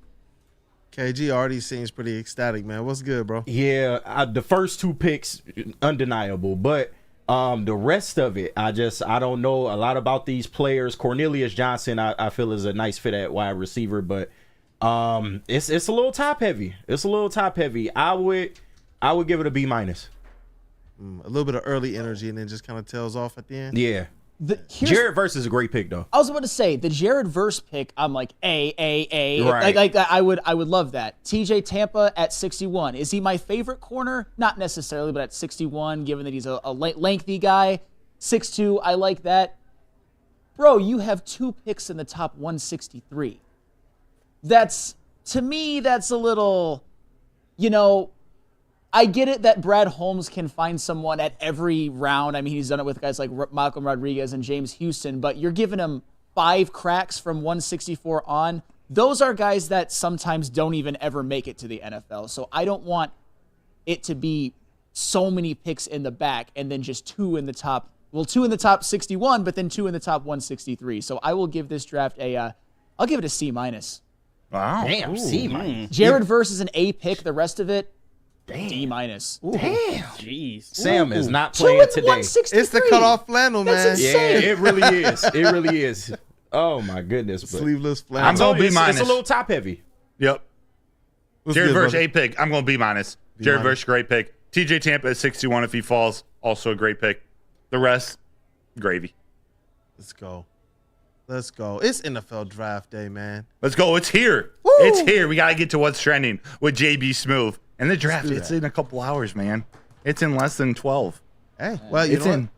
KG already seems pretty ecstatic, man. What's good, bro? Yeah, the first 2 picks, undeniable. But the rest of it, I don't know a lot about these players. Cornelius Johnson, I feel is a nice fit at wide receiver, but it's a little top heavy. I would give it a B-. A little bit of early energy and then just kind of tails off at the end. Yeah. Jared Verse is a great pick, though. I was about to say the Jared Verse pick. I'm like A. Right. Like I would love that. TJ Tampa at 61. Is he my favorite corner? Not necessarily, but at 61, given that he's a lengthy guy, 6'2", I like that. Bro, you have 2 picks in the top 163. To me, that's a little, I get it that Brad Holmes can find someone at every round. I mean, he's done it with guys like Malcolm Rodriguez and James Houston, but you're giving him 5 cracks from 164 on. Those are guys that sometimes don't even ever make it to the NFL. So I don't want it to be so many picks in the back and then just 2 in the top. Well, 2 in the top 61, but then 2 in the top 163. So I will give this draft I'll give it a C-. Wow. Damn, C-. Jared Verse is an A pick. The rest of it, Damn. D-. Damn. Jeez. Sam is not playing today. It's the cutoff flannel, man. That's insane. Yeah, it really is. Oh my goodness. But Sleeveless flannel. I'm going B-. It's a little top heavy. Yep. Jared Verse, A pick. I'm going B-. Jared Verse, great pick. TJ Tampa at 61 if he falls, also a great pick. The rest, gravy. Let's go. It's NFL draft day, man. Let's go. It's here. Woo! It's here. We got to get to what's trending with JBSMOOOOOV. And the draft, it's in a couple hours, man. It's in less than 12. Hey, well, it's in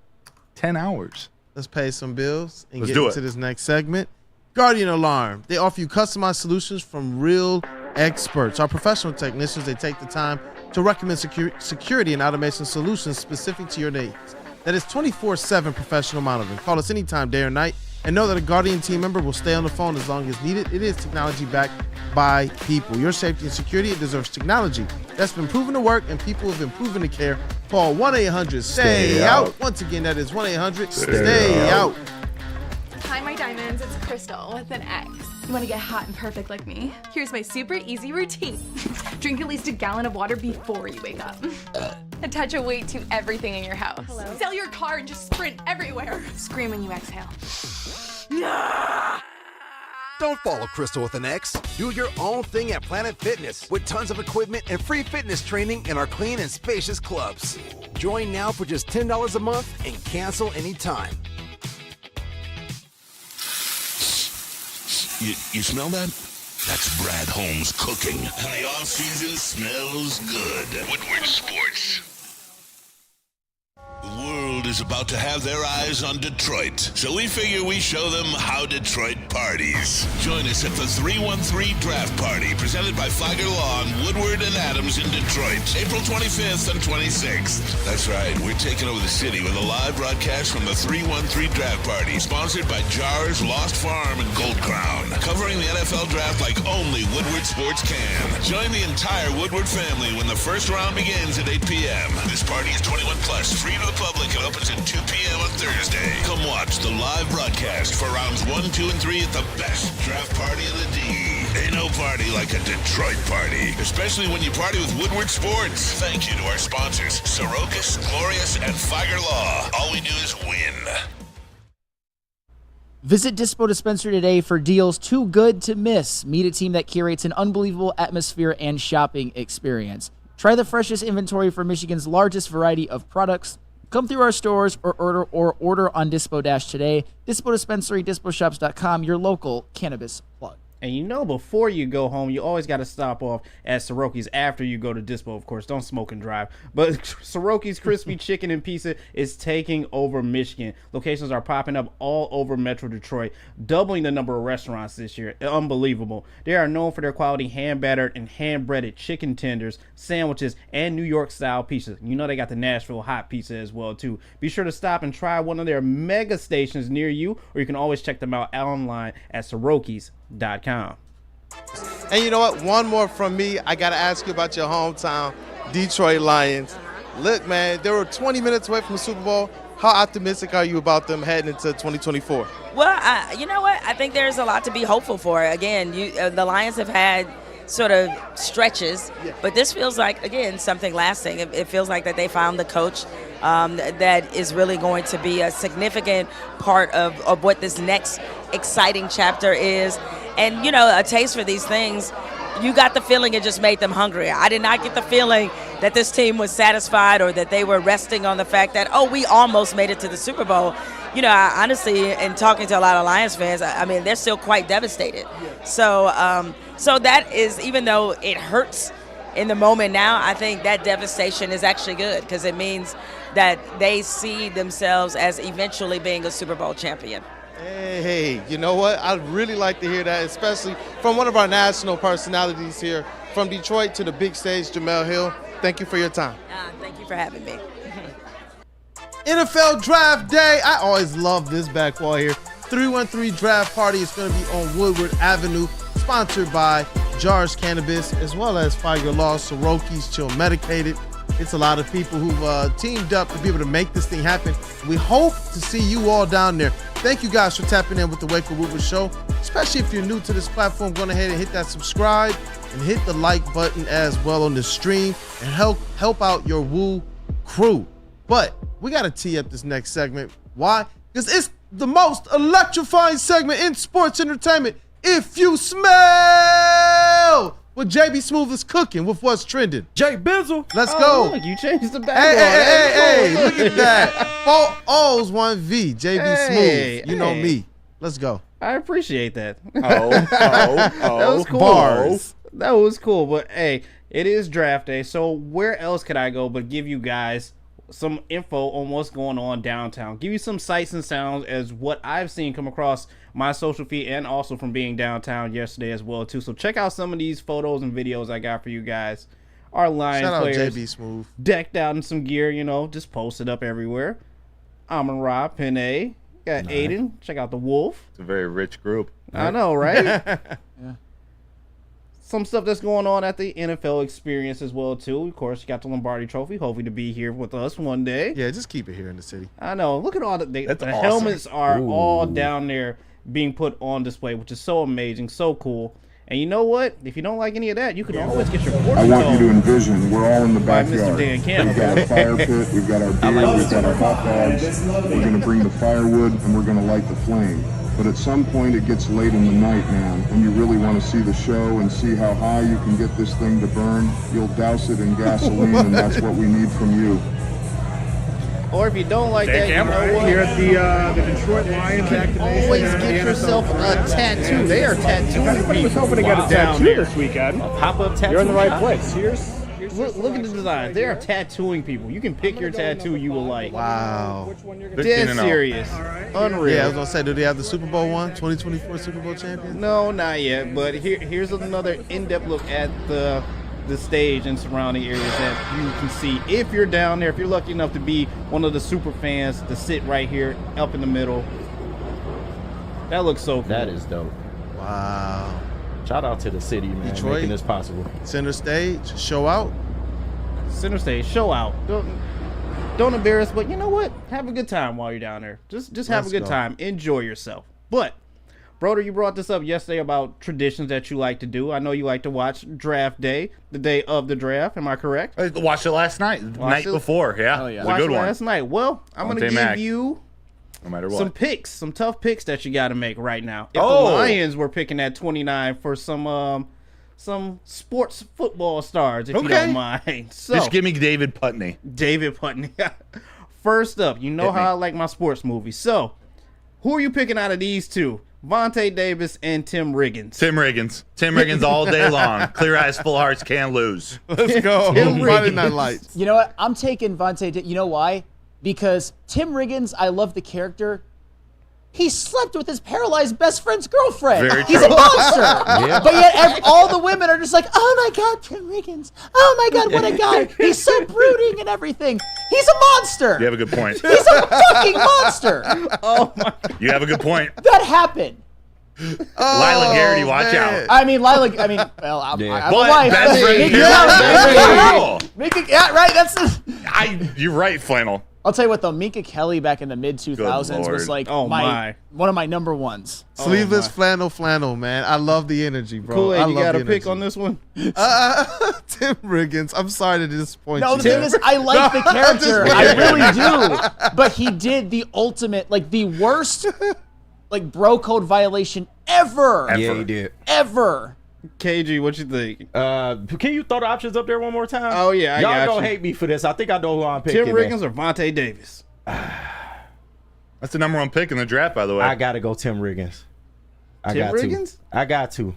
10 hours. Let's pay some bills and Let's get do into it. this next segment. Guardian Alarm. They offer you customized solutions from real experts. Our professional technicians, they take the time to recommend security and automation solutions specific to your needs. That is 24/7 professional monitoring. Call us anytime, day or night, and know that a Guardian team member will stay on the phone as long as needed. It is technology backed by people. Your safety and security, it deserves technology that's been proven to work and people have been proven to care. Call 1-800-STAY-OUT. Once again, that is 1-800-STAY-OUT. Hi, my diamonds. It's Crystal with an X. You want to get hot and perfect like me? Here's my super easy routine. Drink at least a gallon of water before you wake up. Attach a weight to everything in your house. Hello? Sell your car and just sprint everywhere. Scream when you exhale. Don't follow Crystal with an X. Do your own thing at Planet Fitness with tons of equipment and free fitness training in our clean and spacious clubs. Join now for just $10 a month and cancel anytime. You smell that? That's Brad Holmes cooking. And the off-season smells good. Woodward Sports. The world is about to have their eyes on Detroit, so we figure we show them how Detroit parties. Join us at the 313 Draft Party, presented by Flagger Lawn, Woodward and Adams in Detroit, April 25th and 26th. That's right, we're taking over the city with a live broadcast from the 313 Draft Party, sponsored by Jars, Lost Farm, and Gold Crown, covering the NFL Draft like only Woodward Sports can. Join the entire Woodward family when the first round begins at 8 p.m. This party is 21 plus, free to the public, and opens at 2 p.m. on Thursday. Come watch the live broadcast for rounds 1, 2, and 3 at the best draft party in the D. Ain't no party like a Detroit party, especially when you party with Woodward Sports. Thank you to our sponsors, Sorokas, Glorious, and Flagger Law. All we do is win. Visit Dispo Dispensary today for deals too good to miss. Meet a team that curates an unbelievable atmosphere and shopping experience. Try the freshest inventory for Michigan's largest variety of products. Come through our stores or order on Dispo Dash today. Dispo Dispensary, DispoShops.com, your local cannabis plug. And before you go home, you always got to stop off at Soroki's after you go to Dispo, of course. Don't smoke and drive. But Soroki's Crispy Chicken and Pizza is taking over Michigan. Locations are popping up all over Metro Detroit, doubling the number of restaurants this year. Unbelievable. They are known for their quality hand-battered and hand-breaded chicken tenders, sandwiches, and New York-style pizzas. They got the Nashville hot pizza as well, too. Be sure to stop and try one of their mega stations near you, or you can always check them out online at Soroki's.com. DARFT.com. And you know what? One more from me. I got to ask you about your hometown, Detroit Lions. Look, man, they were 20 minutes away from the Super Bowl. How optimistic are you about them heading into 2024? Well, you know what? I think there's a lot to be hopeful for. Again, the Lions have had sort of stretches, but this feels like, again, something lasting. It feels like that they found the coach that is really going to be a significant part of what this next exciting chapter is. And, you know, a taste for these things, you got the feeling it just made them hungry. I did not get the feeling that this team was satisfied or that they were resting on the fact that, oh, we almost made it to the Super Bowl. You know, I honestly, in talking to a lot of Lions fans, I mean, they're still quite devastated. So, so that is, even though it hurts in the moment now, I think that devastation is actually good because it means that they see themselves as eventually being a Super Bowl champion. Hey, you know what? I'd really like to hear that, especially from one of our national personalities here from Detroit to the big stage, Jamel Hill. Thank you for your time. Thank you for having me. NFL Draft Day. I always love this back wall here. 313 Draft Party is going to be on Woodward Avenue, sponsored by Jars Cannabis, as well as Fire Law, Soroki's Chill Medicated. It's a lot of people who've teamed up to be able to make this thing happen. We hope to see you all down there. Thank you guys for tapping in with the Wake with Woodward show. Especially if you're new to this platform, go ahead and hit that subscribe and hit the like button as well on the stream and help out your Woo crew. But we got to tee up this next segment. Why? Because it's the most electrifying segment in sports entertainment. If you smell what JBSMOOOOOV is cooking with what's trending. Jay Bizzle. Let's go. Look, you changed the background. Hey, look at that. 4 O's, 1 V. JBSMOOOOOV. You know me. Let's go. I appreciate that. That was cool. Bars. That was cool. But hey, it is draft day. So where else could I go but give you guys some info on what's going on downtown? Give you some sights and sounds as what I've seen come across my social feed and also from being downtown yesterday as well too. So check out some of these photos and videos I got for you guys. Our Lions Shout out players JBSMOOOOOV. decked out in some gear, you know, just posted up everywhere. Amon Ra, Pene, got Aiden. Check out the Wolf. It's a very rich group. I know, right? Yeah. Some stuff that's going on at the NFL experience as well too. Of course, you got the Lombardi Trophy, hopefully to be here with us one day. Yeah, just keep it here in the city. I know. Look at all the awesome. helmets are all down there being put on display, which is so amazing, so cool. And you know what? If you don't like any of that, you can always get your portrait. I want you to envision we're all in the by backyard. Mr. Dan Campbell. We've got our fire pit, we've got our beer, we've got our hot dogs. We're going to bring the firewood and we're going to light the flame. But at some point it gets late in the night, man, and you really want to see the show and see how high you can get this thing to burn. You'll douse it in gasoline, and that's what we need from you. Or if you don't like that, you know what? Here at the Detroit Lions activation. Always get yourself a tattoo. They are tattooing Everybody was hoping to get a tattoo this weekend. A pop-up tattoo. You're in the right place. Here's Look at the design. They are tattooing people. You can pick your tattoo you will like. Wow. Dead serious. Unreal. Yeah, I was going to say, do they have the Super Bowl one? 2024 Super Bowl champion? No, not yet. But here's another in-depth look at the stage and surrounding areas that you can see if you're down there. If you're lucky enough to be one of the super fans to sit right here up in the middle. That looks so cool. That is dope. Wow. Shout out to the city, man, Detroit, making this possible. Center stage, show out. Center stage, show out. Don't embarrass, but you know what? Have a good time while you're down there. Just have a good time. Enjoy yourself. But Broder, you brought this up yesterday about traditions that you like to do. I know you like to watch Draft Day, the day of the draft. Am I correct? I watched it last night, night before. Yeah, it was a good one. Last night. Well, I'm going to give you no matter what. Some picks, some tough picks that you got to make right now. If the Lions were picking at 29 for some sports football stars, if you don't mind. So, just give me David Putney. David Putney. First up, you know how I like my sports movies. So, who are you picking out of these two? Vontae Davis and Tim Riggins. Tim Riggins all day long. Clear eyes, full hearts, can't lose. Let's go. Friday Night Lights. You know what? I'm taking Vontae. You know why? Because Tim Riggins, I love the character. He slept with his paralyzed best friend's girlfriend. Very He's true. a monster. Yeah. But yet all the women are just like, oh my God, Tim Riggins. Oh my God, what a guy. He's so brooding and everything. He's a monster. You have a good point. He's a fucking monster. Oh my God. You have a good point. That happened. Lila Garrity, watch out. I mean, Lila. I mean, well, I'm But wife. best friend Yeah, right. That's you're right, Flannel. I'll tell you what though, Minka Kelly back in the mid 2000s was like one of my number ones. Sleeveless flannel, man. I love the energy, bro. Kool-Aid, I you love got the a pick energy. on this one? Tim Riggins. I'm sorry to disappoint No, you. the thing is, I like the character. I really do. But he did the ultimate, like the worst, like bro code violation ever. Yeah, he did. Ever. KG, what you think? Can you throw the options up there one more time? Oh yeah, I y'all got gonna you. hate me for this. I think I know who I'm picking. Tim Riggins or Vontae Davis? That's the number 1 pick in the draft, by the way. I gotta go Tim Riggins. I got to.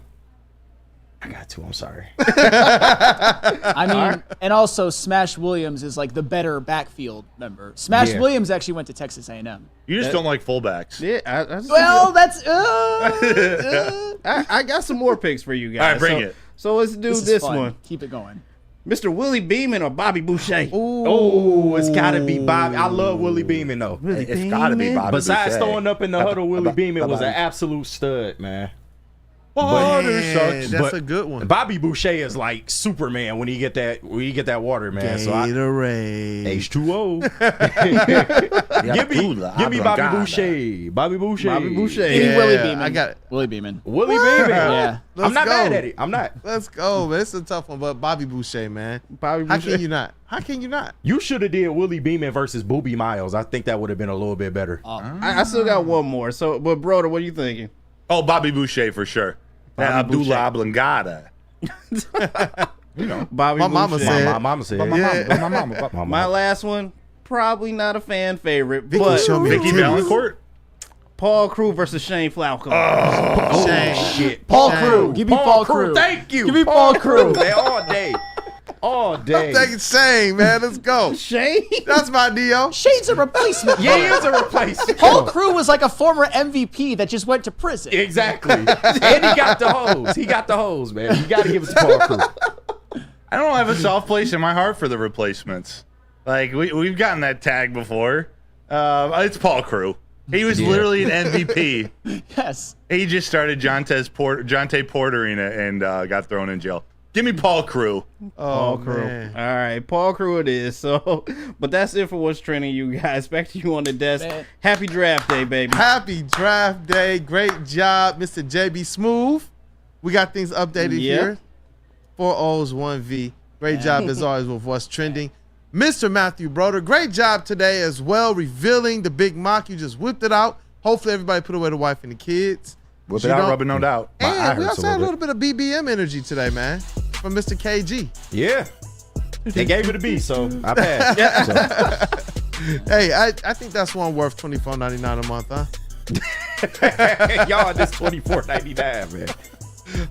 I'm sorry. I mean, and also Smash Williams is like the better backfield member. Smash Williams actually went to Texas A&M. You just don't like fullbacks. Yeah. Well, that's. I got some more picks for you guys. All right, bring it. So let's do this fun. one. Keep it going. Mr. Willie Beeman or Bobby Boucher? Oh, it's gotta be Bobby. I love Willie Beeman though. It's gotta be Bobby. Besides Boucher. throwing up in the huddle, Willie Beeman was an absolute stud, man. Water sucks. That's a good one. Bobby Boucher is like Superman when you get that water, man. Gatorade. H2O. give me Bobby Boucher. Bobby Boucher. Bobby Boucher. Give me Willie Beeman. I got it. Willie Beeman. Willie Beeman. Yeah. I'm not go. mad at it. I'm not. Let's go, man. It's a tough one, but Bobby Boucher, man. Bobby How Boucher. can you not? How can you not? You should have did Willie Beeman versus Boobie Miles. I think that would have been a little bit better. I still got one more. So, but Broder, what are you thinking? Oh, Bobby Boucher for sure. Abdullah Oblongata. You know, Bobby My mama Boucher. said. my mama said. My last one, probably not a fan favorite, Vicky but showed me the Vicky titties. Valancourt. Paul Crew versus Shane Falco. Oh Shane. shit. Paul Crew. Give me Paul Crew. Thank you. Give me Paul Crew. Man, all day. All day. I'm taking Shane, man. Let's go. Shane? That's my Dio. Shane's a replacement. Yeah, he is a replacement. Paul Crew was like a former MVP that just went to prison. Exactly. And he got the hose. He got the hose, man. You got to give it to Paul Crew. I don't have a soft place in my heart for the replacements. Like we've gotten that tag before. It's Paul Crew. He was literally an MVP. Yes. He just started Jonte Portering it and got thrown in jail. Give me Paul Crew. Paul Crew. man. All right, Paul Crew it is. So, but that's it for what's trending, you guys. Back to you on the desk. Man. Happy draft day, baby. Happy draft day. Great job, Mr. JBSMOOOOOV. We got things updated here. 4 O's, 1 V. Great job as always with what's trending. Mr. Matthew Broder, great job today as well, revealing the big mock. You just whipped it out. Hopefully everybody put away the wife and the kids. Whip it out, rub it, no doubt. And we also had a little bit of BBM energy today, man, from Mr. KG. Yeah. They gave it a B, so I passed. Hey, I think that's one worth $24.99 a month, huh? Y'all, this $24.99, man.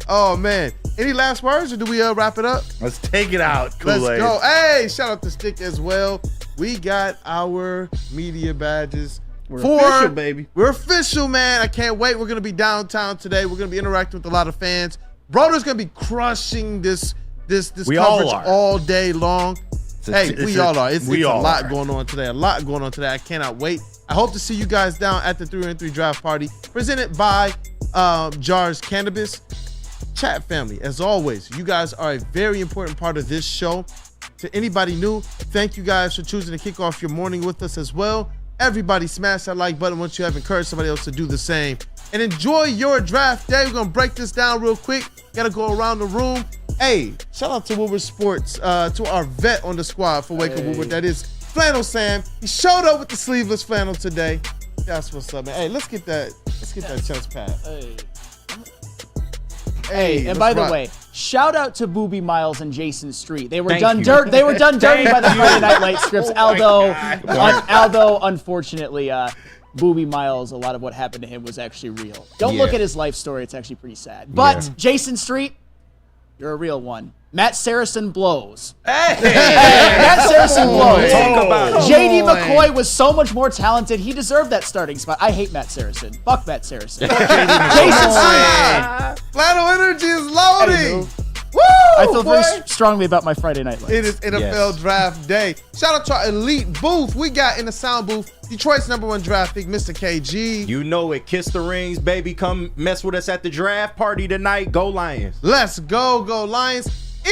Oh, man. Any last words, or do we wrap it up? Let's take it out, Kool-Aid. Let's go. Hey, shout out to Stick as well. We got our media badges. We're official, baby. We're official, man. I can't wait. We're going to be downtown today. We're going to be interacting with a lot of fans. Broder's going to be crushing this coverage all day long. We all are. It's a lot going on today. A lot going on today. I cannot wait. I hope to see you guys down at the 3-on-3 draft party presented by Jars Cannabis. Chat family, as always, you guys are a very important part of this show. To anybody new, thank you guys for choosing to kick off your morning with us as well. Everybody smash that like button once you have encouraged somebody else to do the same. And enjoy your draft day. We're going to break this down real quick. Got to go around the room. Hey, shout out to Woodward Sports, to our vet on the squad for Wake Up Woodward. That is Flannel Sam. He showed up with the sleeveless flannel today. That's what's up, man. Hey, let's get that chest pad. Hey, and by the way, shout out to Boobie Miles and Jason Street. They were Thank done you. dirty by the Friday Night Light scripts. Oh Although unfortunately, Boobie Miles, a lot of what happened to him was actually real. Don't look at his life story; it's actually pretty sad. But Jason Street, you're a real one. Matt Saracen blows. Matt Saracen blows. Talk about it. JD McCoy was so much more talented. He deserved that starting spot. I hate Matt Saracen. Fuck Matt Saracen. Jason Street. Flannel energy is loading. Woo! I feel boy. very strongly about my Friday night lights. It is NFL Draft Day. Shout out to our elite booth. We got in the sound booth Detroit's #1 draft pick, Mr. KG. You know it. Kiss the rings, baby. Come mess with us at the draft party tonight. Go Lions. Let's go Lions.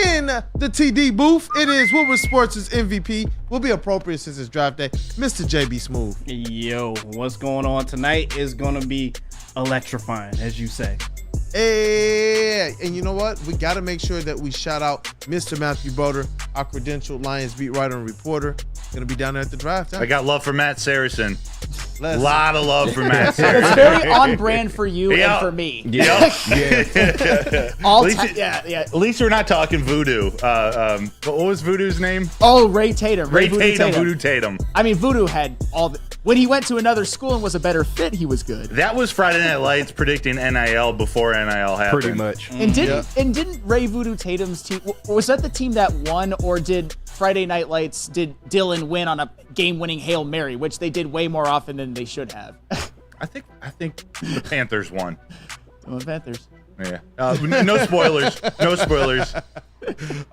In the TD booth, it is Woodward Sports' MVP. Will be appropriate since it's draft day, Mr. JBSMOOOOOV. Yo, what's going on tonight is going to be electrifying, as you say. Hey, and you know what? We got to make sure that we shout out Mr. Matthew Broder, our credentialed Lions beat writer and reporter. Going to be down there at the draft. Huh? I got love for Matt Saracen. A lot of love for Matt Saracen. It's very on brand for you and for me. Yep. At least we're not talking Voodoo. What was Voodoo's name? Oh, Ray Tatum. Ray Tatum. Voodoo Tatum. I mean, Voodoo had all the... When he went to another school and was a better fit, he was good. That was Friday Night Lights predicting NIL before NIL happened. Pretty much. And didn't Ray Voodoo Tatum's team... Was that the team that won, or did Friday Night Lights, did Dylan win on a game-winning Hail Mary, which they did way more often than they should have? I think the Panthers won. The Panthers. Yeah. No spoilers. No spoilers.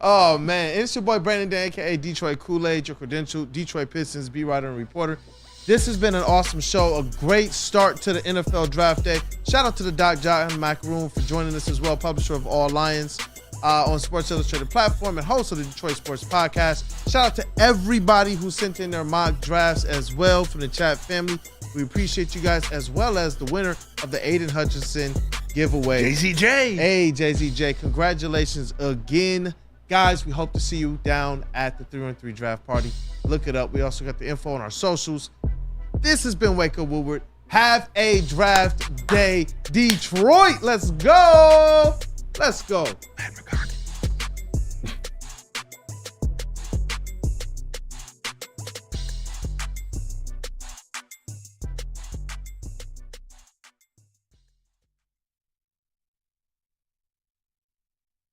Oh, man. It's your boy Brandon Dan, a.k.a. Detroit Kool-Aid, your credentialed Detroit Pistons beat writer and reporter. This has been an awesome show, a great start to the NFL Draft Day. Shout out to the Doc John Maakaron for joining us as well, publisher of All Lions on Sports Illustrated platform and host of the Detroit Sports Podcast. Shout out to everybody who sent in their mock drafts as well from the chat family. We appreciate you guys, as well as the winner of the Aiden Hutchinson giveaway. JZJ. Hey, JZJ. Congratulations again. Guys, we hope to see you down at the 3-on-3 draft party. Look it up. We also got the info on our socials. This has been Wake Up Woodward. Have a draft day, Detroit. Let's go. Let's go. Maakaron.